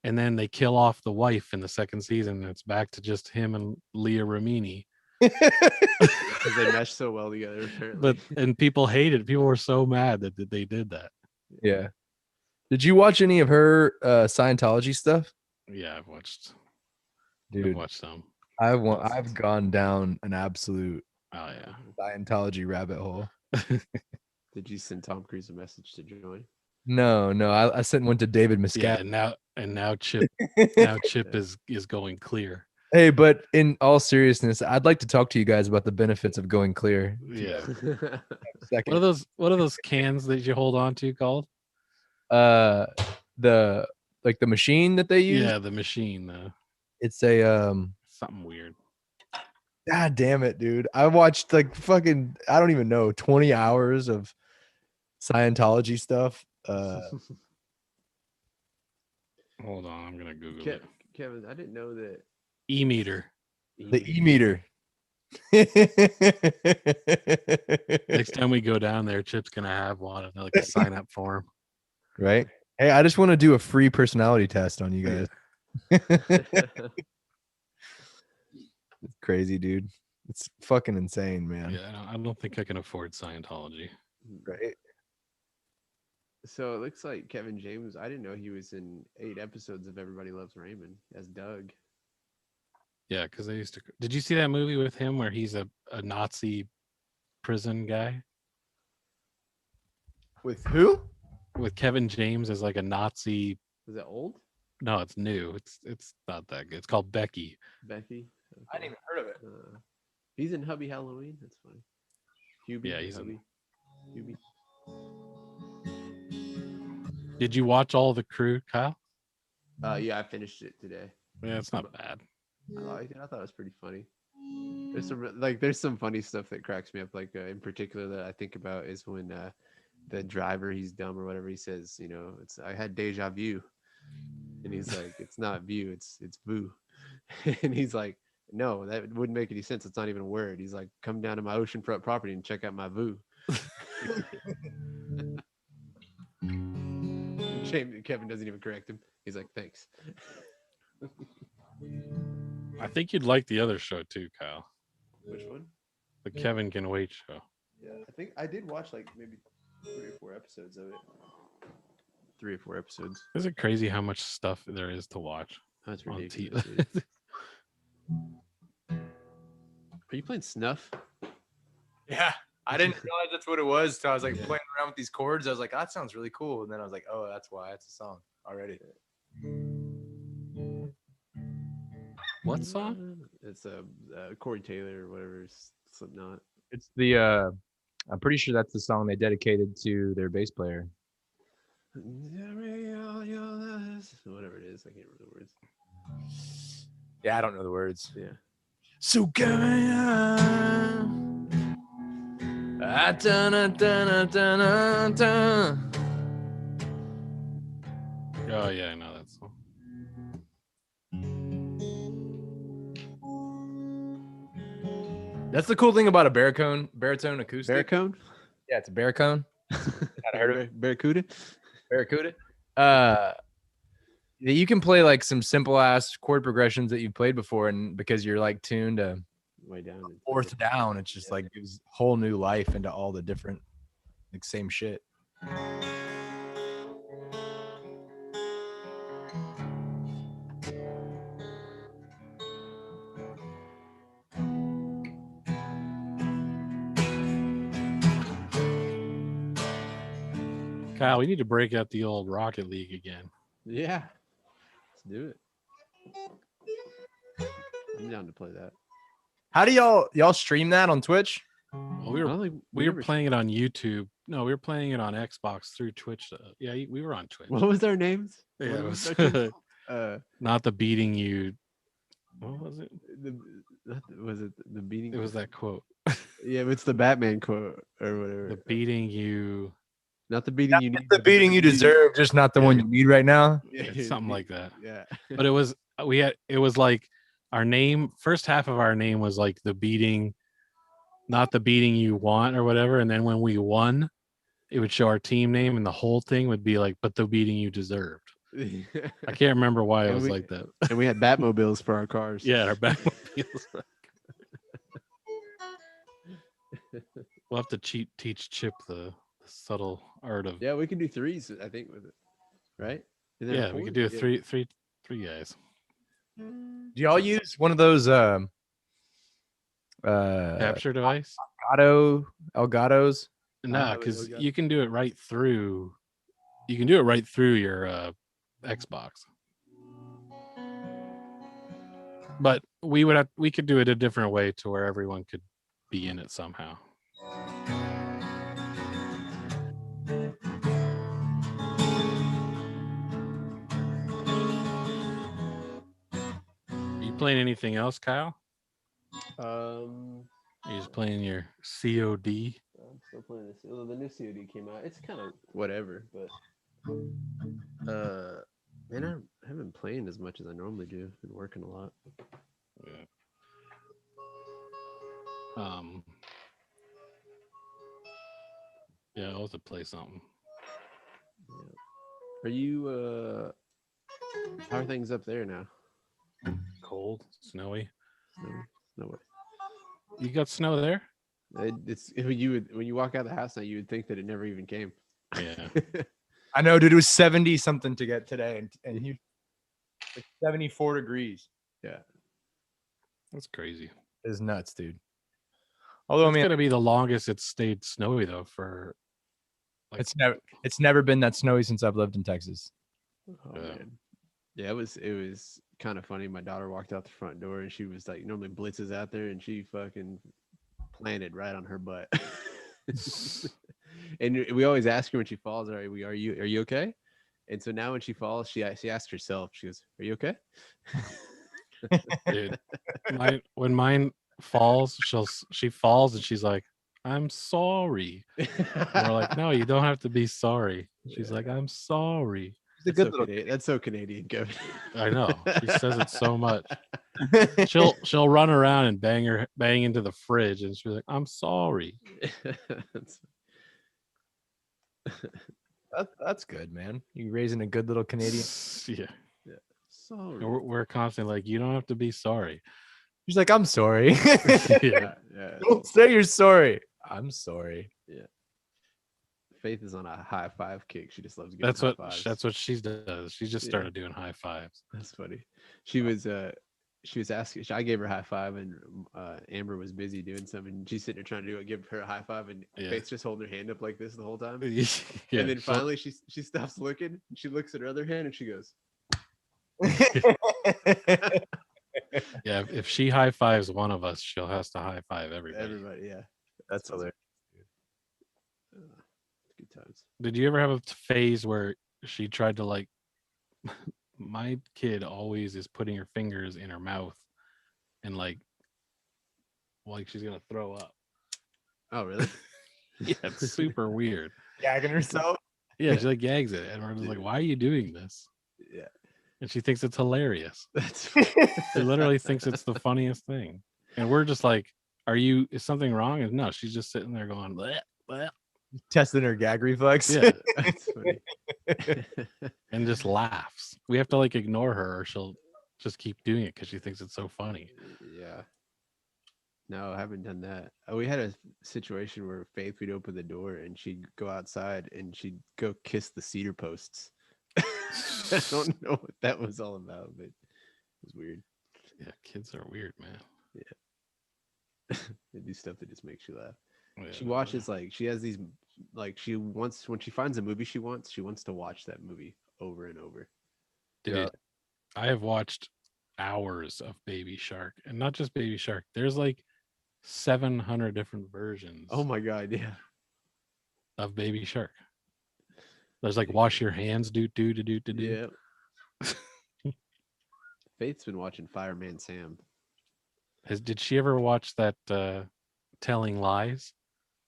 and then they kill off the wife in the second season, and it's back to just him and Leah Remini. Because they mesh so well together, apparently. And people hated. People were so mad that they did that. Yeah. Did you watch any of her Scientology stuff? Yeah, I've watched Dude, some. I've gone down an absolute Oh yeah. Scientology rabbit hole. Did you send Tom Cruise a message to join? No, I sent one to David Muscat. Yeah, and now Chip Chip is going clear. Hey, but in all seriousness, I'd like to talk to you guys about the benefits of going clear. Yeah. Second. What are those cans that you hold on to called? The machine that they use. Yeah, the machine. It's a Something weird. God damn it, dude. I watched like fucking I don't even know 20 hours of Scientology stuff. Hold on, I'm gonna Google it. Kevin, I didn't know that E-meter. The e-meter. Next time we go down there, Chip's gonna have one and like a sign up form. Right? Hey, I just want to do a free personality test on you guys. It's crazy, dude. It's fucking insane, man. Yeah, I don't think I can afford Scientology. Right? So it looks like Kevin James. I didn't know he was in 8 episodes of Everybody Loves Raymond as Doug. Yeah, because they used to. Did you see that movie with him where he's a Nazi prison guy? With who? With Kevin James as like a Nazi. Was that old? No, it's new. It's not that good. It's called Becky. Becky? Okay. I didn't even heard of it. He's in Hubby Halloween. That's funny. Hubie. Yeah, he's in- Hubie. Did you watch all the Crew, Kyle? Yeah, I finished it today. Yeah, it's not bad. I liked it. I thought it was pretty funny. There's some funny stuff that cracks me up. Like in particular that I think about is when the driver, he's dumb or whatever, he says, you know, I had deja vu, and he's like, it's not view, it's vu, and he's like, no, that wouldn't make any sense. It's not even a word. He's like, come down to my oceanfront property and check out my vu. Kevin doesn't even correct him. He's like, thanks. I think you'd like the other show too, Kyle. Which one? The Kevin Can Wait show. Yeah, I think I did watch like maybe 3 or 4 episodes of it. 3 or 4 episodes. Is it crazy how much stuff there is to watch? That's on ridiculous. TV? Dude. Are you playing Snuff? Yeah. I didn't realize that's what it was. So I was like playing around with these chords. I was like, that sounds really cool. And then I was like, oh, that's why it's a song already. What song? It's Corey Taylor or whatever, Slipknot. It's the I'm pretty sure that's the song they dedicated to their bass player. Whatever it is, I can't remember the words. Yeah, I don't know the words. Yeah. So come on. Oh yeah, I know that song. That's the cool thing about a baritone acoustic. Barricone? Yeah, it's a baritone. heard of it. Barracuda? Barracuda. That you can play like some simple ass chord progressions that you've played before, and because you're like tuned to Way down. fourth down, it's just like gives whole new life into all the different like same shit. Kyle, we need to break out the old Rocket League again. Yeah. Let's do it. I'm down to play that. How do y'all stream that on Twitch? Well, I don't think we never- were playing it on YouTube. No, we were playing it on Xbox through Twitch. Yeah, we were on Twitch. What was our names? Yeah, What it was was our names? not the beating you. What was it? Was it the beating? It was that quote. Yeah, it's the Batman quote or whatever. The beating you. Not the beating you need. The beating you deserve, just not the one you need right now. Yeah, It's something like that. Yeah. But it was like our name. First half of our name was like the beating, not the beating you want or whatever. And then when we won, it would show our team name, and the whole thing would be like, "But the beating you deserved." I can't remember why it And was we- like that. And we had Batmobiles for our cars. Yeah, our Batmobiles. We'll have to teach Chip the subtle art of. Yeah, we can do threes, I think, with it. Right? Is there Yeah, we fours? could do a Yeah. three guys. Do y'all use one of those Capture device? Elgatos? No, have it, because Elgato. you can do it right through. You can do it right through your Xbox. But we could do it a different way to where everyone could be in it somehow. Are you playing anything else, Kyle? Um, Are you just playing your COD? I'm still playing this. Well, the new COD came out. It's kind of whatever, but man, I haven't been playing as much as I normally do. Been working a lot. Yeah. Yeah, I'll have to play something. Yeah. Are you how are things up there now? Cold, snowy. No way. You got snow there? It's when you walk out of the house now, you would think that it never even came. Yeah. I know, dude. It was 70 something to get today, and he like 74 degrees. Yeah. That's crazy. It's nuts, dude. Although It's I mean, gonna be the longest it's stayed snowy though for like it's never been that snowy since I've lived in Texas. Oh, Yeah. man. Yeah, it was kind of funny. My daughter walked out the front door and she was like, normally Blitz is out there, and she fucking planted right on her butt. And we always ask her when she falls, are you okay? And so now when she falls, she asks herself, she goes, "Are you okay?" dude. When mine falls, she falls and she's like, "I'm sorry." And we're like, "No, you don't have to be sorry." She's like, "I'm sorry." It's a That's good so little. Canadian. That's so Canadian, Kevin. I know. She says it so much. She'll run around and bang into the fridge, and she's like, "I'm sorry." That's- That's good, man. You raising a good little Canadian. Yeah. Sorry. And we're constantly like, "You don't have to be sorry." She's like, I'm sorry. Yeah. Yeah. Don't say you're sorry. I'm sorry. Faith is on a high five kick. She just loves giving That's high what fives. she does. She just Yeah. started doing high fives. That's funny. She was asking. I gave her a high five, and Amber was busy doing something. And she's sitting there trying to do it, give her a high five, and Yeah. Faith's just holding her hand up like this the whole time. Yeah. And then finally, she stops looking. She looks at her other hand, and she goes, Yeah, if she high fives one of us, she'll have to high five everybody. "Everybody, yeah, That's hilarious. good times. Did you ever have a phase where she tried to like? My kid always is putting her fingers in her mouth and like she's gonna throw up. Oh, really? Yeah, it's super weird. Gagging herself. Yeah, she like gags it, and we're just like, "Why are you doing this?" Yeah. And she thinks it's hilarious. That's She literally thinks it's the funniest thing, and we're just like, Is something wrong?" And no, she's just sitting there going, bleh, bleh. Testing her gag reflex. Yeah, That's funny. and just laughs. We have to like ignore her, or she'll just keep doing it because she thinks it's so funny. Yeah. No, I haven't done that. We had a situation where Faith would open the door and she'd go outside and she'd go kiss the cedar posts. I don't know what that was all about, but it was weird. Yeah, kids are weird, man. They do stuff that just makes you laugh. Yeah, She watches like she has these like she wants when she finds a movie she wants to watch that movie over and over. dude, Yeah. I have watched hours of Baby Shark, and not just Baby Shark. There's like 700 different versions Oh my god, yeah. of Baby Shark. There's like wash your hands, do. Yeah. Faith's been watching Fireman Sam. Did she ever watch that Telling Lies?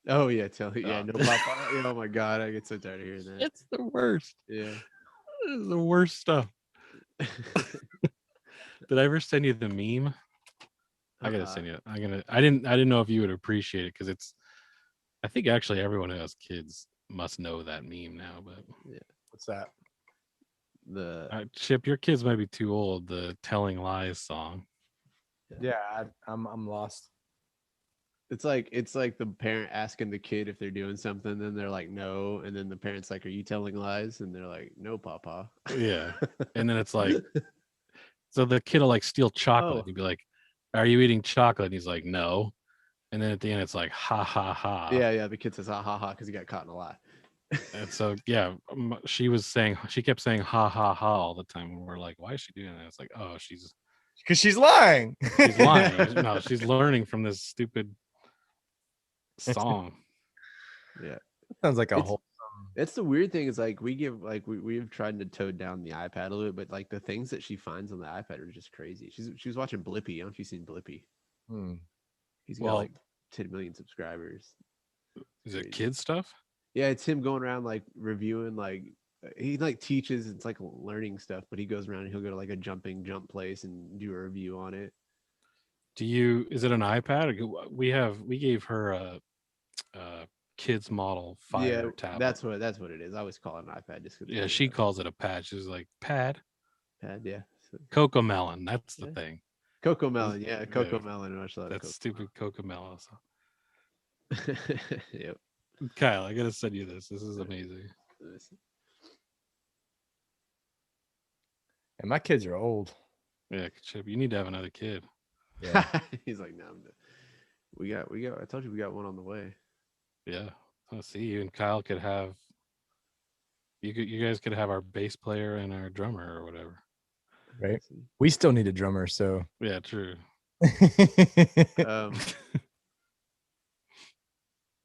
Oh yeah, yeah, Oh. no papa. Oh my god, I get so tired of hearing that. It's the worst. Yeah. It's the worst stuff. Did I ever send you the meme? I gotta send you. I didn't know if you would appreciate it because it's. I think actually everyone who has kids must know that meme now. But What's that? Chip, your kids might be too old. The Telling Lies song. Yeah, I'm lost. It's like the parent asking the kid if they're doing something, then they're like no, and then the parent's like, "Are you telling lies?" And they're like, "No, papa." Yeah, and then it's like, so the kid will like steal chocolate. Oh. He'd be like, "Are you eating chocolate?" And he's like, "No." And then at the end, it's like, "Ha ha ha." Yeah. The kid says ha ha ha because he got caught in a lie. And so she kept saying ha ha ha all the time, and we're like, "Why is she doing that?" It's like, "Oh, she's Because she's lying. lying." No, she's learning from this stupid song. Yeah. Sounds like a It's- whole. It's the weird thing is like we've tried to tone down the iPad a little bit, but like the things that she finds on the iPad are just crazy. She was watching Blippy. I don't know if you've seen Blippy. He's got like 10 million subscribers. Is it kid stuff? Yeah, it's him going around like reviewing like he like teaches. It's like learning stuff, but he goes around and he'll go to like a jump place and do a review on it. Is it an iPad? We gave her a kids model Fire tablet. That's what it is. I always call it an iPad just because. Yeah, she calls it a pad. She's like pad. Yeah. Cocoa Melon. That's the thing. Cocoa Melon. Yeah, Cocoa Melon. That's stupid Cocoa Melon. So. Yep. Kyle, I gotta send you this. This is amazing. And my kids are old. Yeah, Chip, you need to have another kid. Yeah. He's like, no, we got. I told you we got one on the way. Yeah, let's see. You and Kyle could have. You guys could have our bass player and our drummer or whatever. Right. We still need a drummer, so. Yeah, true.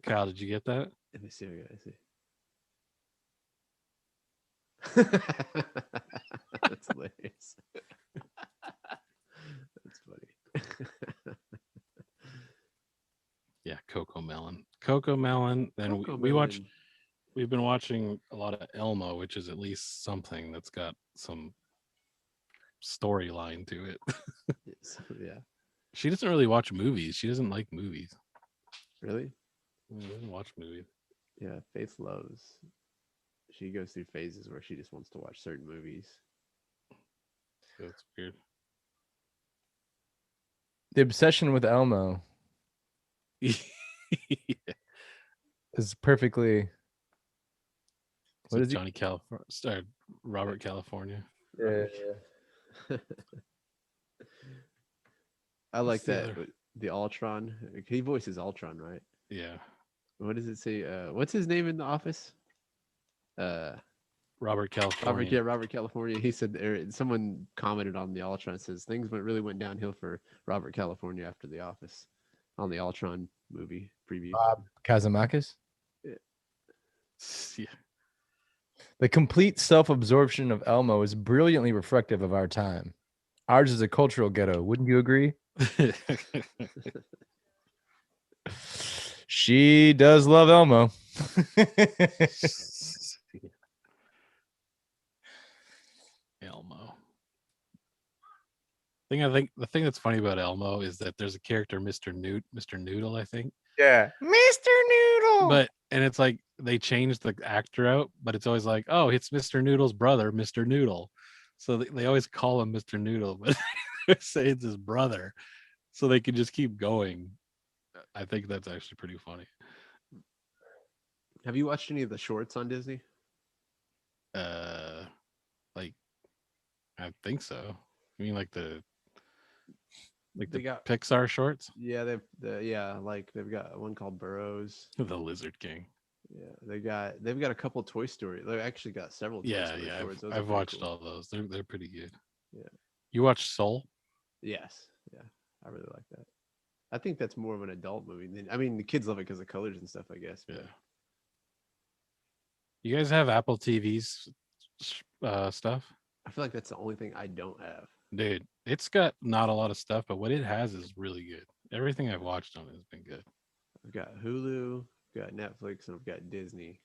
Kyle, did you get that? Let me see. That's hilarious. That's funny. Yeah, Cocoa Melon. Then we've been watching a lot of Elmo, which is at least something that's got some storyline to it. Yeah. She doesn't really watch movies. She doesn't like movies. Really? She doesn't watch movies. Yeah, Faith loves. She goes through phases where she just wants to watch certain movies. That's weird. The obsession with Elmo is perfectly. What is Johnny California? Robert California. Yeah. I like that. The Ultron. He voices Ultron, right? Yeah. What does it say? What's his name in The Office? Robert California. Robert California. He said someone commented on the Ultron, says things really went downhill for Robert California after The Office on the Ultron movie preview. Bob Kazamakis. Yeah. The complete self-absorption of Elmo is brilliantly reflective of our time. Ours is a cultural ghetto. Wouldn't you agree? She does love Elmo. Elmo. I think the thing that's funny about Elmo is that there's a character, Mr. Noodle, I think. Yeah. Mr. Noodle. But and it's like they changed the actor out, but it's always like, oh, it's Mr. Noodle's brother, Mr. Noodle. So they always call him Mr. Noodle, but they say it's his brother, so they can just keep going. I think that's actually pretty funny. Have you watched any of the shorts on Disney? Like I think so. I mean, like They the got Pixar shorts, yeah, they've got one called Burrows. the Lizard King. Yeah, they've got a couple Toy Story. They actually got several Toy Yeah, Story yeah. shorts. Those are I've pretty watched cool. all those. They're pretty good. Yeah. You watched Soul? Yes, yeah, I really like that. I think that's more of an adult movie than I mean the kids love it because of colors and stuff, I guess. Yeah. But You guys have Apple TV's stuff? I feel like that's the only thing I don't have. Dude, it's got not a lot of stuff, but what it has is really good. Everything I've watched on it has been good. I've got Hulu, I've got Netflix, and I've got Disney.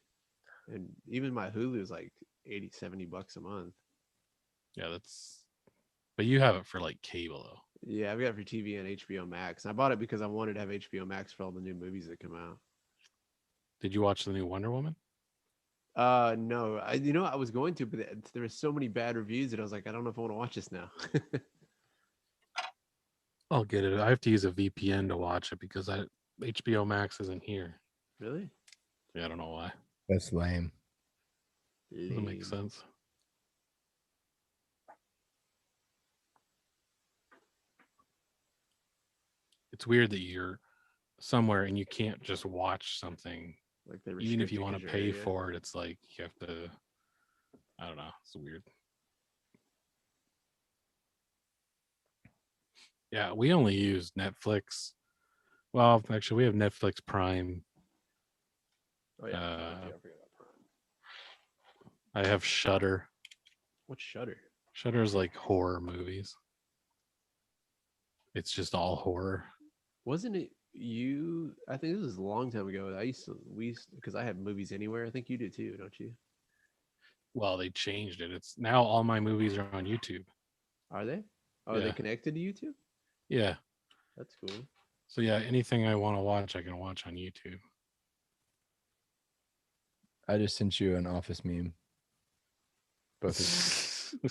And even my Hulu is like $70 a month. Yeah, but you have it for like cable though. Yeah, I've got it for TV and HBO Max. I bought it because I wanted to have HBO Max for all the new movies that come out. Did you watch the new Wonder Woman? No, I was going to, but there were so many bad reviews that I was like, I don't know if I want to watch this now. I'll get it. I have to use a VPN to watch it because HBO Max isn't here. Really? Yeah, I don't know why. That's lame. Doesn't make Lame. sense. It's weird that you're somewhere and you can't just watch something. Like they Even if restrict you it want 'cause to your pay area? for it, it's like you have to. I don't know. It's weird. Yeah, we only use Netflix. Well, actually, we have Netflix Prime. Oh yeah, I forgot about Prime. I have Shudder. What's Shudder? Shudder is like horror movies. It's just all horror. Wasn't it you? I think this was a long time ago. Because I have Movies Anywhere. I think you do too, don't you? Well, they changed it. It's now all my movies are on YouTube. Are they? Oh, are they Yeah. connected to YouTube? Yeah. That's cool. So yeah, anything I want to watch, I can watch on YouTube. I just sent you an Office meme. Both of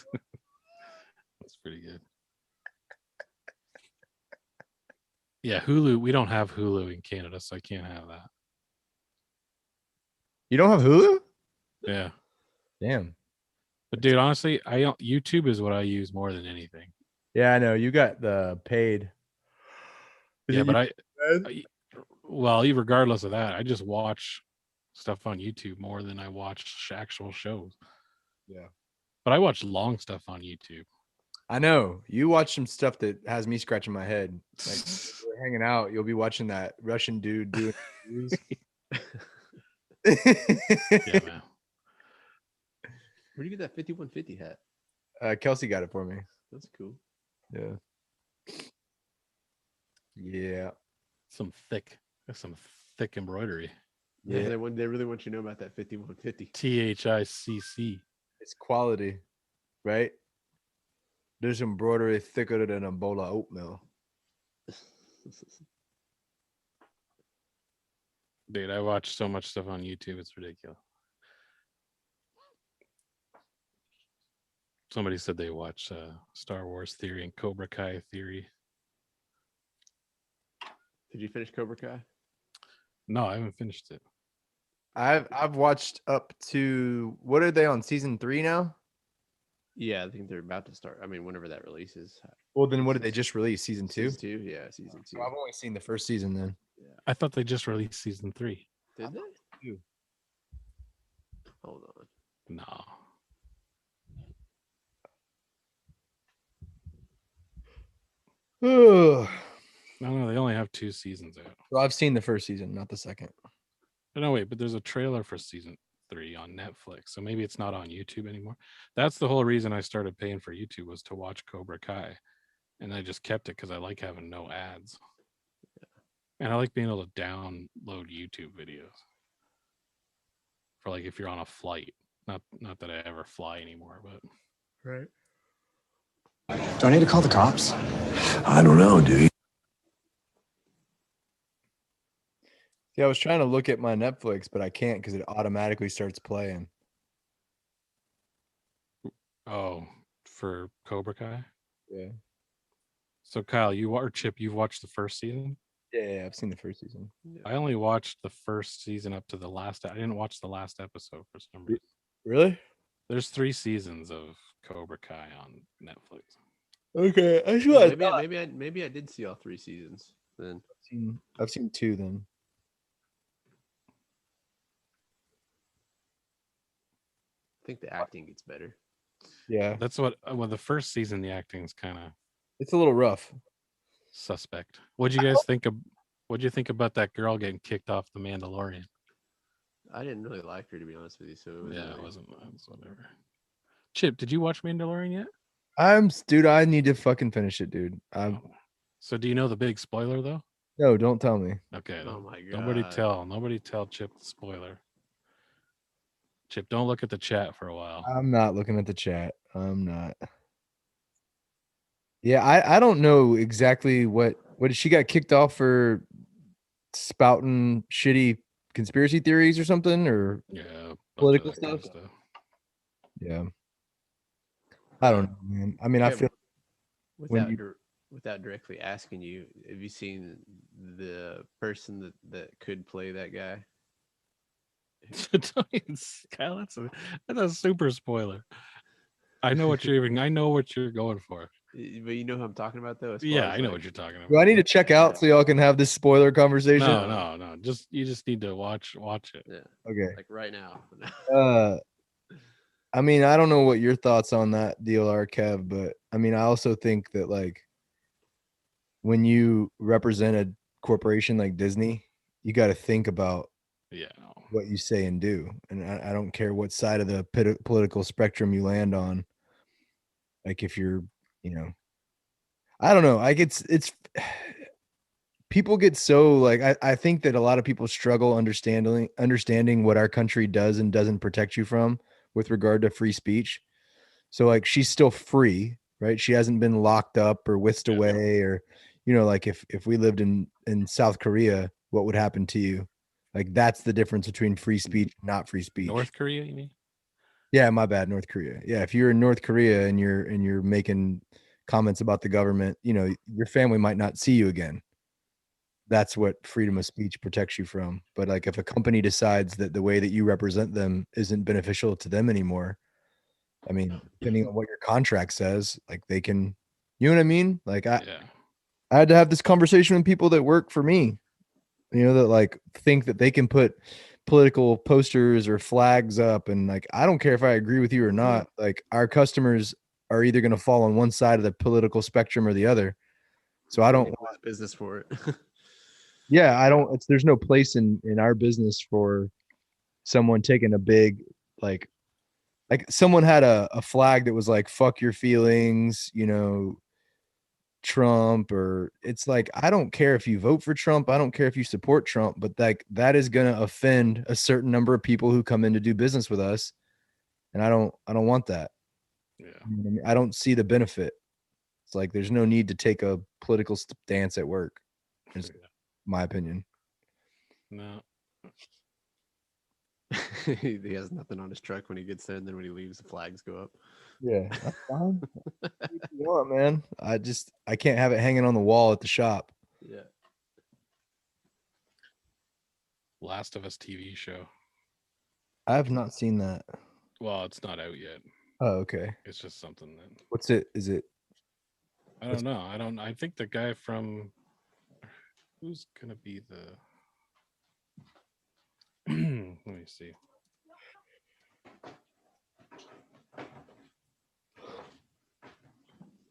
That's pretty good. Yeah, Hulu. We don't have Hulu in Canada, so I can't have that. you don't have Hulu? Yeah. Damn. But dude, honestly, YouTube is what I use more than anything. Yeah, I know. You got the paid. Is Yeah, it but you- well, regardless of that, I just watch stuff on YouTube more than I watch actual shows. Yeah. But I watch long stuff on YouTube. I know. You watch some stuff that has me scratching my head. Like we're hanging out, you'll be watching that Russian dude doing reviews. Yeah, man. Where'd you get that 5150 hat? Kelsey got it for me. That's cool. Yeah. Yeah. Some thick embroidery. Yeah, Yeah. they really want you to know about that 5150. THICC. It's quality, right? There's embroidery thicker than a bowl of oatmeal. Dude, I watch so much stuff on YouTube, it's ridiculous. Somebody said they watch Star Wars Theory and Cobra Kai Theory. Did you finish Cobra Kai? No, I haven't finished it. I've watched up to, what are they on, season 3 now? Yeah, I think they're about to start. I mean, whenever that releases. Well, then what did they just release? Season 2? Season 2? Yeah, season 2. I've only seen the first season then. I thought they just released season 3. Did they? Two. Hold on. No. Well, No, they only have 2 seasons out. I've seen the first season, not the second. But no, wait, but there's a trailer for season 3 on Netflix. So maybe it's not on YouTube anymore. That's the whole reason I started paying for YouTube, was to watch Cobra Kai. And I just kept it because I like having no ads. And I like being able to download YouTube videos for like if you're on a flight. Not that I ever fly anymore, but Right. Do I need to call the cops? I don't know, do you? Yeah, I was trying to look at my Netflix, but I can't because it automatically starts playing. oh, for Cobra Kai. Yeah. So Kyle, or Chip, you've watched the first season? Yeah, I've seen the first season. I only watched the first season up to the last. I didn't watch the last episode for some reason. Really? There's 3 seasons of Cobra Kai on Netflix. Okay, I should. Oh, maybe I did see all 3 seasons then. I've seen 2 then. I think the acting gets better. Yeah, That's what. Well, the first season, the acting's kind of it's a little rough. suspect. What'd you guys think of? What'd you think about that girl getting kicked off the Mandalorian? I didn't really like her, to be honest with you. So it was Yeah, it wasn't. It's whatever. Chip, did you watch Mandalorian yet? Dude, I need to fucking finish it, dude. So do you know the big spoiler though? No, don't tell me. Okay. Oh my god. Nobody tell Chip the spoiler. Chip, don't look at the chat for a while. I'm not looking at the chat. I'm not. Yeah, I don't know exactly what she got kicked off for spouting shitty conspiracy theories or something, or Yeah, a bunch of political that kind of stuff. Yeah. I don't know, man. I mean, I feel without directly asking you, have you seen the person that could play that guy? Kyle, that's a super spoiler. I know what you're going for. But you know who I'm talking about, though. Yeah, I know what you're talking about. do I need to check out so y'all can have this spoiler conversation? No. You just need to watch it. Yeah, Okay. like right now. I mean, I don't know what your thoughts on that deal are, Kev, but I mean, I also think that like when you represent a corporation like Disney, you got to think about what you say and do. And I don't care what side of the political spectrum you land on. Like if you're, I don't know. Like it's people get so like, I think that a lot of people struggle understanding what our country does and doesn't protect you from with regard to free speech. So like she's still free, right? She hasn't been locked up or whisked away, or like if we lived in South Korea, what would happen to you? Like that's the difference between free speech and not free speech. North Korea, you mean? Yeah, my bad, North Korea. Yeah, if you're in North Korea and you're making comments about the government, your family might not see you again. That's what freedom of speech protects you from. But like if a company decides that the way that you represent them isn't beneficial to them anymore, I mean, depending on what your contract says, like they can, you know what I mean? Like I had to have this conversation with people that work for me, that like think that they can put political posters or flags up. And like, I don't care if I agree with you or not, like our customers are either going to fall on one side of the political spectrum or the other. So I don't want business for it. Yeah, there's no place in our business for someone taking a big, like someone had a flag that was like, fuck your feelings, Trump, or it's like, I don't care if you vote for Trump. I don't care if you support Trump, but like that is going to offend a certain number of people who come in to do business with us. And I don't want that. Yeah. I don't see the benefit. It's like, there's no need to take a political stance at work. Is my opinion. No. He has nothing on his truck when he gets there, and then when he leaves, the flags go up. Yeah, that's fine. You want, man. I can't have it hanging on the wall at the shop. Yeah. Last of Us TV show. I have not seen that. Well, it's not out yet. Oh, okay. It's just something that. What's it? Is it? I don't know. I think the guy from. Who's gonna be the? Let me see.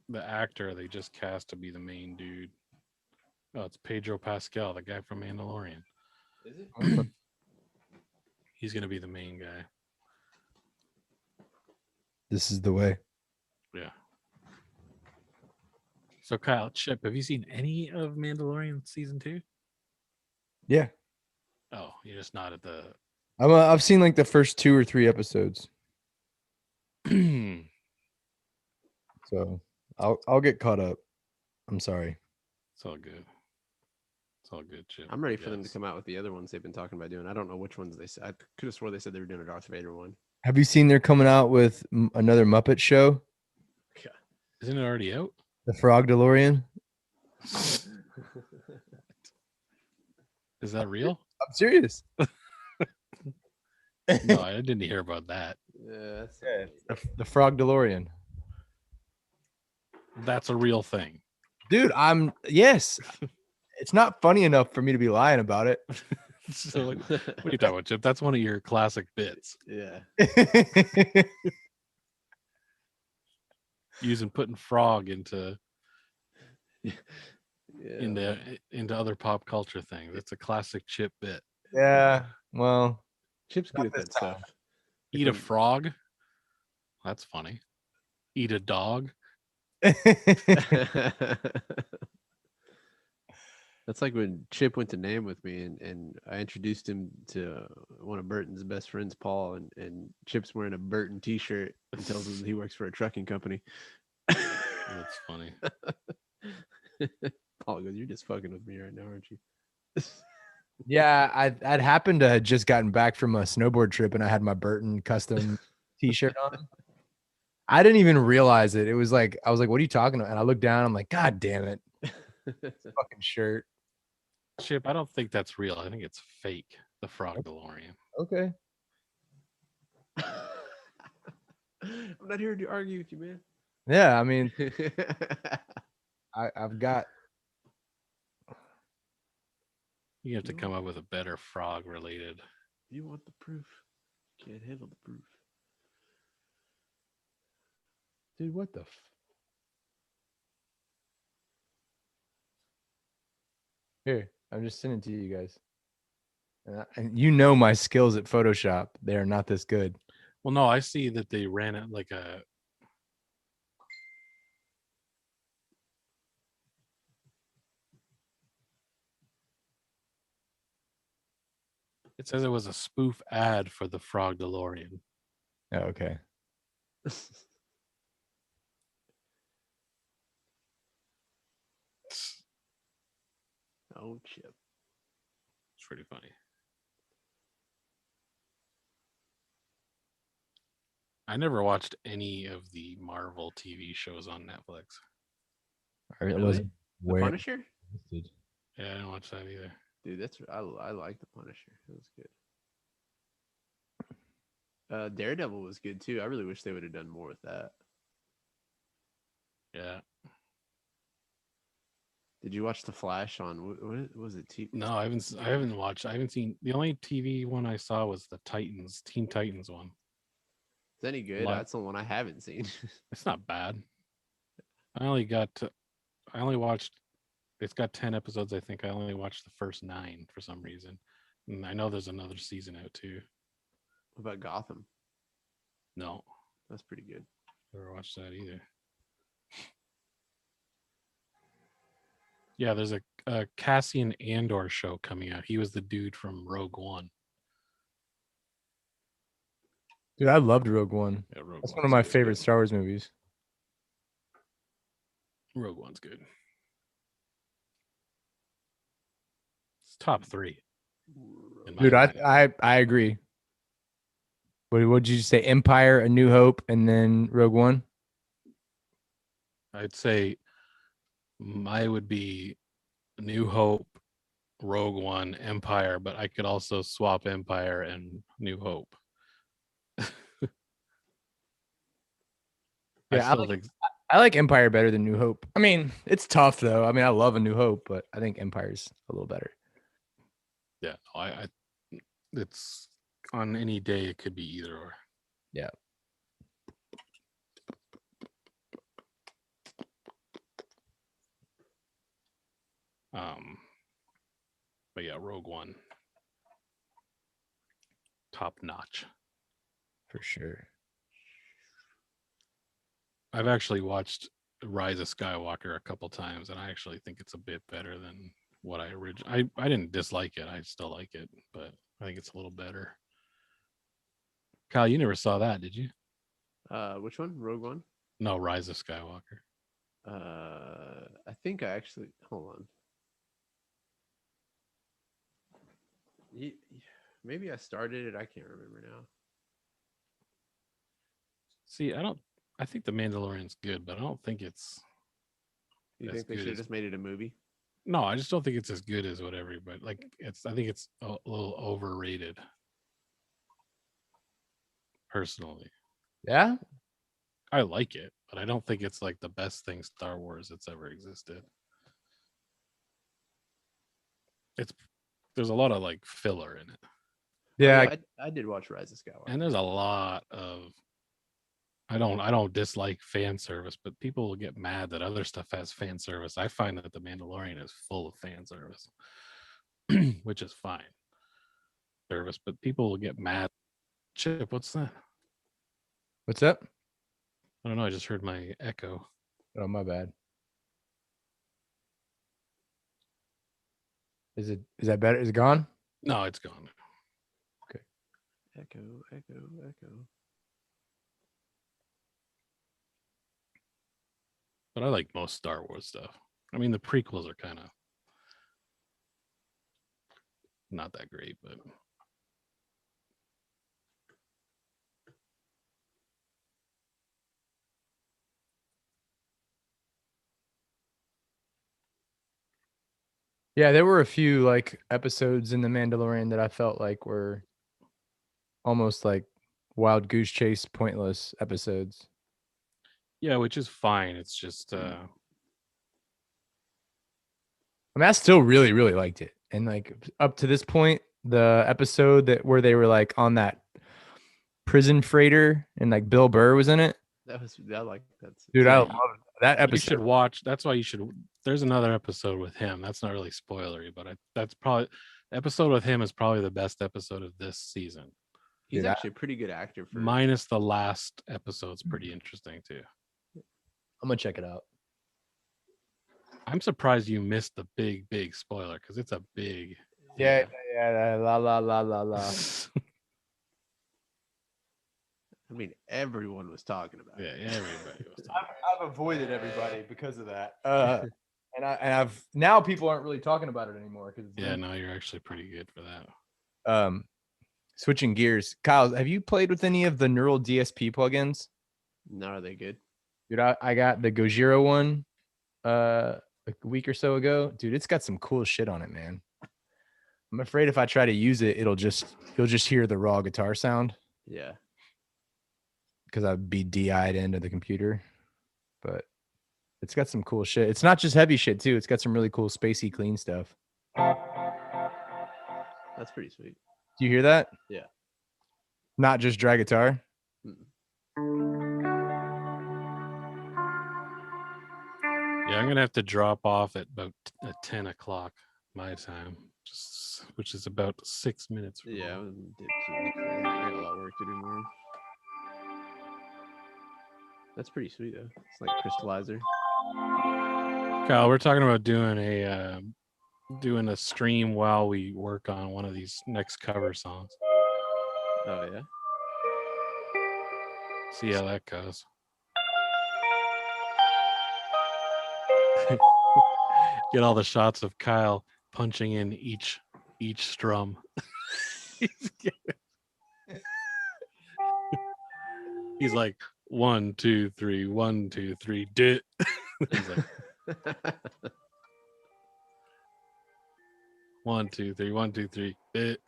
The actor they just cast to be the main dude. Oh, it's Pedro Pascal, the guy from Mandalorian. Is it? He's gonna be the main guy. This is the way. Yeah. So Kyle, Chip, have you seen any of Mandalorian season 2? Yeah. Oh, you're just not at the. I've seen like the first 2 or 3 episodes. It's So I'll get caught up. I'm sorry. all good. It's all good, Chip. I'm ready for them to Yes. come out with the other ones they've been talking about doing. I don't know which ones they said. I could have swore they said they were doing a Darth Vader one. Have you seen they're coming out with another Muppet show, Isn't it already out? The Frog DeLorean? Is that real? I'm serious. No, I didn't hear about that. Yeah, The Frog DeLorean. That's a real thing. Dude, yes. It's not funny enough for me to be lying about it. So, like, what are you talking about, Chip? That's one of your classic bits. yeah. Putting frog into Yeah. into other pop culture things. It's a classic Chip bit. Yeah. Well, Chip's good at this that stuff. Eat a frog. That's funny. Eat a dog. That's like when Chip went to NAMM with me and I introduced him to one of Burton's best friends, Paul, and Chip's wearing a Burton t-shirt and tells him he works for a trucking company. That's funny. Paul goes, "You're just fucking with me right now, aren't you?" yeah, I'd happened to had just gotten back from a snowboard trip and I had my Burton custom t-shirt on. I didn't even realize it. It was like, I was like, what are you talking about? And I looked down, I'm like, God damn it. Fucking shirt. Chip, I don't think that's real. I think it's fake. The Frog DeLorean. Okay. I'm not here to argue with you, man. Yeah, I mean, I've got. You have to come up with a better frog related. You want the proof? Can't handle the proof. Dude, what the? Here, I'm just sending it to you guys. And you know my skills at Photoshop. They are not this good. Well, no, I see that they ran it like a. It says it was a spoof ad for the Frog DeLorean. Oh, okay. Oh, Chip. It's pretty funny. I never watched any of the Marvel TV shows on Netflix. I Really? wasn't The aware. Punisher? Yeah, I didn't watch that either. Dude, I like the Punisher. It was good. Daredevil was good too. I really wish they would have done more with that. Yeah. Did you watch The Flash on what was it? No, I haven't watched. I haven't seen. The only TV one I saw was the Titans, Teen Titans one. Is any good? What? That's the one I haven't seen. It's not bad. I only watched. It's got 10 episodes, I think. I only watched the first 9 for some reason. And I know there's another season out too. What about Gotham? No, That's pretty good. never watched that either. Yeah, there's a Cassian Andor show coming out. He was the dude from Rogue One. Dude, I loved Rogue One. Yeah, Rogue That's one One's of my good. favorite Star Wars movies. Rogue One's good. It's top 3. in my Dude, opinion. I agree. What did you say? Empire, A New Hope, and then Rogue One? I'd say I would be New Hope, Rogue One, Empire, but I could also swap Empire and New Hope. Yeah, I like Empire better than New Hope. I mean, it's tough though. I mean, I love A New Hope, but I think Empire's a little better. Yeah, it's on any day it could be either or. Yeah. But yeah, Rogue One. top notch. For sure. I've actually watched Rise of Skywalker a couple times, and I actually think it's a bit better than what I originally. I didn't dislike it. I still like it, but I think it's a little better. Kyle, you never saw that, did you? Which one? Rogue One? No, Rise of Skywalker. I think I actually hold on. Maybe I started it. I can't remember now. See, I think The Mandalorian's good, but I don't think it's. You as think they good should have as- just made it a movie? No, I just don't think it's as good as what everybody like. I think it's a little overrated. Personally, Yeah. I like it, but I don't think it's like the best thing Star Wars that's ever existed. There's a lot of like filler in it, Yeah. I did watch Rise of Skywalker. and there's a lot of. I don't dislike fan service, but people will get mad that other stuff has fan service. I find that The Mandalorian is full of fan service, which is fine. Service, but people will get mad. Chip, what's that? What's up? I don't know. I just heard my echo. Oh, my bad. Is that better? Is it gone? No, it's gone. Echo. But I like most Star Wars stuff. I mean, the prequels are kind of not that great, but Yeah, there were a few like episodes in The Mandalorian that I felt like were almost like wild goose chase, pointless episodes. yeah, which is fine. It's just I mean, I still really, really liked it. And like up to this point, the episode where they were like on that prison freighter and like Bill Burr was in it. I like that. Dude, Yeah, I love that you episode. should watch. That's why you should. There's another episode with him. That's not really spoilery, but that's probably the episode with him is probably the best episode of this season. He's Dude, actually a pretty good actor for Minus the last episode's pretty interesting too. I'm gonna check it out. I'm surprised you missed the big spoiler because it's a big. Yeah, la la la la la. I mean, everyone was talking about Yeah, it. everybody was talking. I've avoided everybody because of that. And I've now people aren't really talking about it anymore because Yeah, no, you're actually pretty good for that. Switching gears, Kyle, have you played with any of the Neural DSP plugins? No, are they good? Dude, I got the Gojira one a week or so ago. Dude, it's got some cool shit on it, man. I'm afraid if I try to use it, you'll just hear the raw guitar sound Yeah. because I'd be DI'd into the computer. But it's got some cool shit. It's not just heavy shit too. It's got some really cool spacey clean stuff. That's pretty sweet. Do you hear that? Yeah. Not just dry guitar. Yeah, I'm gonna have to drop off at about 10 o'clock my time, which is about 6 minutes. From Yeah, now. I did too. I got a lot of work to do tomorrow. That's pretty sweet though. It's like crystallizer. Kyle, we're talking about doing a stream while we work on one of these next cover songs. Oh yeah. See how that goes. Get all the shots of Kyle punching in each strum. He's like 1, 2, 3, 1, 2, 3, dit. He's like 1, 2, 3, 1, 2, 3, dit.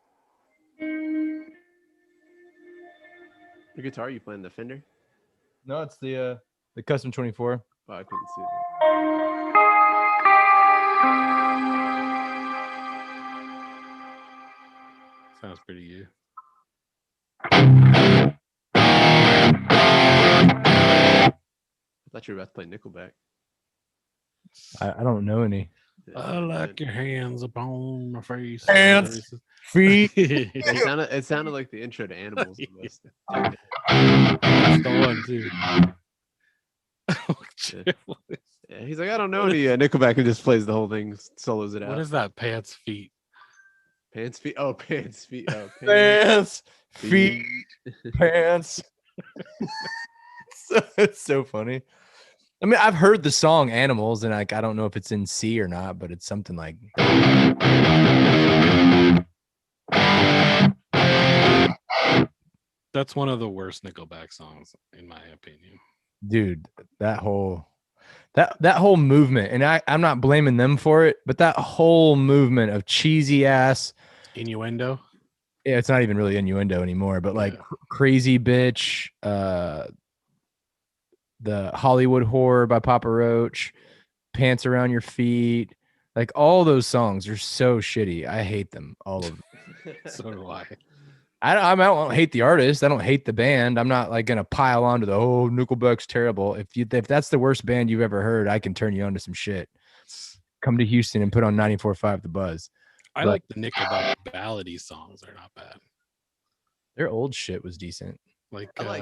The guitar you playing the Fender? No, it's the Custom 24. Oh, I couldn't see that. Sounds pretty good. I thought you were about to play Nickelback. I don't know any. I like your hands upon my face. Hands. Feet. It sounded like the intro to Animals almost. That's the one too. Yeah, he's like, I don't know any Nickelback, and just plays the whole thing, solos it out. What is that? Pants feet. Pants feet? Oh, pants feet. Oh, Pants. Feet. Pants. It's so funny. I mean, I've heard the song Animals, and like I don't know if it's in C or not, but it's something like That's one of the worst Nickelback songs, in my opinion. dude, that whole movement, and I'm not blaming them for it, but that whole movement of cheesy ass Innuendo. yeah, it's not even really innuendo anymore, but like Crazy Bitch, the Hollywood Horror by Papa Roach, Pants Around Your Feet, like all those songs are so shitty. I hate them, all of them. So do I. I don't hate the artist. I don't hate the band. I'm not like gonna pile onto the Nickelback's terrible. If that's the worst band you've ever heard, I can turn you on to some shit. Come to Houston and put on 94.5 The Buzz. I like the Nickelback ballady songs. They're not bad. Their old shit was decent. Like I like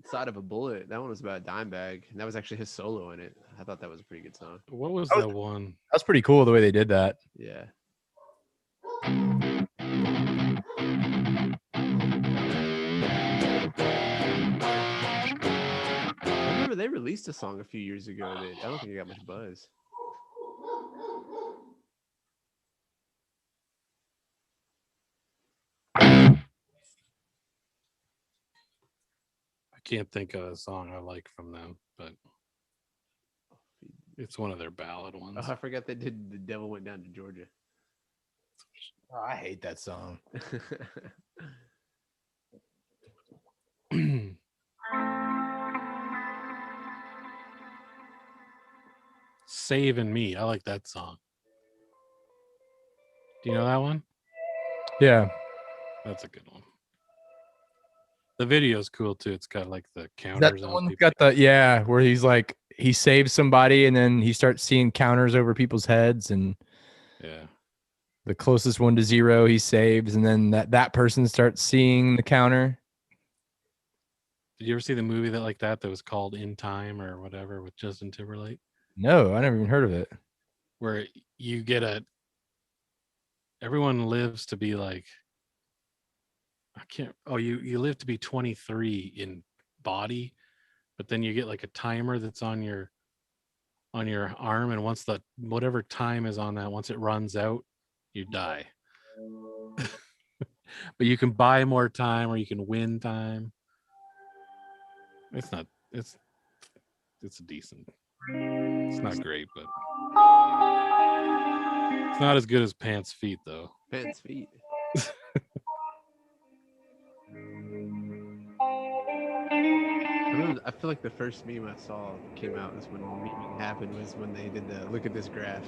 Side of a Bullet. That one was about Dimebag, and that was actually his solo in it. I thought that was a pretty good song. what was that one? That's pretty cool the way they did that. Yeah. I remember they released a song a few years ago that I don't think it got much buzz. I can't think of a song I like from them, but it's one of their ballad ones. Oh, I forgot they did The Devil Went Down to Georgia. Oh, I hate that song. Saving Me. I like that song. Do you know that one? Yeah. That's a good one. The video's cool too. It's got like the Is that counters the on one that's people. got the where he's like he saves somebody and then he starts seeing counters over people's heads and Yeah. the closest one to zero he saves and then that person starts seeing the counter. Did you ever see the movie that was called In Time or whatever with Justin Timberlake? No, I never even heard of it. Where you get everyone lives to be like you live to be 23 in body, but then you get like a timer that's on your arm, and once whatever time is on that, once it runs out, you die. But you can buy more time or you can win time. It's decent. It's not great, but it's not as good as Pants Feet though. Pants Feet. I feel like the first meme I saw came out was when memeing happened was when they did the look at this graph.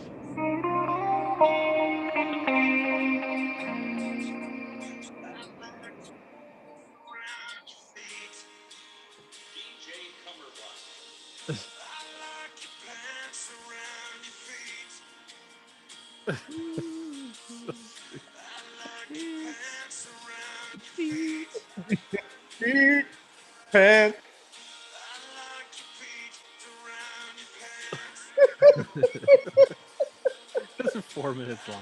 Pants. Those are 4 minutes long.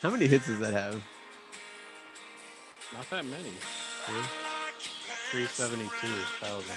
How many hits does that have? Not that many. 372,000.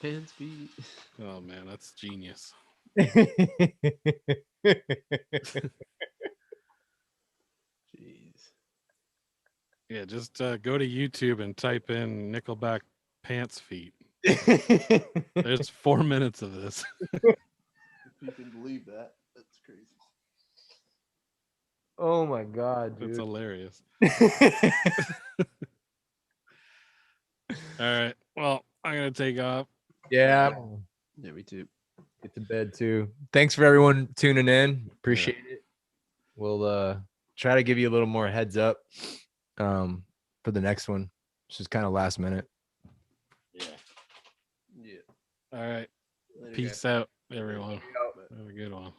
Pants Feet. Oh man, that's genius. Yeah, just go to YouTube and type in Nickelback pants feet. There's 4 minutes of this. If you can believe that, that's crazy. Oh my god, It's dude. hilarious. All right. Well, I'm gonna take off. Yeah. Yeah, me too. Get to bed too. Thanks for everyone tuning in. Appreciate it. We'll try to give you a little more heads up for the next one. It's just kind of last minute. Yeah. All right. Later, Peace guys. out, everyone. Out. Have a good one.